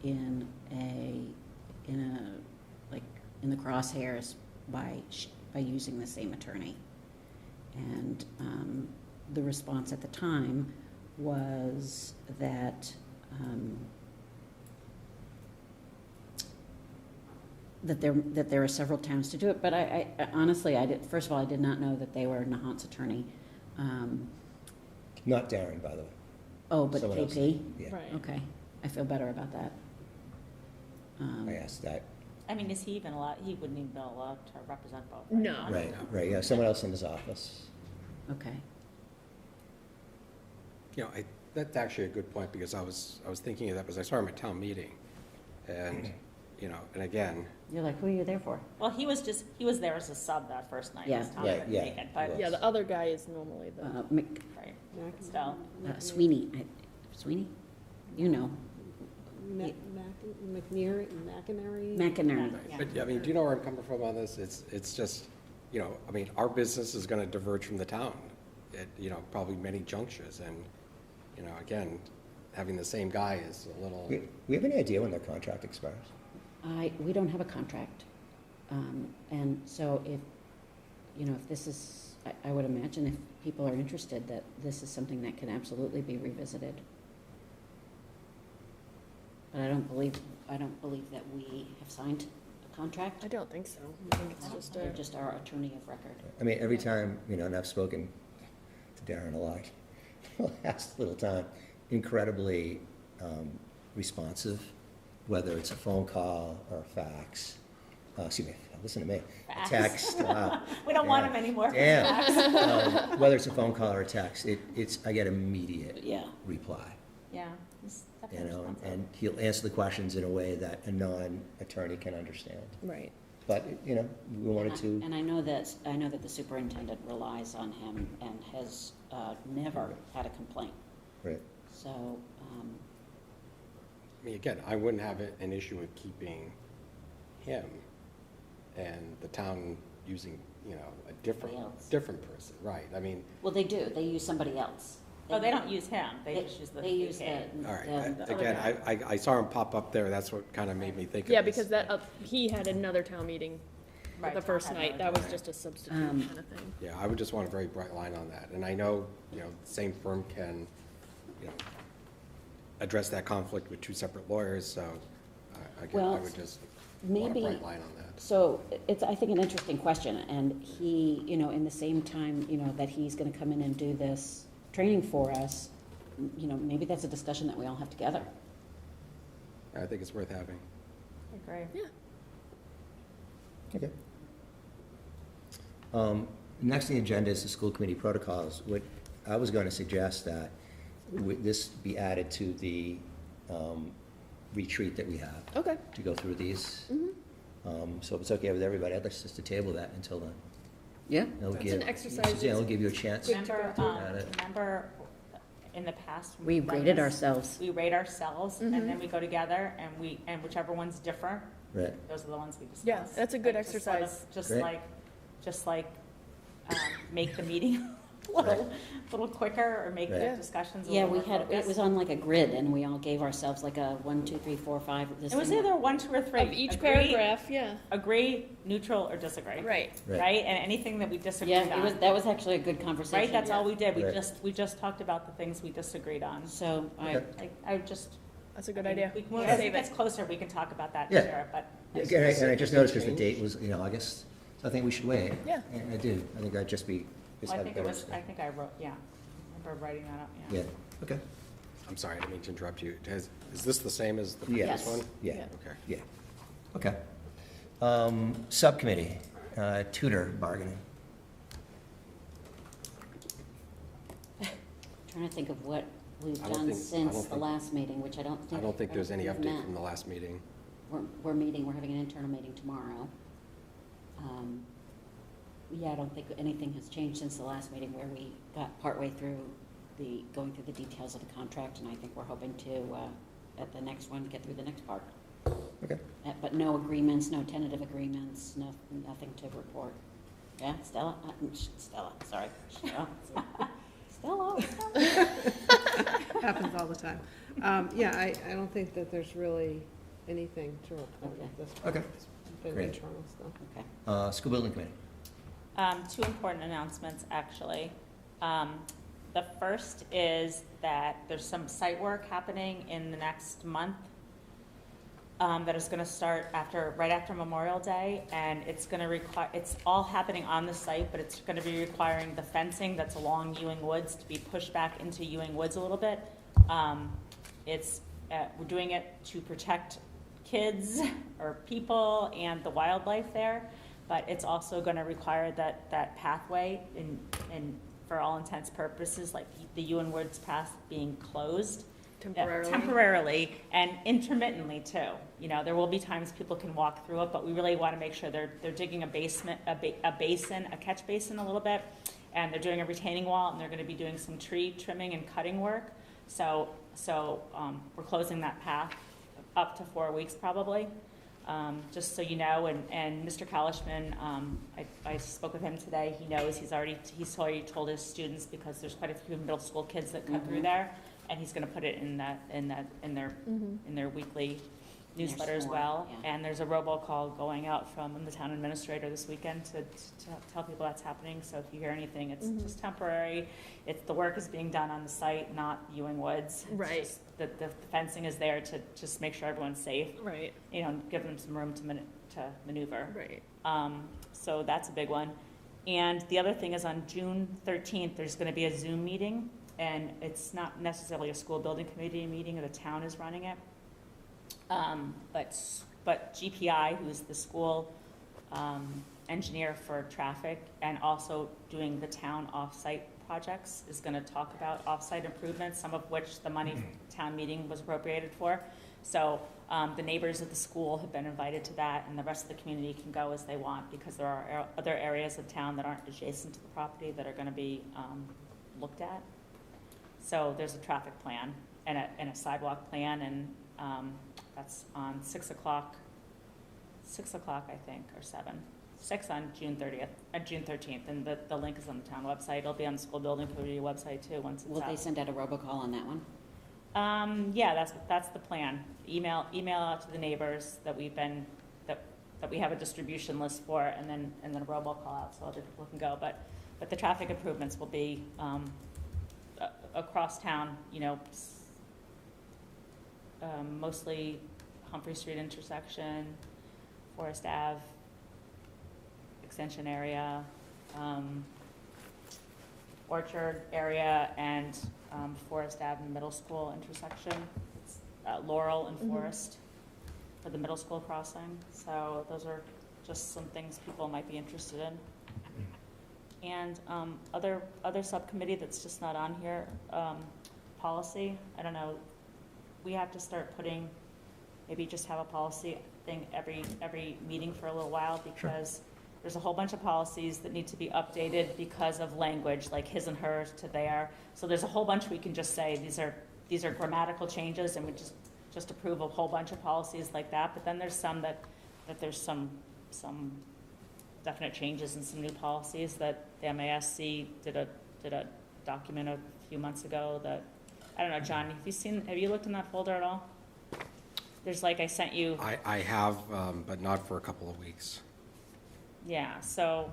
S2: in the crosshairs by using the same attorney? And the response at the time was that that there are several towns to do it, but I honestly, first of all, I did not know that they were Nahant's attorney.
S1: Not Darren, by the way.
S2: Oh, but
S1: Someone else.
S2: KP?
S1: Yeah,
S4: Right.
S2: Okay, I feel better about that.
S1: I asked that.
S3: I mean, is he even allowed, he wouldn't even be allowed to represent both?
S4: No.
S1: Right, yeah, someone else in his office.
S2: Okay.
S5: That's actually a good point, because I was thinking of that, because I saw him at town meeting, and, and again,
S2: You're like, who are you there for?
S3: Well, he was there as a sub that first night.
S2: Yeah.
S3: His Tom
S1: Right,
S3: couldn't
S1: yeah,
S3: make it,
S1: he
S3: but,
S1: was.
S4: Yeah, the other guy is normally the,
S3: right, still.
S2: Sweeney, Sweeney?
S8: McNeary, McInerney.
S2: McInerney.
S3: Yeah.
S5: but, I mean, do you know where I'm coming from on this? It's just, I mean, our business is gonna diverge from the town at, probably many junctures, and, again, having the same guy is a little.
S1: We have any idea when their contract expires?
S2: We don't have a contract. And so if this is, I would imagine if people are interested, that this is something that can absolutely be revisited. But I don't believe that we have signed a contract.
S4: I don't think so. I think it's just
S2: They're
S4: a,
S2: just our attorney of record.
S1: I mean, every time, and I've spoken to Darren a lot, last little time, incredibly responsive, whether it's a phone call or a fax, excuse me, listen to me, a
S3: Fax.
S1: text.
S3: We don't want
S1: yeah,
S3: him anymore.
S1: Damn. Whether it's a phone call or a text, I get immediate
S2: Yeah.
S1: reply,
S3: Yeah. He's definitely responsive.
S1: and he'll answer the questions in a way that a non-attorney can understand.
S4: right.
S1: But, we wanted to,
S2: And I know that the superintendent relies on him and has never had a complaint.
S1: right,
S2: So,
S5: I mean, again, I wouldn't have an issue with keeping him and the town using, a different
S2: Somebody else.
S5: person, right? I mean,
S2: well, they do. They use somebody else.
S3: Oh, they don't use him, they just use the.
S2: They use
S3: UK.
S5: all right,
S2: the
S5: again, I saw him pop up there, that's what kind of made me think of
S4: Yeah,
S5: this.
S4: because that, he had another town meeting
S3: Right,
S4: the
S3: Tom
S4: first
S3: had
S4: night.
S3: another
S4: That was
S3: time.
S4: just a substitute
S2: Um,
S4: kind of thing.
S5: Yeah, I would just want a very bright line on that, and I know, the same firm can, address that conflict with two separate lawyers, so, again,
S2: Well,
S5: I would just want a
S2: maybe-
S5: bright line on that.
S2: So it's, I think, an interesting question, and he, in the same time, that he's gonna come in and do this training for us, maybe that's a discussion that we all have together.
S5: I think it's worth having.
S3: I agree.
S1: okay. Next on the agenda is the school committee protocols. What I was going to suggest that this be added to the retreat that we have,
S4: Okay.
S1: to go through these. So if it's okay with everybody, I'd like us to table that until then.
S2: Yeah.
S1: It'll
S4: It's
S1: give-
S4: an exercise.
S1: Yeah, it'll give you a chance.
S4: Good to
S3: Remember,
S4: go
S1: through.
S3: remember in the past? when
S2: We
S3: we've done
S2: rated
S3: this,
S2: ourselves.
S3: We rate ourselves, and
S4: Mhm.
S3: then we go together, and whichever ones differ,
S1: Right.
S3: those are the ones we discuss.
S4: Yeah, that's a good
S3: Like, just sort of-
S4: exercise.
S3: Just like, make the meeting a little quicker, or make the
S1: Right.
S3: discussions a
S2: Yeah,
S3: little
S2: we
S3: more
S2: had, it
S3: focused.
S2: was on like a grid, and we all gave ourselves like a 1, 2, 3, 4, 5. This
S3: It was
S2: and that.
S3: either 1, 2, or 3.
S4: Of each
S3: Agree-
S4: paragraph, yeah.
S3: Agree, neutral, or disagree.
S4: Right.
S3: Right, and anything that we disagreed
S2: Yeah,
S3: on.
S2: that was actually a good conversation.
S3: Right, that's all we did,
S1: Right.
S3: we just talked about the things we disagreed on.
S2: So
S1: Okay.
S3: I just.
S4: That's a good
S3: I mean,
S4: idea.
S3: we can-
S4: We'll
S3: As it
S4: save
S3: gets
S4: it.
S3: closer, we can talk about that,
S1: Yeah.
S3: sure, but.
S1: Yeah, and I just noticed because the date was, August, so I think we should wait.
S4: Yeah.
S1: And I do. I think that'd just be, just
S3: Well, I
S1: have
S3: think
S1: better.
S3: I think I wrote, yeah, I remember writing that up,
S1: Yeah,
S3: yeah.
S1: okay.
S5: I'm sorry, I didn't mean to interrupt you. Is this the same as the
S1: Yes.
S5: previous one?
S1: Yeah,
S4: Yeah.
S5: Okay.
S1: yeah. Okay. Subcommittee, tutor bargaining.
S2: Trying to think of what we've
S5: I don't
S2: done
S5: think- I
S2: since
S5: don't
S2: the
S5: think-
S2: last meeting, which I don't think.
S5: I don't think there's any
S2: we've
S5: update
S2: met.
S5: from the last meeting.
S2: We're meeting, we're having an internal meeting tomorrow. Yeah, I don't think anything has changed since the last meeting where we got partway through going through the details of the contract, and I think we're hoping to, at the next one, get through the next part.
S1: Okay.
S2: But no agreements, no tentative agreements, nothing to report. Yeah, Stella? Stella, sorry. Stella.
S8: Happens all the time. Yeah, I don't think that there's really anything to report at this point.
S1: Okay.
S8: It's been
S1: Great.
S8: internal stuff.
S2: Okay.
S1: School building committee.
S3: Two important announcements, actually. The first is that there's some site work happening in the next month that is going to start right after Memorial Day, and it's going to require, it's all happening on the site, but it's going to be requiring the fencing that's along Ewing Woods to be pushed back into Ewing Woods a little bit. We're doing it to protect kids or people and the wildlife there, but it's also going to require that pathway in for all intents purposes, like the Ewing Woods path being closed. Temporarily and intermittently too. You know, there will be times people can walk through it, but we really want to make sure they're digging a basin, a catch basin a little bit, and they're doing a retaining wall, and they're going to be doing some tree trimming and cutting work. So we're closing that path up to 4 weeks probably. Just so you know, and Mr. Kalishman, I spoke with him today. He knows he's already told his students, because there's quite a few middle school kids that cut through there. And he's going to put it in their weekly newsletter as well.
S2: Yeah.
S3: And there's a robocall going out from the town administrator this weekend to tell people that's happening. So if you hear anything, it's just temporary. The work is being done on the site, not Ewing Woods.
S4: Right.
S3: It's just the fencing is there to just make sure everyone's safe.
S4: Right.
S3: You know, give them some room to maneuver.
S4: Right.
S3: So that's a big one. And the other thing is, on June 13th, there's going to be a Zoom meeting. And it's not necessarily a school building committee meeting, the town is running it. But GPI, who's the school engineer for traffic and also doing the town off-site projects, is going to talk about off-site improvements, some of which the money town meeting was appropriated for. So the neighbors at the school have been invited to that, and the rest of the community can go as they want, because there are other areas of town that aren't adjacent to the property that are going to be looked at. So there's a traffic plan and a sidewalk plan, and that's on 6 o'clock, I think, or 7. 6 on June 13th, and the link is on the town website. It'll be on the school building committee website too, once it's
S2: Will
S3: out.
S2: they send out a robocall on that one?
S3: Yeah, that's the plan. Email out to the neighbors that that we have a distribution list for, and then a robocall out so other people can go. But the traffic improvements will be across town, you know, mostly Humphrey Street intersection, Forest Ave extension area, Orchard area, and Forest Ave Middle School intersection. It's Laurel and Forest for the middle school crossing. So those are just some things people might be interested in. And other subcommittee that's just not on here, policy. I don't know. We have to start putting, maybe just have a policy thing every meeting for a little while, because there's a whole bunch of policies that need to be updated because of language, like his and hers to their. So there's a whole bunch we can just say these are grammatical changes, and we just approve a whole bunch of policies like that. But then there's some that there's some definite changes in some new policies that the MASC did a document a few months ago that, I don't know, John, have you looked in that folder at all? There's I sent you.
S5: I have, but not for a couple of weeks.
S3: Yeah, so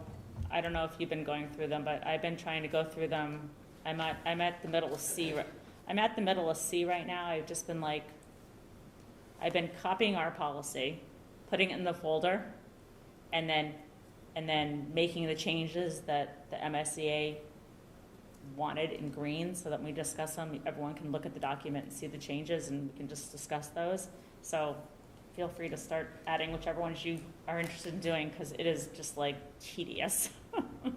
S3: I don't know if you've been going through them, but I've been trying to go through them. I'm at the middle of C. I'm at the middle of C right now. I've just been I've been copying our policy, putting it in the folder, and then making the changes that the MSCA wanted in green, so that when we discuss them, everyone can look at the document and see the changes, and we can just discuss those. So feel free to start adding whichever ones you are interested in doing, because it is just tedious.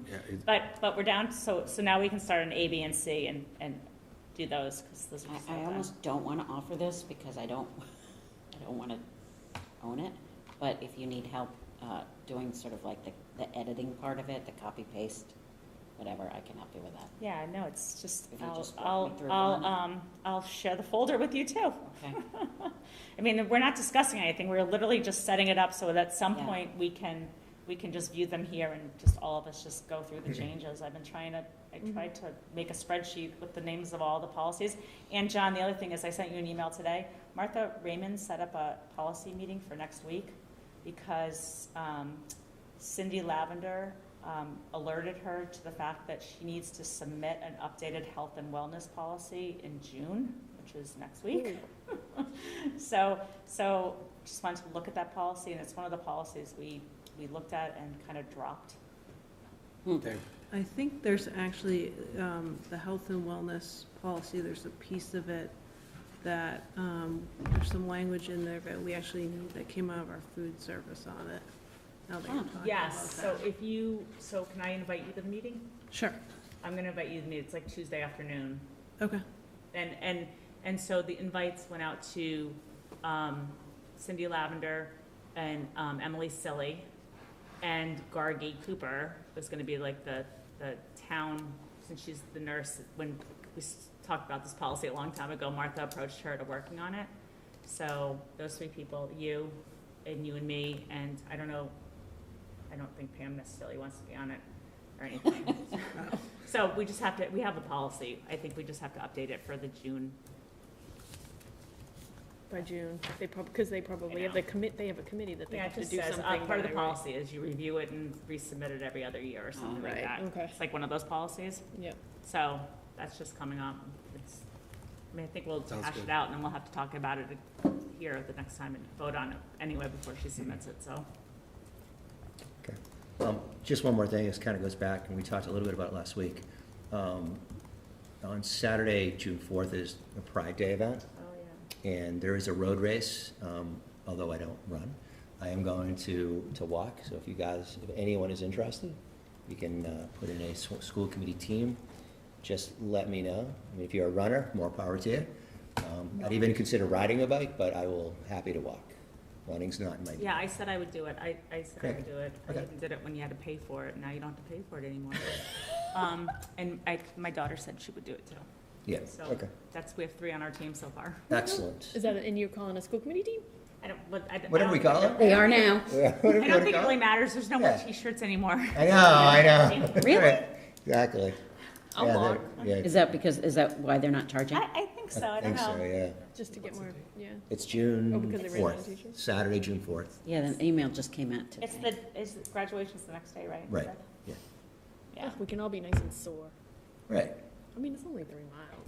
S5: Yeah,
S3: but we're down, so now we can start on A, B, and C and do those, because those are just
S2: I almost don't want to offer this because I don't want to own it, but if you need help doing sort of the editing part of it, the copy paste, whatever, I can help you with that.
S3: Yeah, no, it's just,
S2: If you just walk me through
S3: I'll share the folder with you too.
S2: Okay.
S3: I mean, we're not discussing anything, we're literally just setting it up so that at some
S2: Yeah.
S3: point we can just view them here and just all of us just go through the changes. I tried to make a spreadsheet with the names of all the policies. And John, the other thing is I sent you an email today. Martha Raymond set up a policy meeting for next week because Cindy Lavender alerted her to the fact that she needs to submit an updated health and wellness policy in June, which is next week. So just wanted to look at that policy, and it's one of the policies we looked at and kind of dropped.
S5: Okay.
S8: I think there's actually, the health and wellness policy, there's a piece of it that, there's some language in there that we actually need that came out of our food service audit. Now that you're talking about
S3: Yes, so
S8: that.
S3: can I invite you to the meeting?
S8: Sure,
S3: I'm gonna invite you to the meeting, it's like Tuesday afternoon.
S8: okay.
S3: And so the invites went out to Cindy Lavender and Emily Silly, and Gargi Cooper was gonna be like the town, since she's the nurse. When we talked about this policy a long time ago, Martha approached her to working on it. So those three people, you and me, and I don't think Pam necessarily wants to be on it or anything. So we have a policy. I think we just have to update it for the June.
S4: By June, because they probably have they have a committee that they
S3: Yeah,
S4: have
S3: it
S4: to
S3: just
S4: do
S3: says,
S4: something.
S3: part of the
S4: by, right?
S3: policy is you review it and resubmit it every other year or something like
S4: Right,
S3: that.
S4: okay.
S3: It's like one of those policies.
S4: Yep.
S3: So that's just coming up. I think we'll
S5: Sounds
S3: hash
S5: good.
S3: it out, and then we'll have to talk about it here the next time and vote on it anyway before she submits it, so.
S1: Okay. Just one more thing, this kind of goes back, and we talked a little bit about it last week. On Saturday, June 4th, is a Pride Day event,
S3: Oh, yeah.
S1: and there is a road race, although I don't run. I am going to walk, so if anyone is interested, you can put in a school committee team. Just let me know. I mean, if you're a runner, more power to you. I'd even consider riding a bike, but I will happy to walk. Running's not my.
S3: Yeah, I said I would do it. I said I
S1: Great.
S3: would do it. I
S1: Okay.
S3: even did it when you had to pay for it. Now you don't have to pay for it anymore. And my daughter said she would do it too.
S1: Yeah,
S3: So
S1: okay.
S3: we have 3 on our team so far.
S1: Excellent.
S4: Is that, and you're calling a school committee team?
S1: Whatever we call it.
S2: They are now.
S1: Whatever you
S3: I don't
S1: wanna
S3: think it
S1: call
S3: really matters. There's no more
S1: Yeah.
S3: T-shirts anymore.
S1: I know.
S2: Really?
S1: Right. Exactly.
S3: I'll
S1: Yeah,
S3: walk.
S1: yeah.
S2: Is that why they're not charging?
S3: I think so. I don't
S1: think so,
S3: know.
S1: yeah.
S4: Just to get more, yeah.
S1: It's June
S4: Oh, because they ran out of
S1: 4th,
S4: teachers?
S1: Saturday, June 4th.
S2: Yeah, the email just came out today.
S3: Graduation's the next day, right?
S1: Right, yeah.
S3: Yeah.
S4: We can all be nice and sore.
S1: Right,
S4: I mean, it's only 3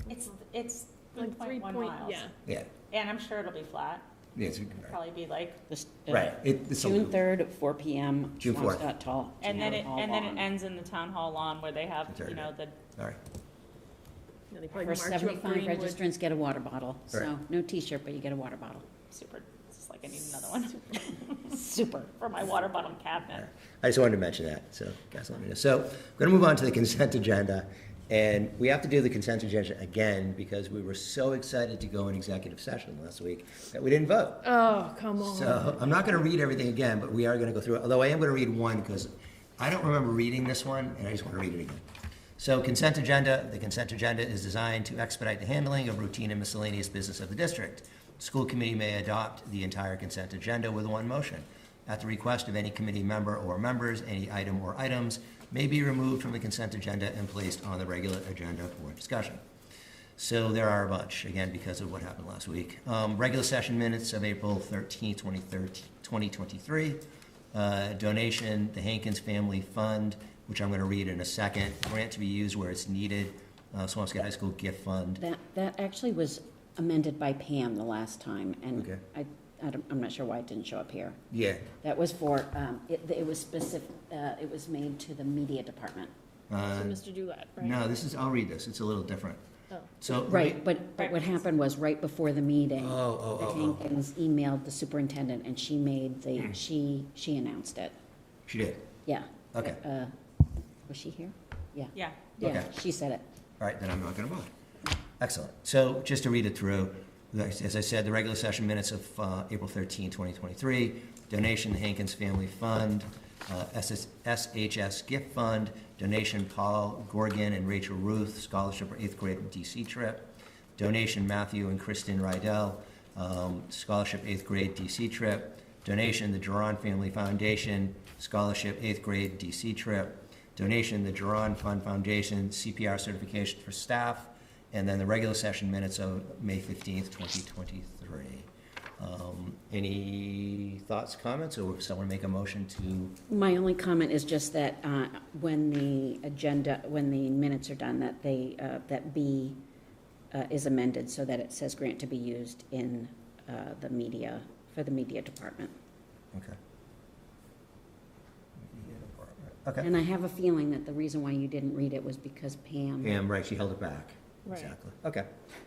S4: miles.
S3: It's
S4: like
S3: 3.1 miles.
S4: yeah.
S1: yeah.
S3: And I'm sure it'll be flat.
S1: Yeah, it's,
S3: Probably be like,
S1: right. It's a
S2: June
S1: loop.
S2: 3rd at 4 PM.
S1: June 4th.
S2: Swampscott Tall.
S3: and then it
S2: Town Hall lawn.
S3: ends in the town hall lawn where they have,
S1: That's right.
S3: the
S1: All right,
S4: Yeah, they probably
S2: First
S4: march you up
S2: 75
S4: Greenwood.
S2: registrants get a water bottle. So
S1: Right.
S2: no T-shirt, but you get a water bottle.
S3: super, it's just like I need another one
S2: Super.
S3: for my water bottle
S1: all
S3: cabinet.
S1: right. I just wanted to mention that, so guys let me know. So, we're going to move on to the consent agenda, and we have to do the consent agenda again because we were so excited to go in executive session last week that we didn't vote.
S4: Oh, come on.
S1: So, I'm not going to read everything again, but we are going to go through it, although I am going to read one because I don't remember reading this one, and I just want to read it again. So consent agenda, the consent agenda is designed to expedite the handling of routine and miscellaneous business of the district. School committee may adopt the entire consent agenda with one motion. At the request of any committee member or members, any item or items may be removed from the consent agenda and placed on the regular agenda for discussion. So there are a bunch, again, because of what happened last week. Regular session minutes of April 13th, 2023. Donation, the Hankins Family Fund, which I'm going to read in a second. Grant to be used where it's needed. Swampscott High School Gift Fund.
S2: That actually was amended by Pam the last time, and
S1: Okay.
S2: I'm not sure why it didn't show up here.
S1: Yeah.
S2: That was for, it was specific, it was made to the media department.
S4: So Mr. Dulett, right?
S1: No, I'll read this. It's a little different.
S4: Oh.
S1: So.
S2: Right, but what happened was, right before the meeting,
S1: Oh.
S2: the Hankins emailed the superintendent, and she made she announced it.
S1: She did.
S2: Yeah.
S1: Okay.
S2: Was she here? Yeah.
S3: Yeah.
S2: Yeah,
S1: Okay.
S2: she said it.
S1: All right, then I'm not going to vote. Excellent. So just to read it through, as I said, the regular session minutes of April 13, 2023, donation to Hankins Family Fund, SHS Gift Fund, donation Paul Gorgon and Rachel Ruth, scholarship for 8th grade DC trip. Donation Matthew and Kristen Rydell, scholarship 8th grade DC trip. Donation the Duran Family Foundation, scholarship 8th grade DC trip. Donation the Duran Fund Foundation, CPR certification for staff. And then the regular session minutes of May 15th, 2023. Any thoughts, comments, or would someone make a motion to?
S2: My only comment is just that when the minutes are done, that that B is amended so that it says grant to be used in the media, for the media department.
S1: Okay. Media department. Okay.
S2: And I have a feeling that the reason why you didn't read it was because Pam.
S1: Pam, right, she held it back.
S4: Right.
S1: Exactly. Okay,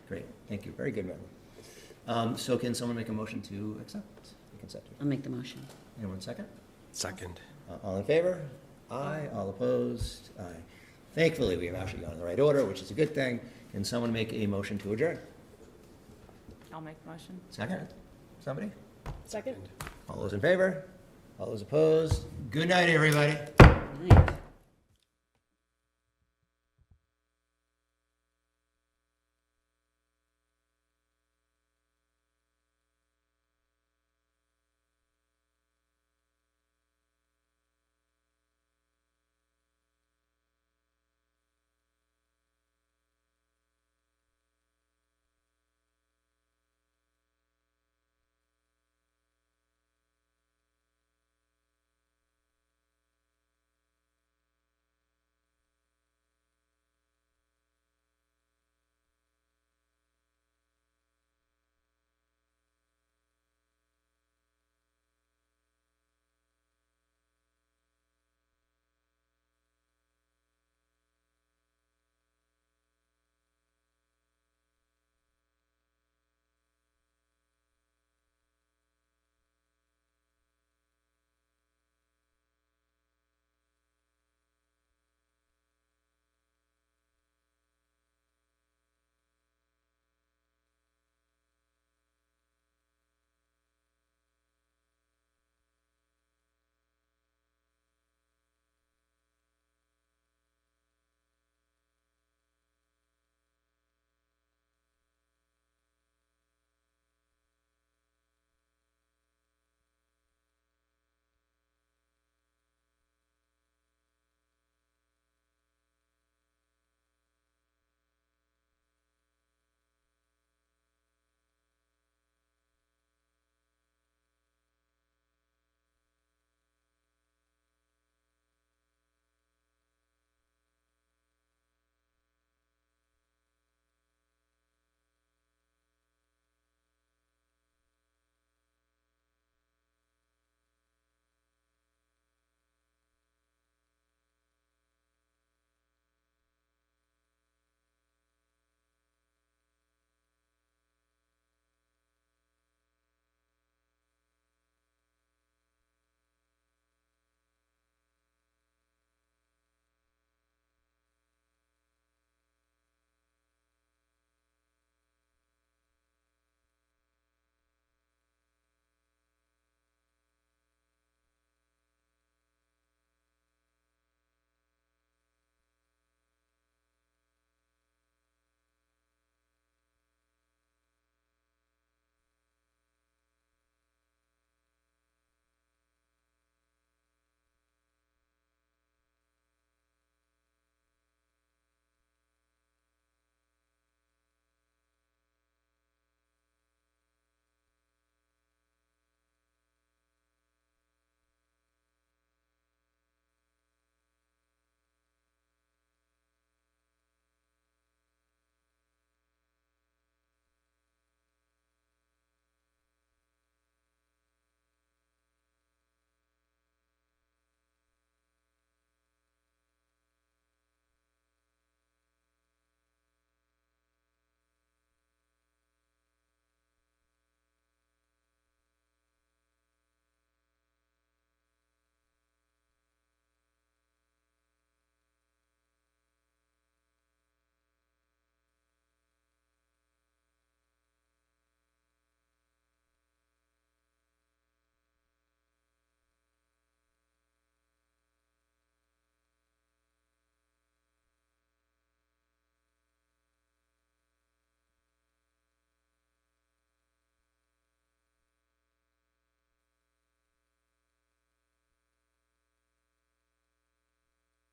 S1: great, thank you, very good memory. So can someone make a motion to accept the consent?
S2: I'll make the motion.
S1: Anyone second?
S5: Second.
S1: All in favor? Aye. All opposed? Aye. Thankfully, we have actually gone in the right order, which is a good thing. Can someone make a motion to adjourn?
S3: I'll make the motion.
S1: Second? Somebody?
S4: Second?
S1: All those in favor? All those opposed? Good night, everybody.
S2: Good night.